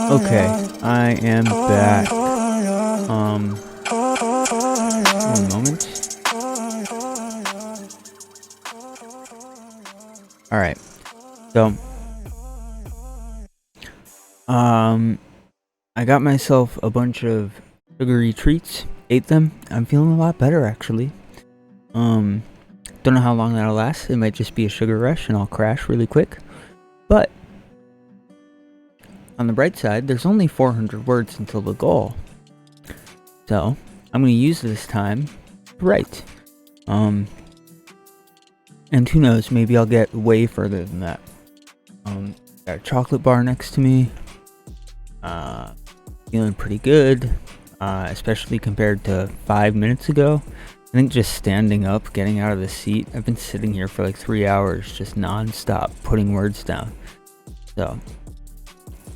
Okay, I am back. One moment. Alright, so, I got myself a bunch of sugary treats, ate them. I'm feeling a lot better, actually. Don't know how long that'll last. It might just be a sugar rush and I'll crash really quick. But on the bright side, there's only 400 words until the goal. So, I'm going to use this time to write. And who knows, maybe I'll get way further than that. Got a chocolate bar next to me. Feeling pretty good, especially compared to 5 minutes ago. I think just standing up, getting out of the seat, I've been sitting here for like 3 hours, just non-stop, putting words down. So,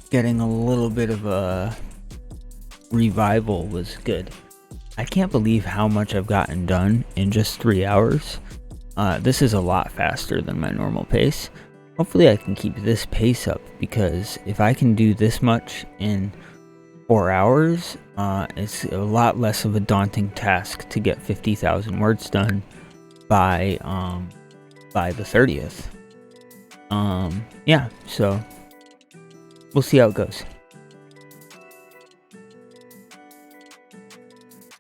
getting a little bit of a revival was good. I can't believe how much I've gotten done in just 3 hours. This is a lot faster than my normal pace. Hopefully I can keep this pace up, because if I can do this much in 4 hours, it's a lot less of a daunting task to get 50,000 words done by the 30th. Yeah, so we'll see how it goes.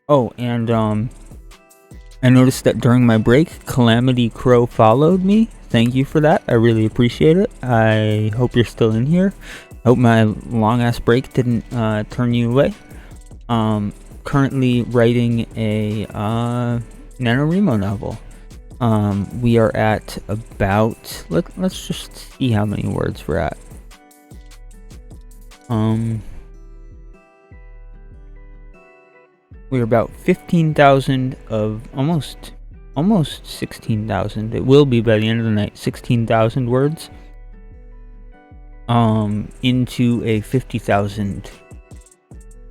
Oh, and I noticed that during my break, Calamity Crow followed me. Thank you for that. I really appreciate it. I hope you're still in here. I hope my long-ass break didn't turn you away. Currently writing a NaNoWriMo novel. We are at about... Let's just see how many words we're at. We're about 15,000 of almost 16,000. It will be by the end of the night, 16,000 words. Into a 50,000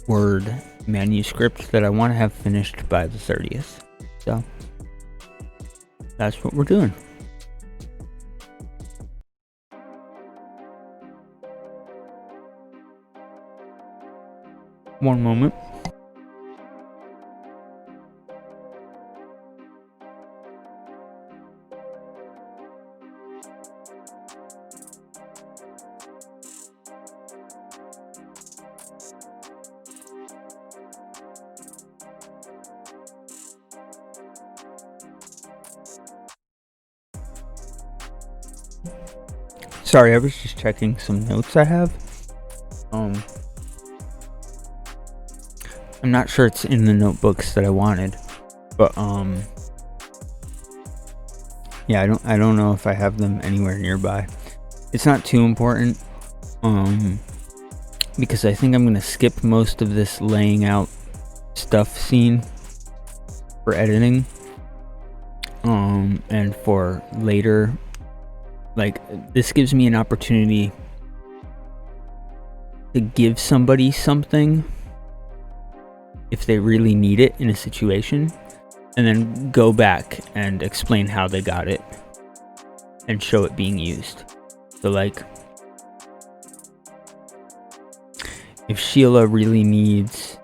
word manuscript that I want to have finished by the 30th. So that's what we're doing. One moment. Sorry, I was just checking some notes I have. I'm I'm not sure it's in the notebooks that I wanted, but yeah, I don't know if I have them anywhere nearby. It's not too important, because I think I'm gonna skip most of this laying out stuff scene for editing, and for later, like, this gives me an opportunity to give somebody something if they really need it in a situation, and then go back and explain how they got it and show it being used. So, like, if Sheila really needs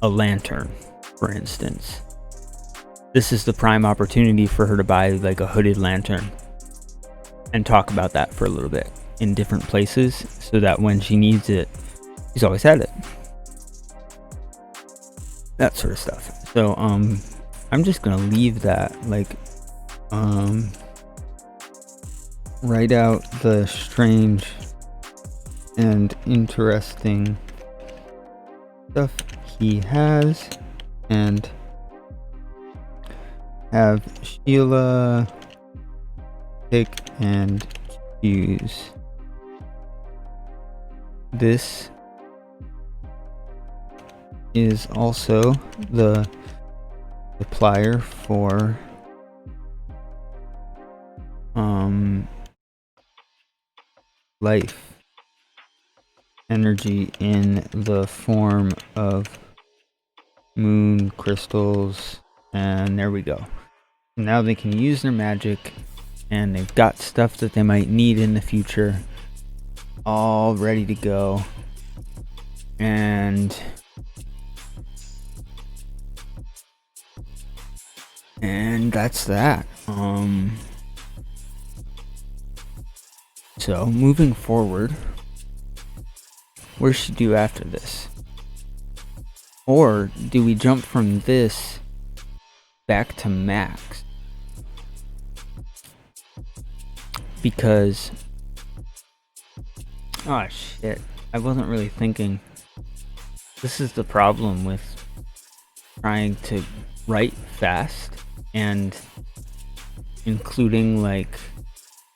a lantern, for instance, this is the prime opportunity for her to buy like a hooded lantern and talk about that for a little bit in different places, so that when she needs it, she's always had it. That sort of stuff. So I'm just gonna leave that, like, write out the strange and interesting stuff he has, and have Sheila pick and choose. This is also the supplier for life energy in the form of moon crystals, and there we go. Now they can use their magic, and they've got stuff that they might need in the future all ready to go. And that's that. So moving forward, what does she do after this? Or do we jump from this back to Max? Because, oh shit, I wasn't really thinking. This is the problem with trying to write fast and including like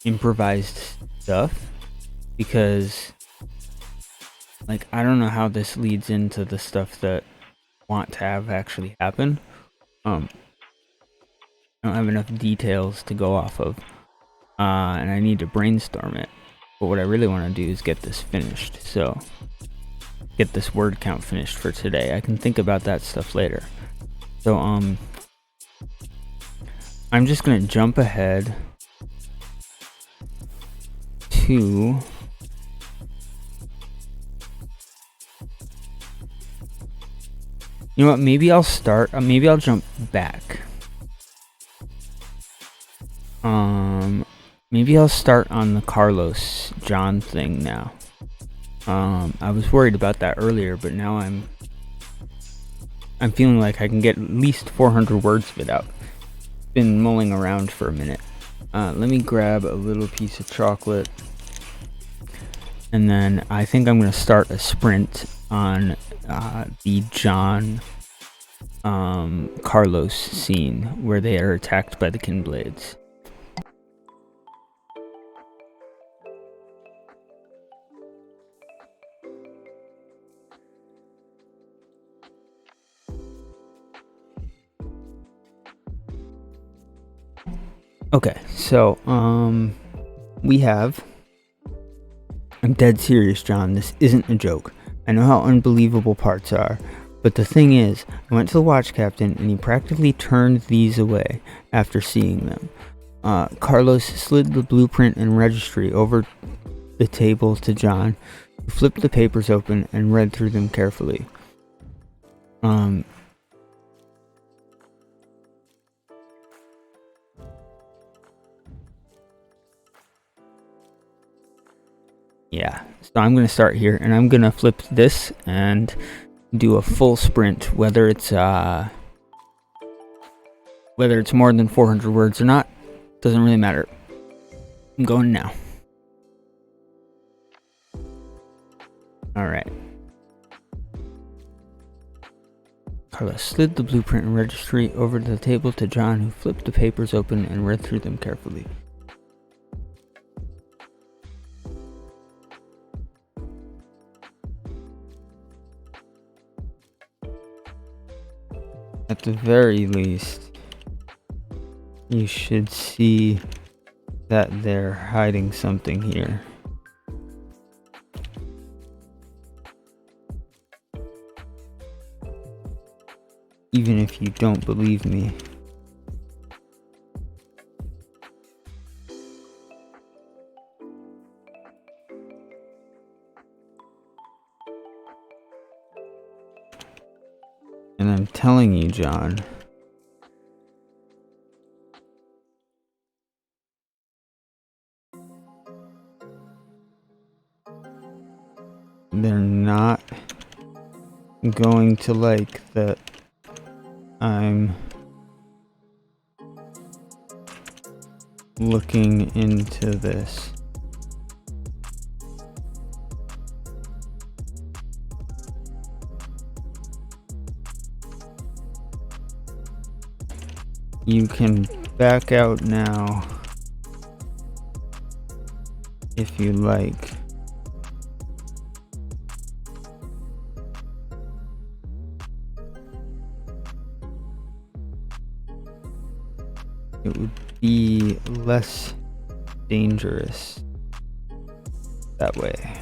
improvised stuff, because like I don't know how this leads into the stuff that I want to have actually happen. I don't have enough details to go off of, and I need to brainstorm it. But what I really want to do is get this finished, so get this word count finished for today. I can think about that stuff later. So I'm just gonna jump ahead to you know what, maybe I'll start, maybe I'll jump back. Maybe I'll start on the Carlos John thing now. I was worried about that earlier, but now I'm feeling like I can get at least 400 words of it out. Been mulling around for a minute. Let me grab a little piece of chocolate, and then I think I'm gonna start a sprint on the John Carlos scene where they are attacked by the Kinblades. Okay, so we have, I'm dead serious, John, this isn't a joke. I know how unbelievable parts are, but the thing is, I went to the watch captain and he practically turned these away after seeing them. Carlos slid the blueprint and registry over the table to John, who flipped the papers open and read through them carefully. Yeah, so I'm going to start here, and I'm going to flip this and do a full sprint, whether it's more than 400 words or not, doesn't really matter. I'm going now. Alright. Carla slid the blueprint and registry over the table to John, who flipped the papers open and read through them carefully. At the very least, you should see that they're hiding something here. Even if you don't believe me. And I'm telling you, John, they're not going to like that I'm looking into this. You can back out now if you like. It would be less dangerous that way.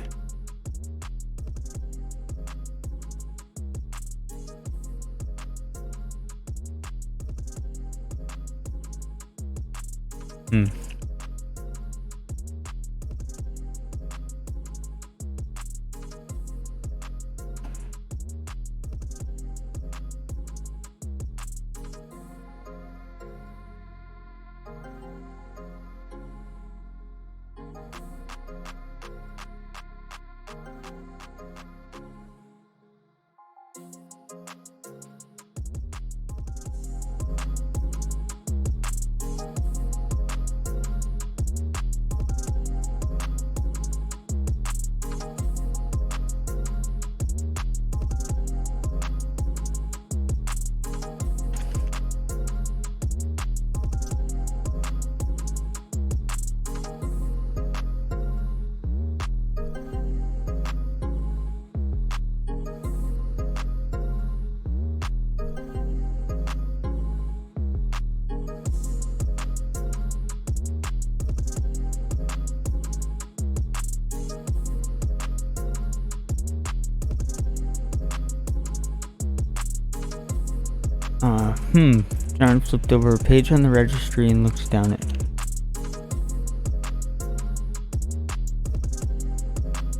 John flipped over a page on the registry and looked down it.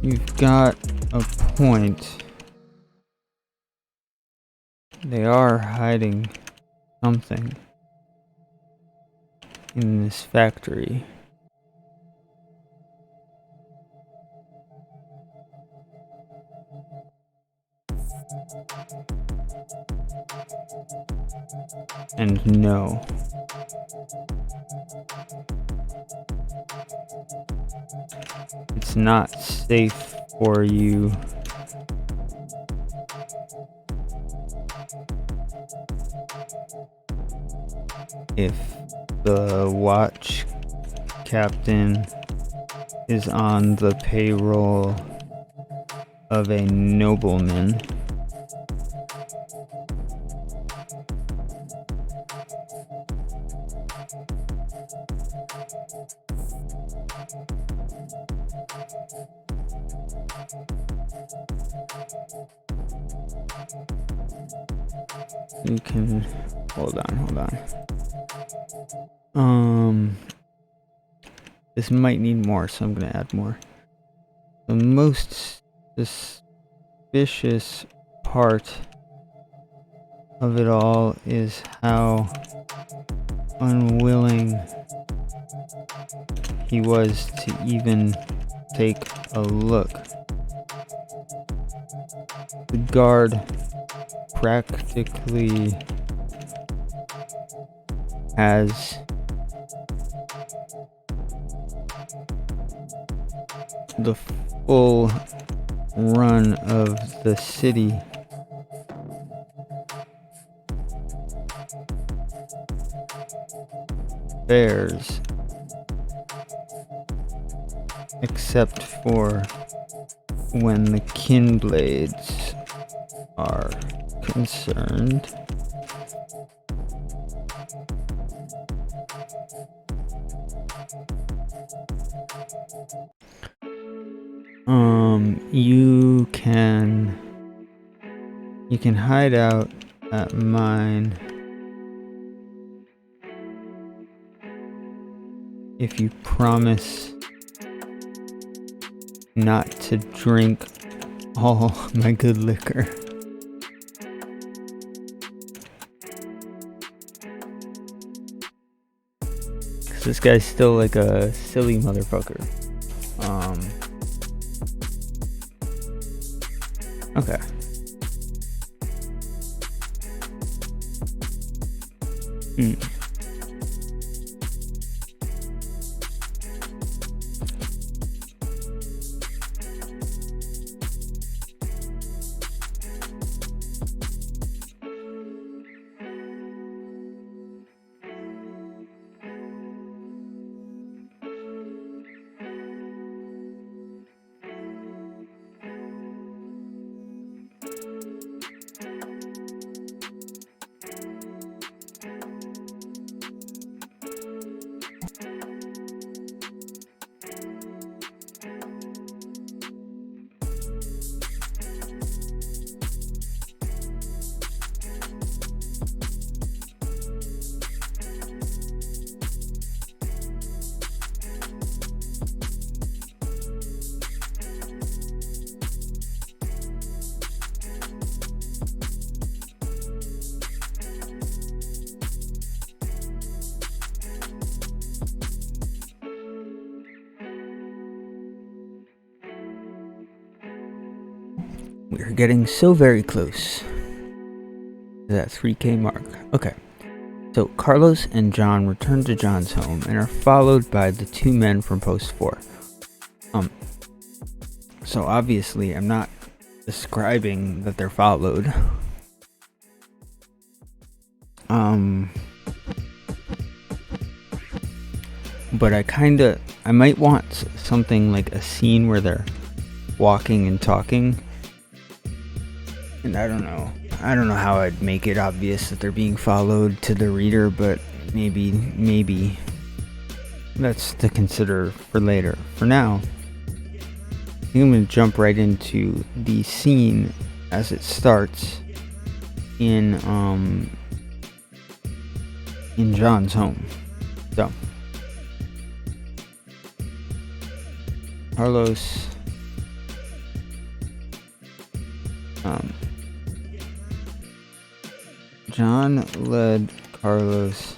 You've got a point. They are hiding something in this factory. And no. It's not safe for you if the watch captain is on the payroll of a nobleman. You can hold on. This might need more, so I'm gonna add more. The most suspicious part of it all is how unwilling he was to even take a look. The guard practically has the full run of the city bears, except for when the kin blades are concerned. You can hide out at mine if you promise not to drink all my good liquor. Cause this guy's still like a silly motherfucker. Okay. We're getting so very close to that 3K mark. Okay. So Carlos and John return to John's home and are followed by the two men from post 4. So obviously I'm not describing that they're followed. But I might want something like a scene where they're walking and talking. And I don't know how I'd make it obvious that they're being followed to the reader, but maybe that's to consider for later. For now, I think I'm going to jump right into the scene as it starts in John's home. So, Carlos John led Carlos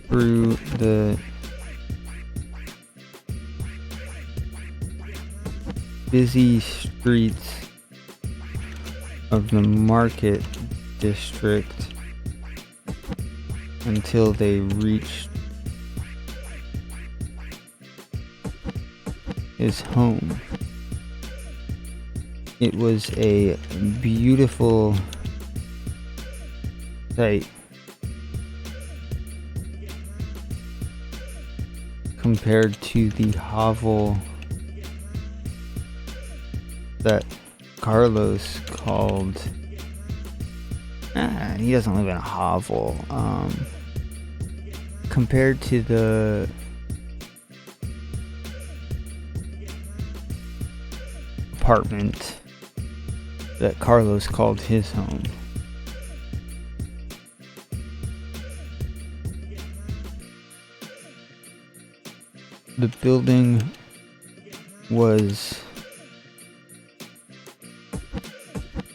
through the busy streets of the market district until they reached his home. It was a beautiful sight compared to the hovel that Carlos called. He doesn't live in a hovel. Compared to the apartment that Carlos called his home. The building was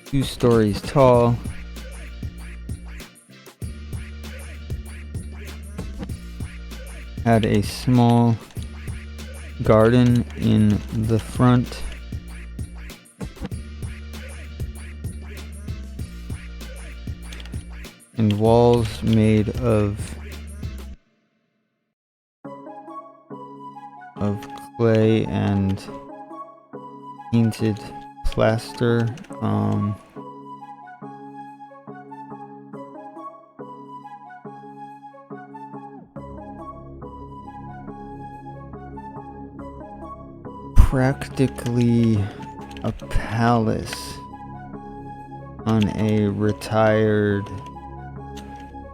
2 stories tall, had a small garden in the front, and walls made of clay and painted plaster. practically a palace on a retired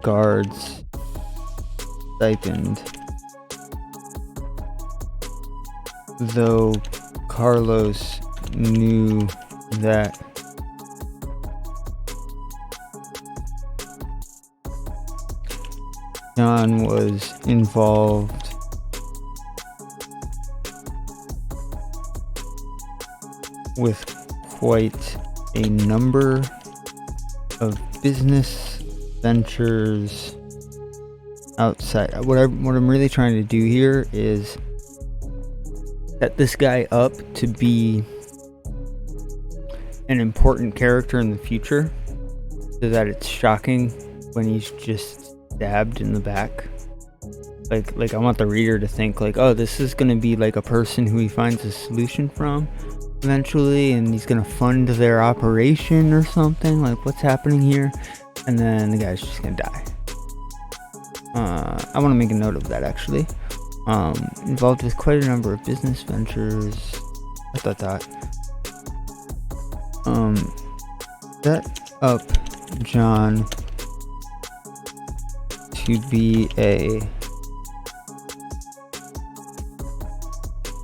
guard's stipend. Though Carlos knew that John was involved with quite a number of business ventures outside. What I'm really trying to do here is set this guy up to be an important character in the future, so that it's shocking when he's just stabbed in the back. Like I want the reader to think like, oh, this is gonna be like a person who he finds a solution from eventually, and he's gonna fund their operation or something. Like, what's happening here? And then the guy's just gonna die. I want to make a note of that, actually. Involved with quite a number of business ventures. Set up John to be a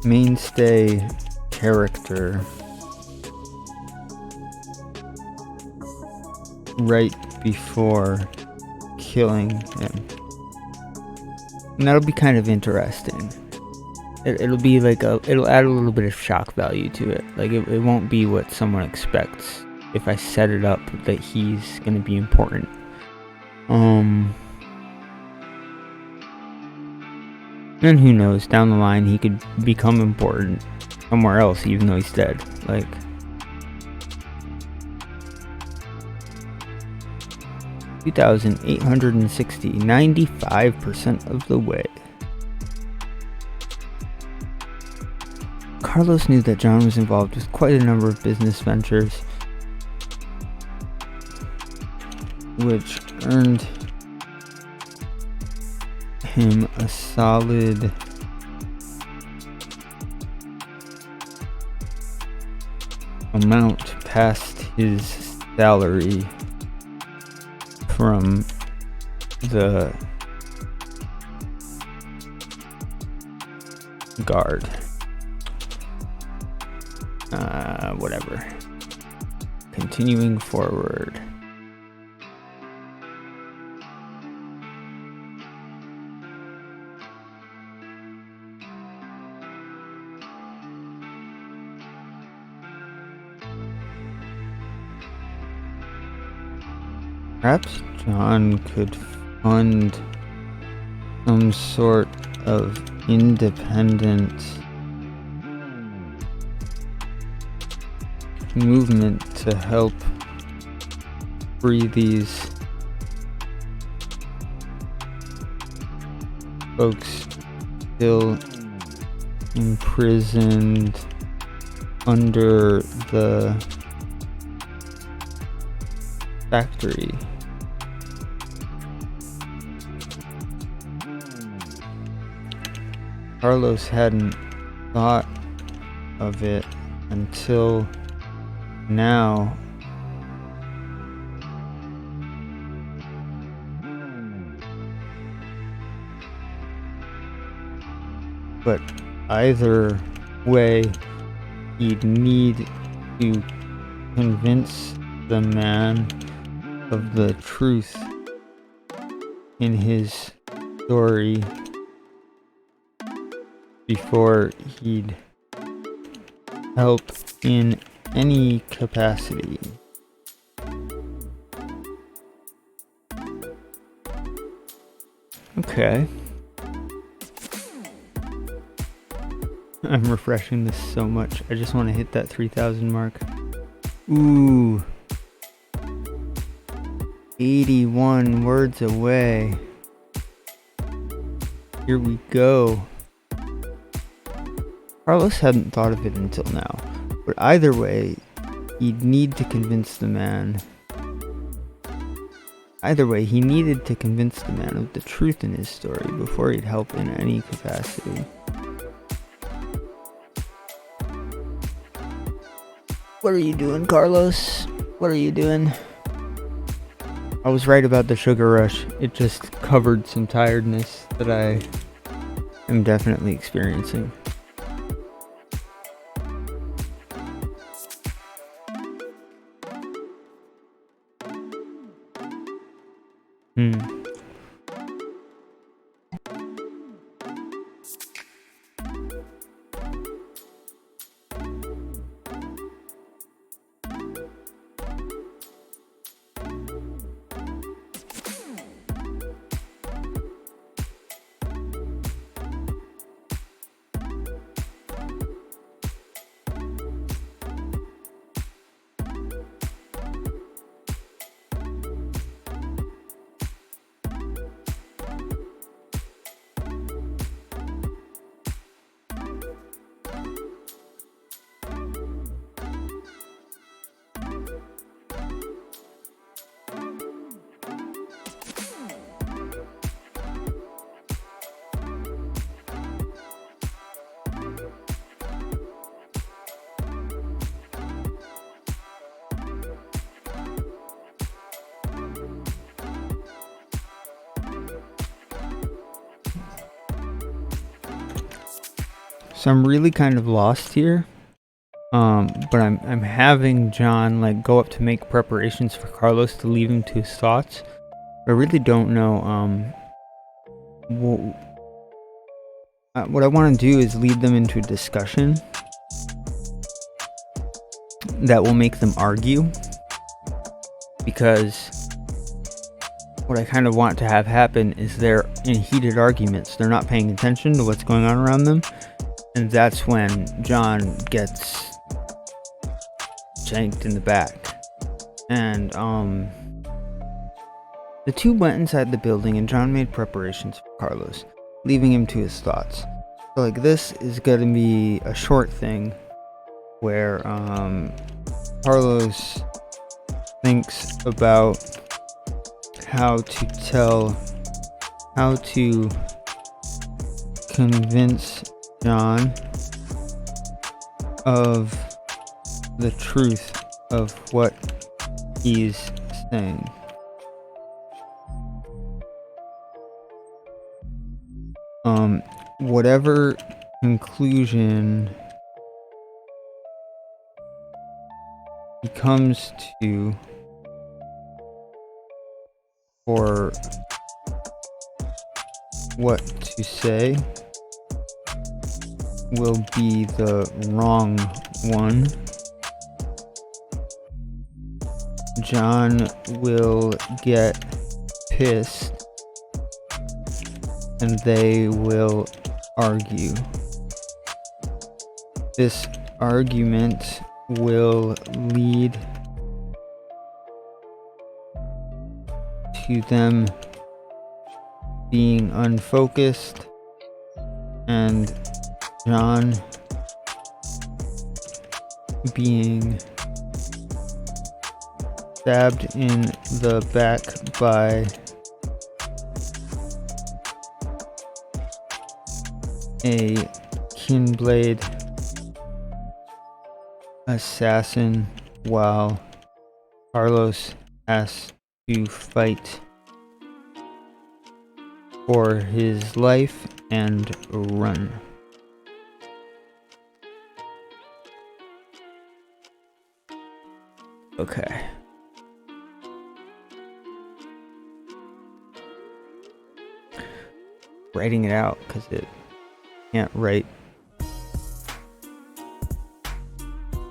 mainstay character right before killing him. And that'll be kind of interesting. It'll be like it'll add a little bit of shock value to it. Like it won't be what someone expects if I set it up that he's gonna be important. And who knows, down the line he could become important somewhere else even though he's dead. Like, $2,860, 95% of the way. Carlos knew that John was involved with quite a number of business ventures, which earned him a solid amount past his salary from the guard. Whatever. Continuing forward. Perhaps John could fund some sort of independent movement to help free these folks still imprisoned under the factory. Carlos hadn't thought of it until now. But either way, he'd need to convince the man of the truth in his story before he'd help in any capacity. Okay. I'm refreshing this so much. I just want to hit that 3,000 mark. Ooh. 81 words away. Here we go. Carlos hadn't thought of it until now. But either way, he'd need to convince the man. Either way, he needed to convince the man of the truth in his story before he'd help in any capacity. What are you doing, Carlos? What are you doing? I was right about the sugar rush. It just covered some tiredness that I am definitely experiencing. So I'm really kind of lost here. But I'm having John like go up to make preparations for Carlos to leave him to his thoughts. I really don't know. What I want to do is lead them into a discussion that will make them argue, because what I kind of want to have happen is they're in heated arguments. They're not paying attention to what's going on around them, and that's when John gets shanked in the back. And the two went inside the building, and John made preparations for Carlos, leaving him to his thoughts. So like, this is gonna be a short thing where Carlos thinks about how to convince John of the truth of what he's saying. Whatever conclusion he comes to for what to say will be the wrong one. John will get pissed and they will argue. This argument will lead to them being unfocused and John being stabbed in the back by a Kinblade assassin while Carlos has to fight for his life and run. Okay. Writing it out because it can't write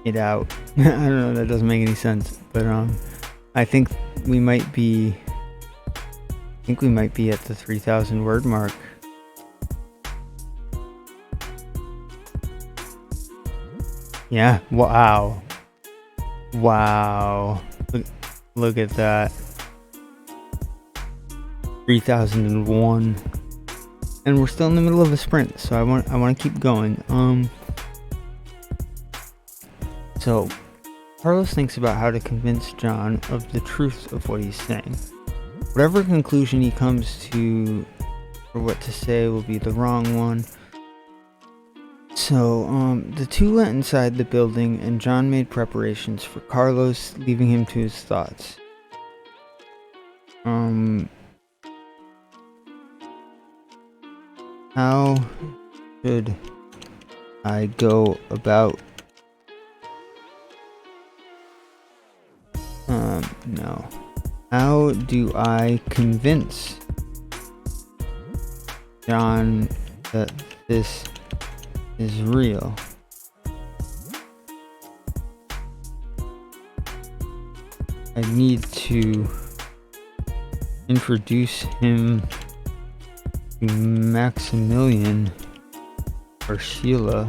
it out. I don't know, that doesn't make any sense, but I think we might be at the 3,000 word mark. Yeah, wow. Look at that. 3001. And we're still in the middle of a sprint, so I want to keep going. So Carlos thinks about how to convince John of the truth of what he's saying. Whatever conclusion he comes to for what to say will be the wrong one. So, the two went inside the building, and John made preparations for Carlos, leaving him to his thoughts. How should I go about... no. How do I convince John that this is real? I need to introduce him to Maximilian or Sheila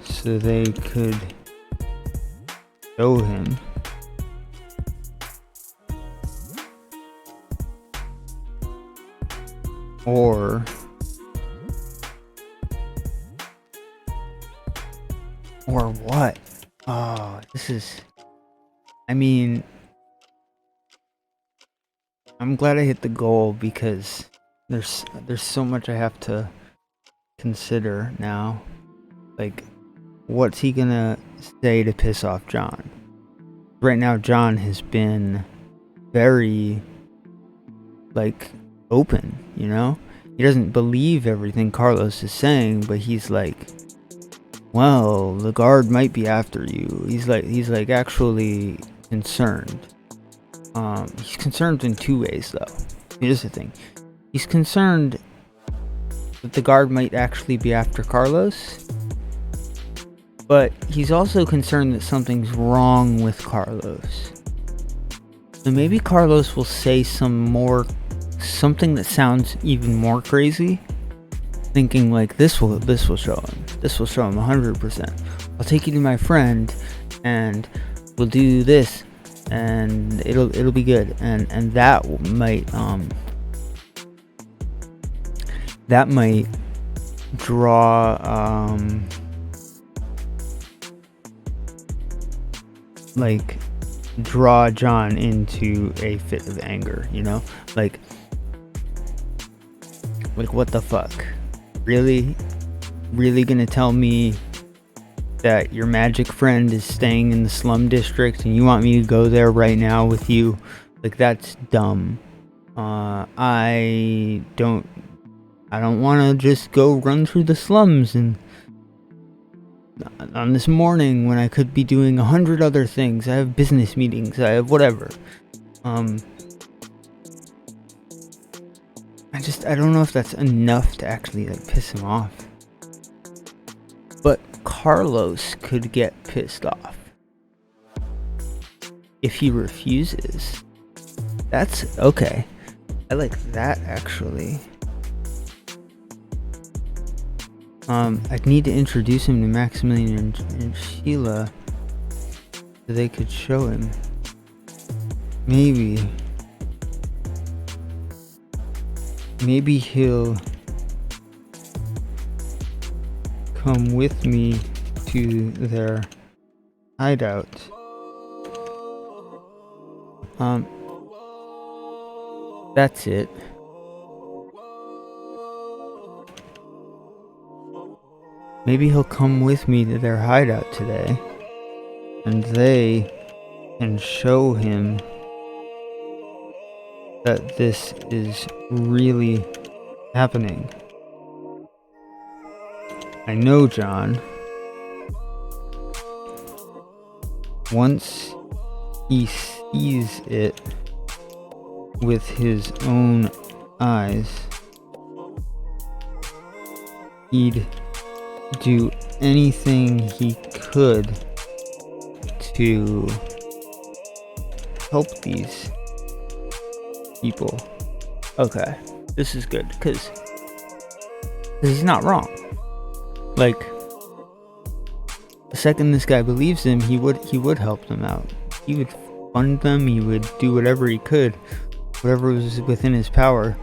so they could show him. Or what? Oh, this is... I mean, I'm glad I hit the goal because there's so much I have to consider now. Like, what's he gonna say to piss off John? Right now, John has been very, like, open, you know? He doesn't believe everything Carlos is saying, but he's like, well, the guard might be after you. He's like actually concerned. He's concerned in two ways, though. Here's the thing. He's concerned that the guard might actually be after Carlos, but he's also concerned that something's wrong with Carlos. So maybe Carlos will say something that sounds even more crazy, thinking like this will show him. This will show him 100%. I'll take you to my friend, and we'll do this, and it'll be good. And that might draw draw John into a fit of anger, you know? Like what the fuck? Really gonna tell me that your magic friend is staying in the slum district and you want me to go there right now with you? Like, that's dumb. I don't want to just go run through the slums and on this morning when I could be doing 100 other things. I have business meetings, I have whatever. I don't know if that's enough to actually like piss him off. But Carlos could get pissed off if he refuses. That's okay. I like that, actually. I'd need to introduce him to Maximilian and Sheila so they could show him. Maybe he'll come with me to their hideout. That's it. Maybe he'll come with me to their hideout today, and they can show him that this is really happening. I know John. Once he sees it with his own eyes, he'd do anything he could to help these people. Okay, this is good, because he's not wrong. Like, the second this guy believes him, he would help them out. He would fund them, he would do whatever he could, whatever was within his power.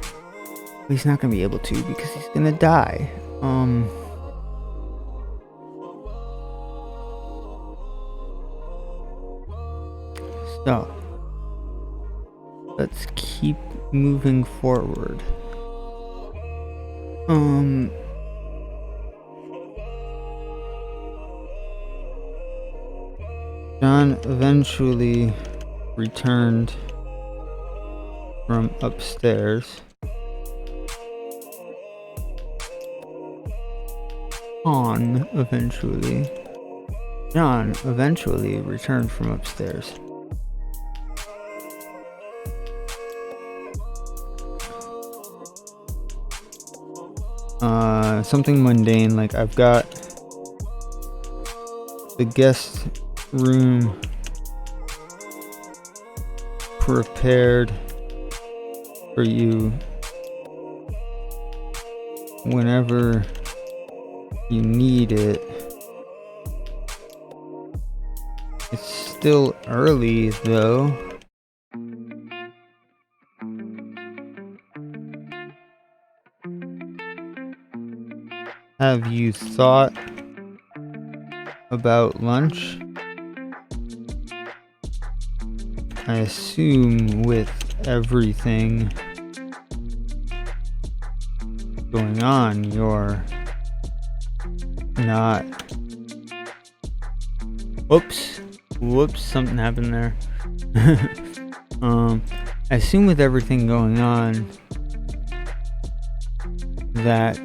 But he's not gonna be able to because he's gonna die. So let's keep moving forward. John eventually returned from upstairs. John eventually returned from upstairs. Something mundane, like I've got the guest room prepared for you whenever you need it. It's still early though. Have you thought about lunch? I assume with everything going on, you're not. Whoops, something happened there. I assume with everything going on that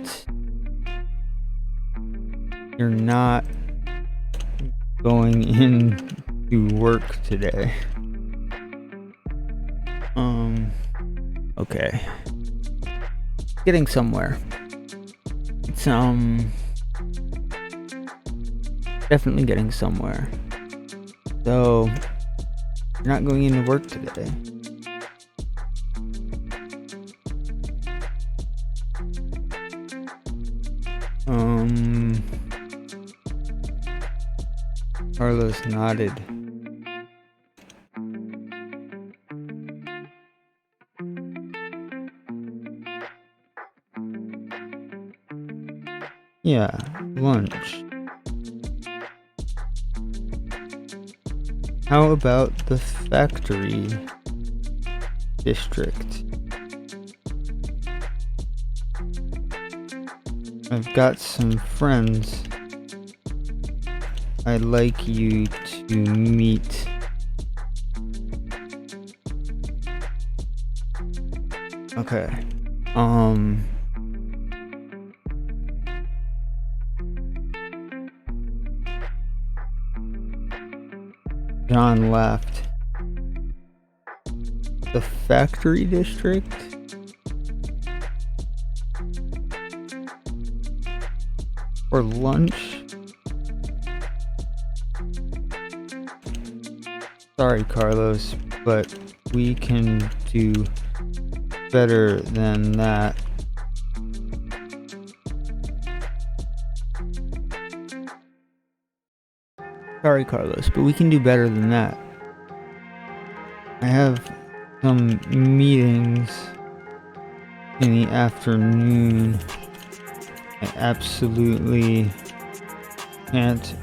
you're not going in to work today. Okay. Getting somewhere. It's definitely getting somewhere. So you're not going into work today. Carlos nodded. Yeah, lunch. How about the factory district? I've got some friends I'd like you to meet. Okay. John laughed. The factory district? For lunch? Sorry, Carlos, but we can do better than that. Sorry, Carlos, but we can do better than that. I have some meetings in the afternoon. I absolutely can't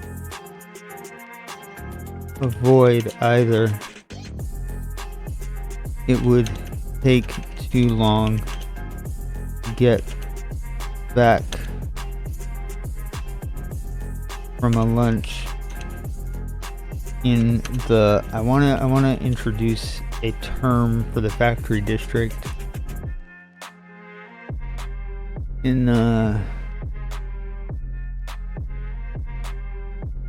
avoid either. It would take too long to get back from a lunch in the I wanna introduce a term for the factory district. In the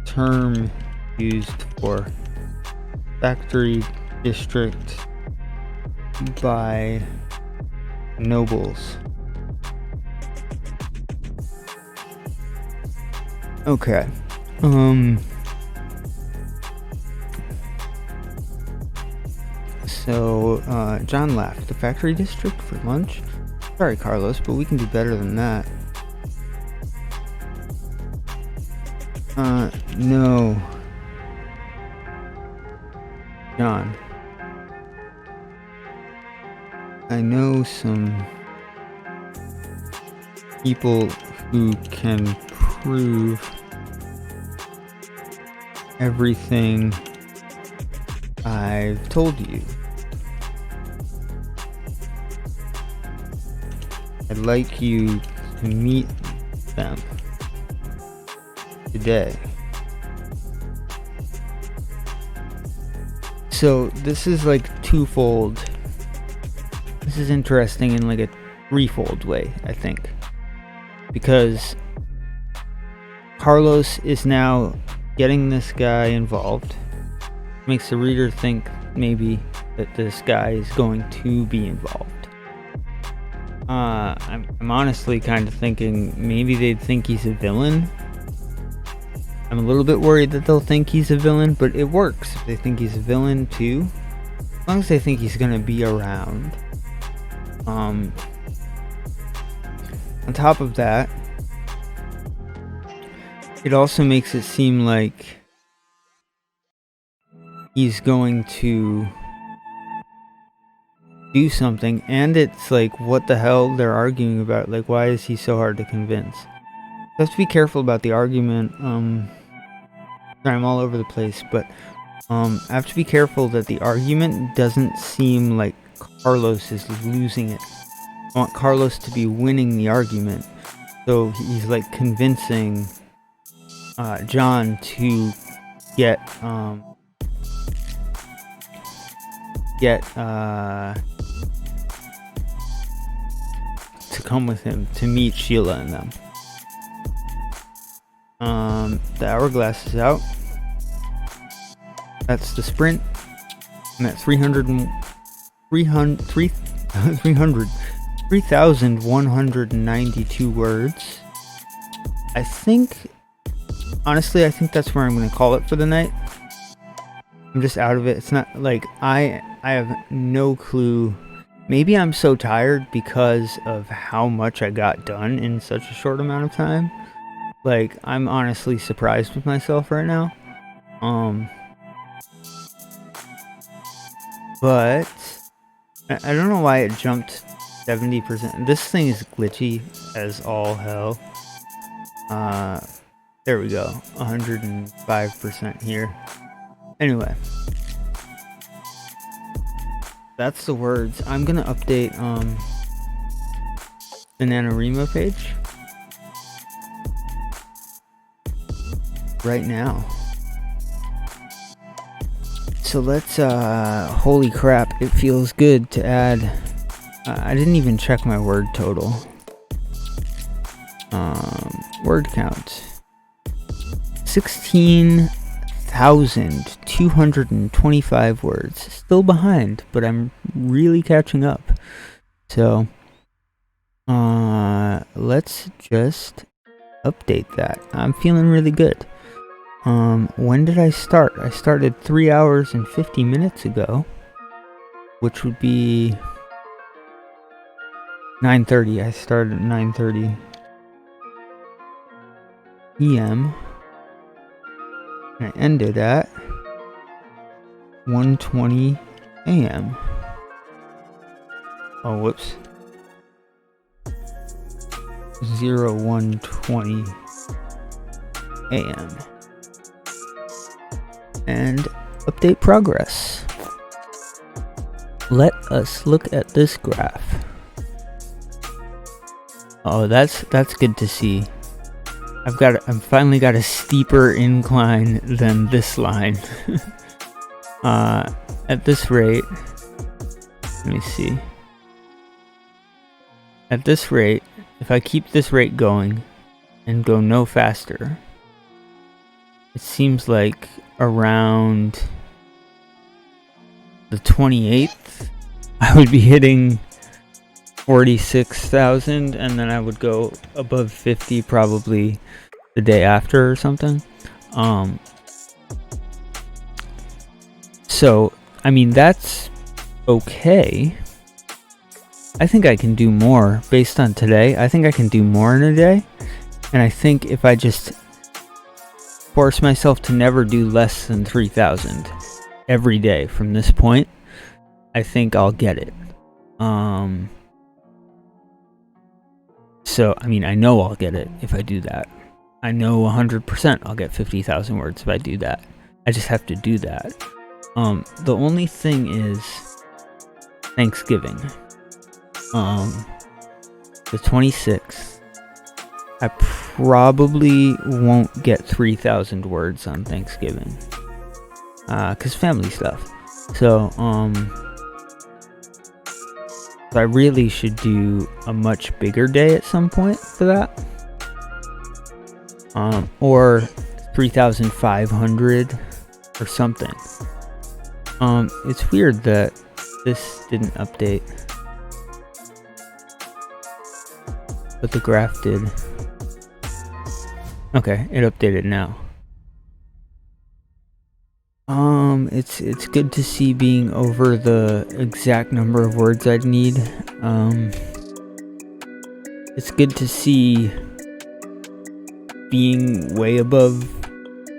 term used for factory district by nobles. Okay. So, John laughed. The factory district for lunch? Sorry, Carlos, but we can do better than that. No. John. I know some people who can prove everything I've told you. I'd like you to meet them today. So this is like twofold. This is interesting in like a threefold way, I think, because Carlos is now getting this guy involved. Makes the reader think maybe that this guy is going to be involved. I'm honestly kind of thinking maybe they'd think he's a villain. I'm a little bit worried that they'll think he's a villain, but it works if they think he's a villain too. As long as they think he's gonna be around. On top of that, it also makes it seem like he's going to do something, and it's like, what the hell they're arguing about? Like, why is he so hard to convince? You have to be careful about the argument. Sorry, I'm all over the place, but I have to be careful that the argument doesn't seem like Carlos is losing it. I want Carlos to be winning the argument, so he's like convincing John to get to come with him to meet Sheila and them. The hourglass is out. That's the sprint. I'm at 3,192 words. I think, honestly, I think that's where I'm going to call it for the night. I'm just out of it. It's not like I have no clue. Maybe I'm so tired because of how much I got done in such a short amount of time. Like, I'm honestly surprised with myself right now. But I don't know why it jumped 70%. This thing is glitchy as all hell. There we go. 105% here. Anyway. That's the words. I'm gonna update the NaNoWriMo page right now. So let's holy crap, it feels good to add I didn't even check my word total. Word count. 16,225 words. Still behind, but I'm really catching up. So let's just update that. I'm feeling really good. When did I start? I started 3 hours and 50 minutes ago, which would be 9:30. I started at 9:30 p.m. and I ended at 1:20 a.m. Oh, whoops. 01:20 a.m. And update progress. Let us look at this graph. Oh, that's good to see. I've finally got a steeper incline than this line. At this rate, let me see. At this rate, if I keep this rate going and go no faster, it seems like around the 28th, I would be hitting 46,000, and then I would go above 50 probably the day after or something. So, I mean, that's okay. I think I can do more based on today. I think I can do more in a day. And I think if I just force myself to never do less than 3,000 every day from this point, I think I'll get it. So, I mean, I know I'll get it if I do that. I know 100% I'll get 50,000 words if I do that. I just have to do that. The only thing is Thanksgiving. The 26th. I probably won't get 3,000 words on Thanksgiving. 'Cause family stuff. So I really should do a much bigger day at some point for that. Or 3,500 or something. It's weird that this didn't update, but the graph did. Okay, it updated now. It's good to see being over the exact number of words I'd need. It's good to see being way above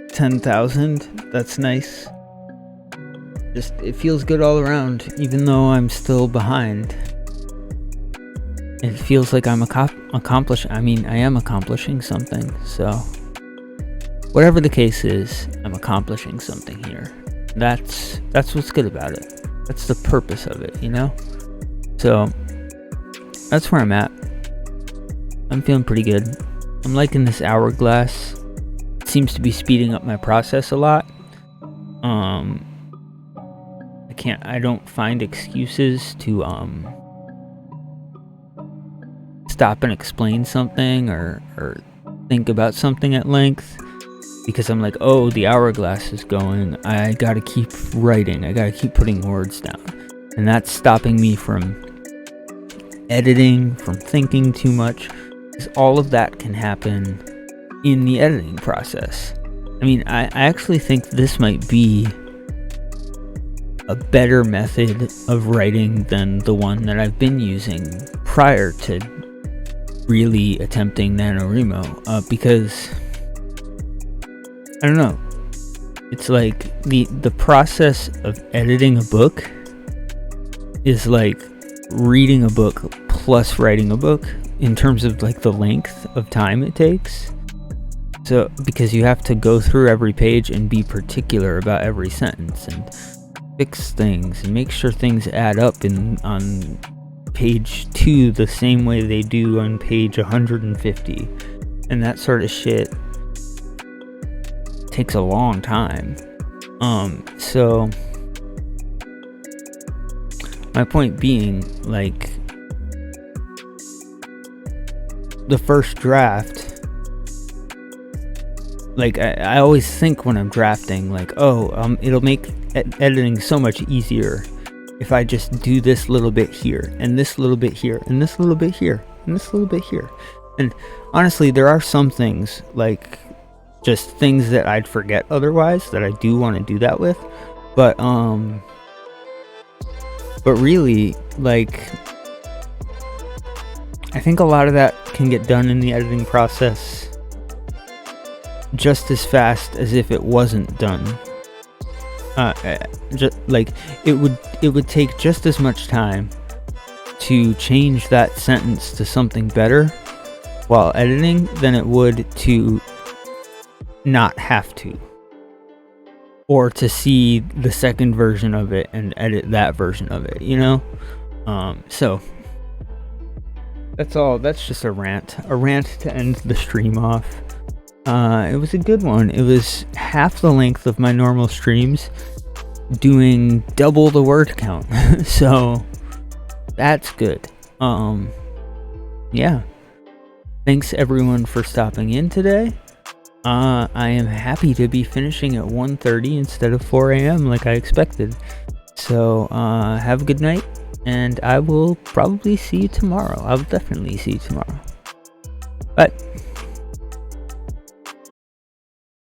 10,000. That's nice. Just, it feels good all around, even though I'm still behind. It feels like I'm I am accomplishing something, so whatever the case is, I'm accomplishing something here. That's what's good about it. That's the purpose of it, you know? So that's where I'm at. I'm feeling pretty good. I'm liking this hourglass. It seems to be speeding up my process a lot. I don't find excuses to stop and explain something or think about something at length, because I'm like, oh, the hourglass is going, I gotta keep writing, I gotta keep putting words down, and that's stopping me from editing, from thinking too much, because all of that can happen in the editing process. I mean, I actually think this might be a better method of writing than the one that I've been using prior to really attempting NaNoWriMo, because I don't know, it's like the process of editing a book is like reading a book plus writing a book in terms of like the length of time it takes. So because you have to go through every page and be particular about every sentence and fix things and make sure things add up on page 2 the same way they do on page 150, and that sort of shit takes a long time. So my point being, like, the first draft, like I always think when I'm drafting, like, oh, it'll make editing so much easier if I just do this little bit here and this little bit here and this little bit here and this little bit here. And honestly, there are some things, like just things that I'd forget otherwise, that I do want to do that with, but really, like, I think a lot of that can get done in the editing process just as fast as if it wasn't done. Just like it would take just as much time to change that sentence to something better while editing than it would to not have to, or to see the second version of it and edit that version of it, you know? So that's all. That's just a rant to end the stream off. It was a good one. It was half the length of my normal streams, doing double the word count. So that's good. Yeah. Thanks everyone for stopping in today. I am happy to be finishing at 1:30 instead of 4 a.m. like I expected. So have a good night, and I will probably see you tomorrow. I will definitely see you tomorrow. Bye.